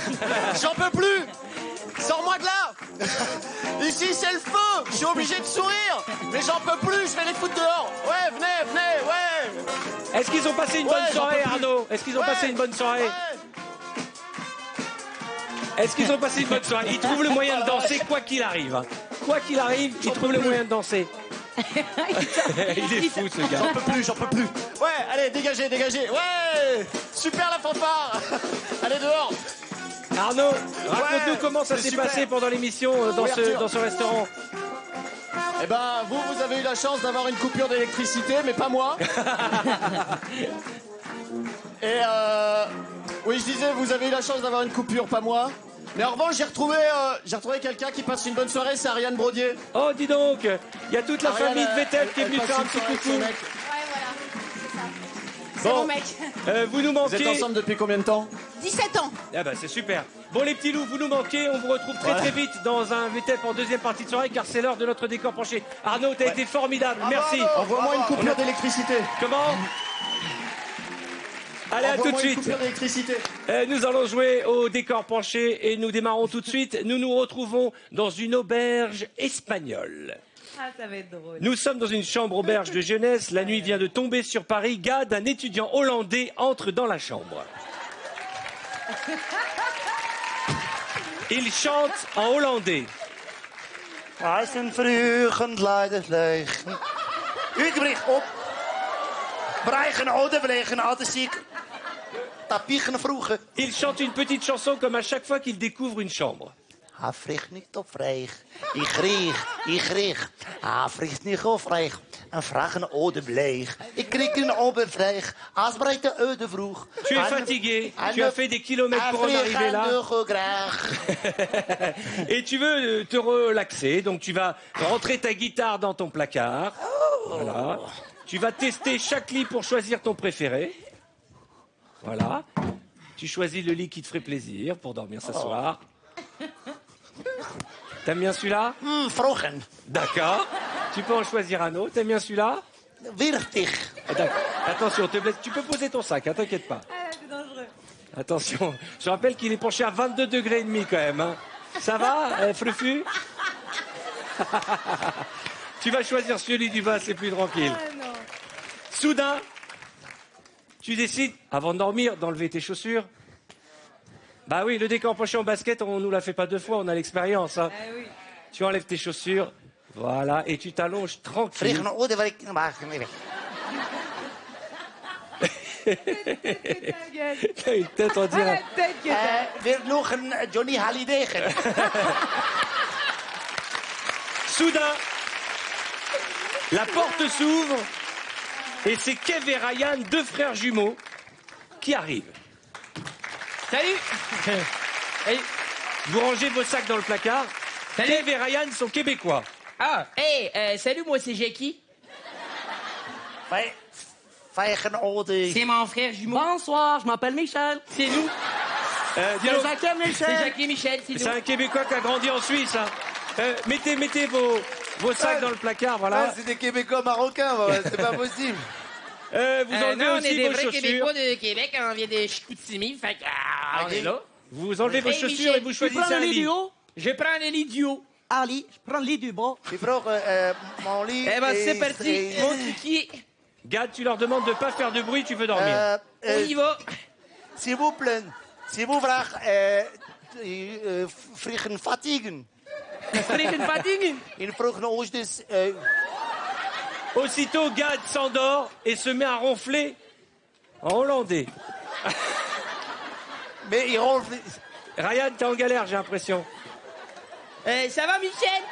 J'en peux plus. Sors-moi de là. Ici c'est le feu. Je suis obligé de sourire, mais j'en peux plus. Je vais les foutre dehors. Ouais, venez, ouais. Est-ce qu'ils ont passé une bonne soirée, Arnaud? Est-ce qu'ils ont passé une bonne soirée? Est-ce qu'ils ont passé une bonne soirée? Ils trouvent le moyen de danser quoi qu'il arrive. Quoi qu'il arrive, ils trouvent le moyen de danser. Il est fou, ce gars. J'en peux plus. Ouais, allez, dégagez. Ouais, super la fanfare. Allez dehors. Arnaud, raconte-nous comment ça s'est passé pendant l'émission dans ce restaurant. Eh ben, vous avez eu la chance d'avoir une coupure d'électricité, mais pas moi. Et oui, je disais, vous avez eu la chance d'avoir une coupure, pas moi. Mais en revanche, j'ai retrouvé quelqu'un qui passe une bonne soirée, c'est Ariane Brodier. Oh, dis donc, il y a toute la famille de Vettel qui est venue faire un petit coucou. C'est mon mec. Vous nous manquez. Vous êtes ensemble depuis combien de temps? 17 ans. Ah bah c'est super. Bon les petits loups, vous nous manquez, on vous retrouve très vite dans un VTEP en deuxième partie de soirée car c'est l'heure de notre décor penché. Arnaud, t'as été formidable, merci. Envoie-moi une coupure d'électricité. Comment? Allez, à tout de suite. Nous allons jouer au décor penché et nous démarrons tout de suite. Nous nous retrouvons dans une auberge espagnole. Ah, ça va être drôle. Nous sommes dans une chambre auberge de jeunesse. La nuit vient de tomber sur Paris. Gad, un étudiant hollandais, entre dans la chambre. Il chante en hollandais. Il chante une petite chanson comme à chaque fois qu'il découvre une chambre. Vliegt niet op vrij. Ik rieg. Vliegt niet op vrij. En vraag een oude bleeg. Ik kreeg een oude vrij. Als breekt de oude vroeg. Tu es fatigué, tu as fait des kilomètres pour en arriver là. Et tu veux te relaxer, donc tu vas rentrer ta guitare dans ton placard. Voilà. Tu vas tester chaque lit pour choisir ton préféré. Voilà. Tu choisis le lit qui te ferait plaisir pour dormir ce soir. T'aimes bien celui-là? Vroegen. D'accord. Tu peux en choisir un autre. T'aimes bien celui-là? Wichtig. Attention, te blesse. Tu peux poser ton sac, hein, t'inquiète pas. C'est dangereux. Attention, je rappelle qu'il est penché à 22 degrés et demi quand même. Hein. Ça va, Frufu? Tu vas choisir celui du bas, c'est plus tranquille. Ah non. Soudain, tu décides, avant de dormir, d'enlever tes chaussures. Bah oui, le décor penché en basket, on nous l'a fait pas 2 fois, on a l'expérience. Hein. Ah oui. Tu enlèves tes chaussures, voilà, et tu t'allonges tranquille. T'as une tête, on dirait. Weer nog een Johnny Hallyday. Soudain, la porte s'ouvre et c'est Kev et Ryan, 2 frères jumeaux, qui arrivent. Salut. Hey, vous rangez vos sacs dans le placard. Salut. Kev et Ryan sont québécois. Ah, hey, salut, moi c'est Jackie. C'est mon frère jumeau. Bonsoir, je m'appelle Michel. C'est nous. Dis donc, C'est Jackie et Michel, c'est c'est nous. un Québécois qui a grandi en Suisse. Hein. Mettez vos sacs dans le placard, voilà. Ah, c'est des Québécois marocains, c'est pas possible. Vous enlevez non, on aussi est des vos vrais chaussures. Québécois de Québec, on vient de Chicoutimi, fait que on est là. Vous enlevez vos Hey, chaussures Michel, et vous tu choisissez prends un le lit lit. du haut? Je prends le lit du haut. Ali, je prends le lit du bas. Ik vroeg mon lit. Eh ben, c'est parti, mon kiki. Gad, tu leur demandes de ne pas faire de bruit, tu veux dormir. On y va. S'il vous plaît, si vous vraagt vliegen fatigen. Vliegen fatigen? In vroegen ochtends. Aussitôt, Gad s'endort et se met à ronfler en hollandais. Mais il ronfle. Ryan, t'es en galère, j'ai l'impression. Ça va, Michel?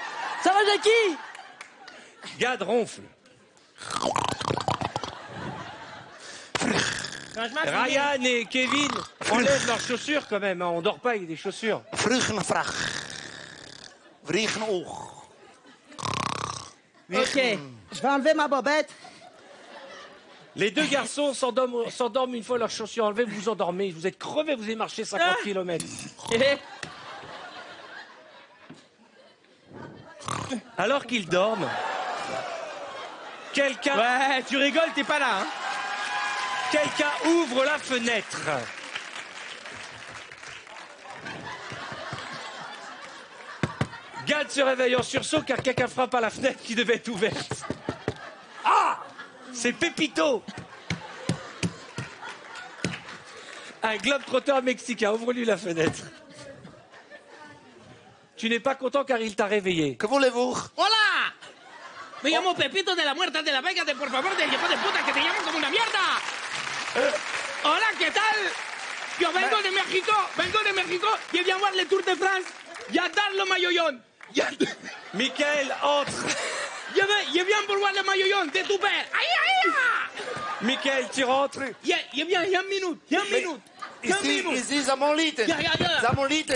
Ça va, Jackie? Gad ronfle. Franchement, c'est Ryan et Kevin enlèvent leurs chaussures quand même. Hein. On dort pas avec des chaussures. Vrugen vraag. Vliegen oog. Ok. Je vais enlever ma bobette. Les 2 garçons s'endorment une fois leurs chaussures enlevées. Vous vous endormez. Vous êtes crevés. Vous avez marché 50 km. Alors qu'ils dorment, quelqu'un... Ouais, tu rigoles, t'es pas là, hein? Quelqu'un ouvre la fenêtre. Gad se réveille en sursaut car quelqu'un frappe à la fenêtre qui devait être ouverte. Ah! C'est Pépito! Un globe-trotteur mexicain. Ouvre-lui la fenêtre. Tu n'es pas content car il t'a réveillé. Que voulez-vous? ¡Hola! Me llamo Pepito de la Muerta de la Vega de por favor del hijo de puta que te llaman como una mierda. Hola, ¿qué tal? Yo vengo de México, je viens voir le Tour de France. J'adore le maillot. Michael entre. Je viens pour voir le maillot de ton père. Aïe, aïe, aïe! Michael, tu rentres. Je viens, il y a une minute. Ici, à mon lit. À mon lit.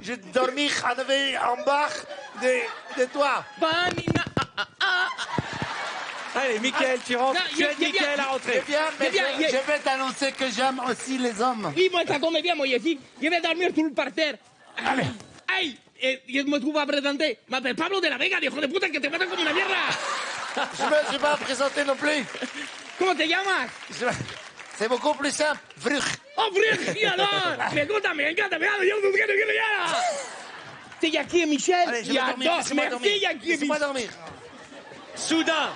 Je dormis en bas de toi. Allez, Michael, tu rentres. Tu aides Michael à rentrer. Je vais t'annoncer que j'aime aussi les hommes. Oui, moi, ça tombe bien, moi, ici. Je vais dormir tout le parterre. Allez. Aïe, je me trouve à présenter. M'appelle Pablo de la Vega, hijo de puta, que te matan comme una mierda. Je ne vais pas présenter non plus. Comment te llamas? C'est beaucoup plus simple. Vrug. Oh, Vrug, y alors. Me gusta, me encanta, me amo, yo no quiero que ya. C'est Jackie et Michel. Allez, je vais dormir. Merci, Jackie et Laissez-moi Michel. dormir. Soudain,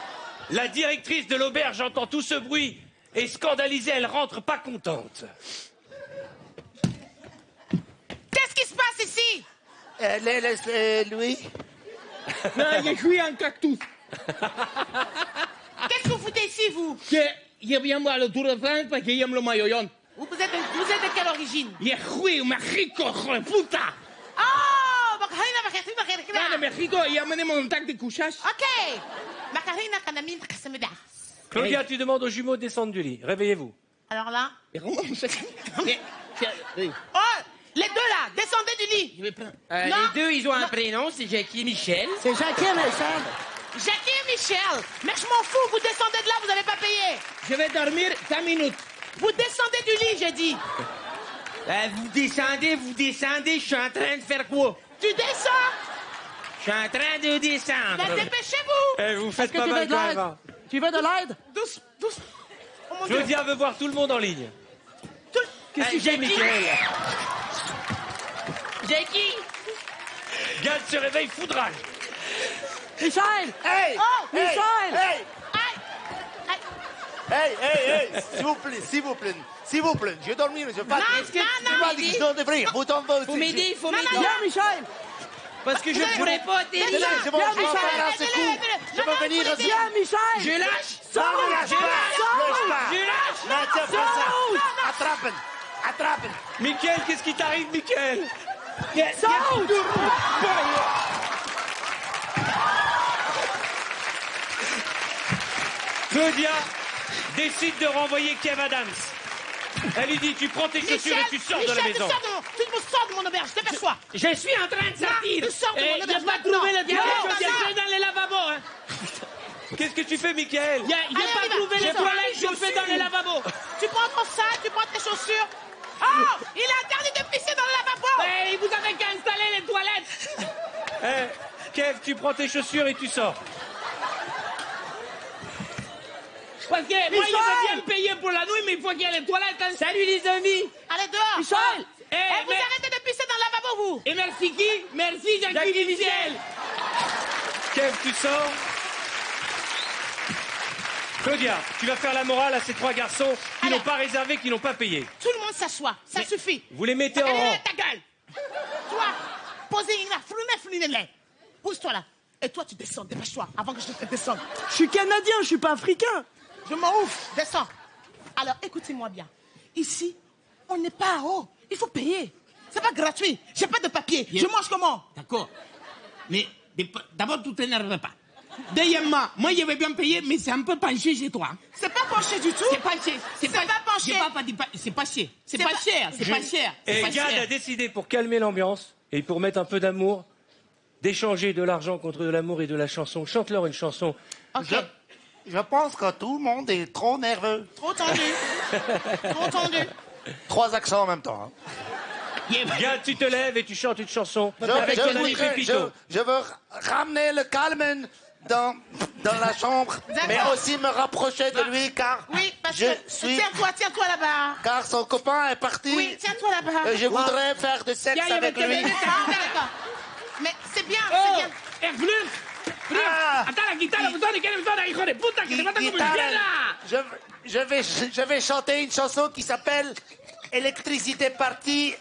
la directrice de l'auberge entend tout ce bruit et scandalisée, elle rentre pas contente. Qu'est-ce qui se passe ici? Louis. Non, je suis un cactus. Qu'est-ce que vous foutez ici, vous? Je viens voir le Tour de France parce que j'aime le maillot. Vous êtes de quelle origine? Je suis Mexico, hijo de puta. Oh, Ah, de Mexico, y amené mon tac de couchage. Ok. Macarena, Kanamine, Kasameda. Claudia, tu demandes aux jumeaux de descendre du lit. Réveillez-vous. Alors là? Oh, les deux là, descendez du lit. les deux, ils ont un prénom, c'est Jackie et Michel. C'est Jackie et Michel. Jackie et Michel. Mais je m'en fous, vous descendez de là, vous n'allez pas payer. Je vais dormir 5 minutes. Vous descendez du lit, j'ai dit. Vous descendez, je suis en train de faire quoi? Tu descends? Je suis en train de descendre. Ben, dépêchez-vous! Eh, vous faites Est-ce que pas tu veux mal de quand l'aide? même. Hein. Tu veux de l'aide? Douce. Oh mon Dieu. Claudia veut voir tout le monde en ligne. Qu'est-ce que tu fais, Michael? J'ai qui? Gad se réveille foudrage. Michel! Hey! Oh! Michel! Hey! Aïe! Hey, s'il vous plaît, je vais dormir, je vais Est-ce que tu m'as dit que je dois devrais, vous t'en vas aussi. Faut m'aider, faut m'aider. Viens, Michel! Parce que je ne pourrais pas atterrir. C'est bon, je vais en faire un secours. Je vais venir aussi. Viens, Michel! Je lâche. Non, lâche pas. Je lâche. Là, tiens, prends ça. Attrape. Michael, qu'est-ce qui t'arrive, Michael? Saute! Claudia décide de renvoyer Kev Adams. Elle lui dit, tu prends tes chaussures et tu sors de la maison. Tu me sors de mon auberge, je t'aperçois. Je suis en train de sortir. Tu sors de mon J'ai auberge pas maintenant. trouvé le toilette, Non, je non. suis dans les lavabos. Hein. Qu'est-ce que tu fais, Michael? J'ai Allez, pas on y va. trouvé les Je toilettes, sors. je fais dans les lavabos. Tu prends ton sac, tu prends tes chaussures. Oh! Il est interdit de pisser dans le lavabo! Mais vous avez qu'à installer les toilettes. Eh, Kev, tu prends tes chaussures et tu sors. Parce que moi, il veut bien me payer pour la nuit, mais il faut qu'il y ait les toilettes. Hein. Salut les amis. Allez dehors! Michel! Eh, vous arrêtez de pisser dans le lavabo, vous! Et merci qui? Merci Jackie Michel. Kev, tu sors. Claudia, tu vas faire la morale à ces trois garçons qui n'ont pas réservé, qui n'ont pas payé. Tout le monde s'assoit, ça suffit. Vous les mettez en rang. Ta gueule! Toi, posez une flunet. Pousse-toi là. Et toi, tu descends, dépêche-toi, avant que je te descende. Je suis canadien, je suis pas africain. Je m'en ouf, descends. Alors, écoutez-moi bien. Ici, on n'est pas à haut. Il faut payer. C'est pas gratuit. J'ai pas de papier. Je mange comment? D'accord. Mais d'abord, tu t'énerves pas. Deuxièmement, moi, je vais bien payer, mais c'est un peu penché chez toi. C'est pas penché du tout. C'est penché. C'est pas penché. J'ai pas dit c'est pas cher. C'est pas cher. C'est pas cher. Et Gad a décidé, pour calmer l'ambiance et pour mettre un peu d'amour, d'échanger de l'argent contre de l'amour et de la chanson. Chante-leur une chanson. Ok. Je pense que tout le monde est trop nerveux. Trop tendu. Trop tendu. 3 accents en même temps. Hein. Gad, tu te lèves et tu chantes une chanson avec ton ami Pépito. Je veux ramener le calme dans la chambre, mais aussi me rapprocher de lui car Oui, parce je que... suis... Tiens-toi là-bas. Car son copain est parti. Oui, tiens-toi là-bas. Je voudrais faire de sexe avec lui. Ah, d'accord. Mais c'est bien, Oh, c'est bien. Attends, la guitare, hijo de puta, que te mata como une fiera. Je vais chanter une chanson qui s'appelle Électricité partie,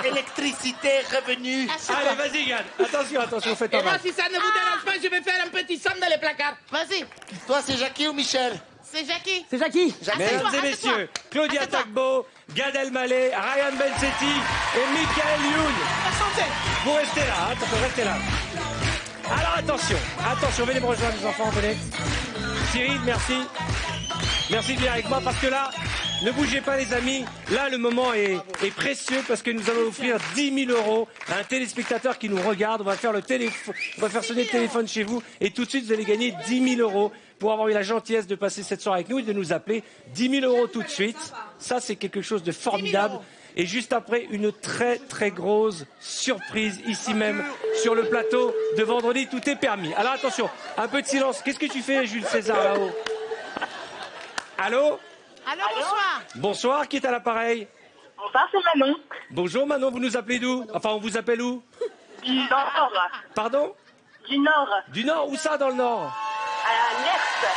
électricité revenue. Allez, vas-y, Gad. Attention, faites pas Et moi, mal. si ça ne vous dérange pas, je vais faire un petit somme dans les placards. Vas-y. Toi, c'est Jackie ou Michel? C'est Jackie. C'est Jackie. Mesdames et messieurs, Claudia Tagbo, Gad Elmaleh, Ryan Bensetti et Michael Youn. Vous restez là, hein, vous restez là. Alors attention, venez me rejoindre les enfants, venez. Cyril, merci. Merci de venir avec moi parce que là, ne bougez pas les amis, là le moment est précieux parce que nous allons offrir 10 000 € à un téléspectateur qui nous regarde. On va faire sonner le téléphone chez vous et tout de suite vous allez gagner 10 000 € pour avoir eu la gentillesse de passer cette soirée avec nous et de nous appeler. 10 000 € tout de suite, ça c'est quelque chose de formidable. Et juste après, une très très grosse surprise ici même sur le plateau de Vendredi Tout est permis. Alors attention, un peu de silence. Qu'est-ce que tu fais, Jules César, là-haut? Allô? Allô, bonsoir. Bonsoir, qui est à l'appareil? Bonsoir, c'est Manon. Bonjour Manon, vous nous appelez d'où? Enfin, on vous appelle où? Du Nord. Pardon? Du Nord. Du Nord? Où ça, dans le Nord? À l'Est.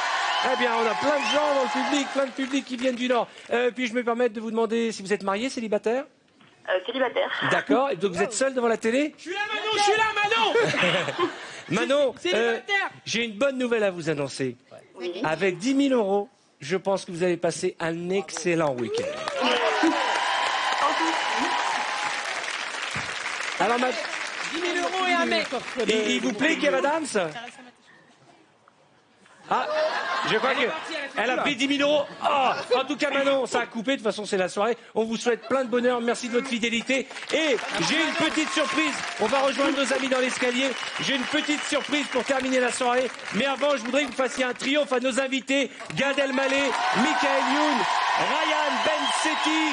Eh bien, on a plein de gens dans le public, plein de publics qui viennent du Nord. Puis-je me permettre de vous demander si vous êtes marié, célibataire? Célibataire. D'accord, et donc vous êtes seul devant la télé? Je suis là, Manon. Manon, Célibataire. j'ai une bonne nouvelle à vous annoncer. Oui. Avec 10 000 €, je pense que vous allez passer un excellent week-end. Alors, 10 000 € et un mec. il vous plaît, Kev Adams? Ah, je crois qu'elle a pris 10 000 €. Oh, en tout cas, Manon, ça a coupé. De toute façon, c'est la soirée. On vous souhaite plein de bonheur. Merci de votre fidélité. Et j'ai une petite surprise. On va rejoindre nos amis dans l'escalier. J'ai une petite surprise pour terminer la soirée. Mais avant, je voudrais que vous fassiez un triomphe à nos invités. Gad Elmaleh, Michael Youn, Ryan Bensetti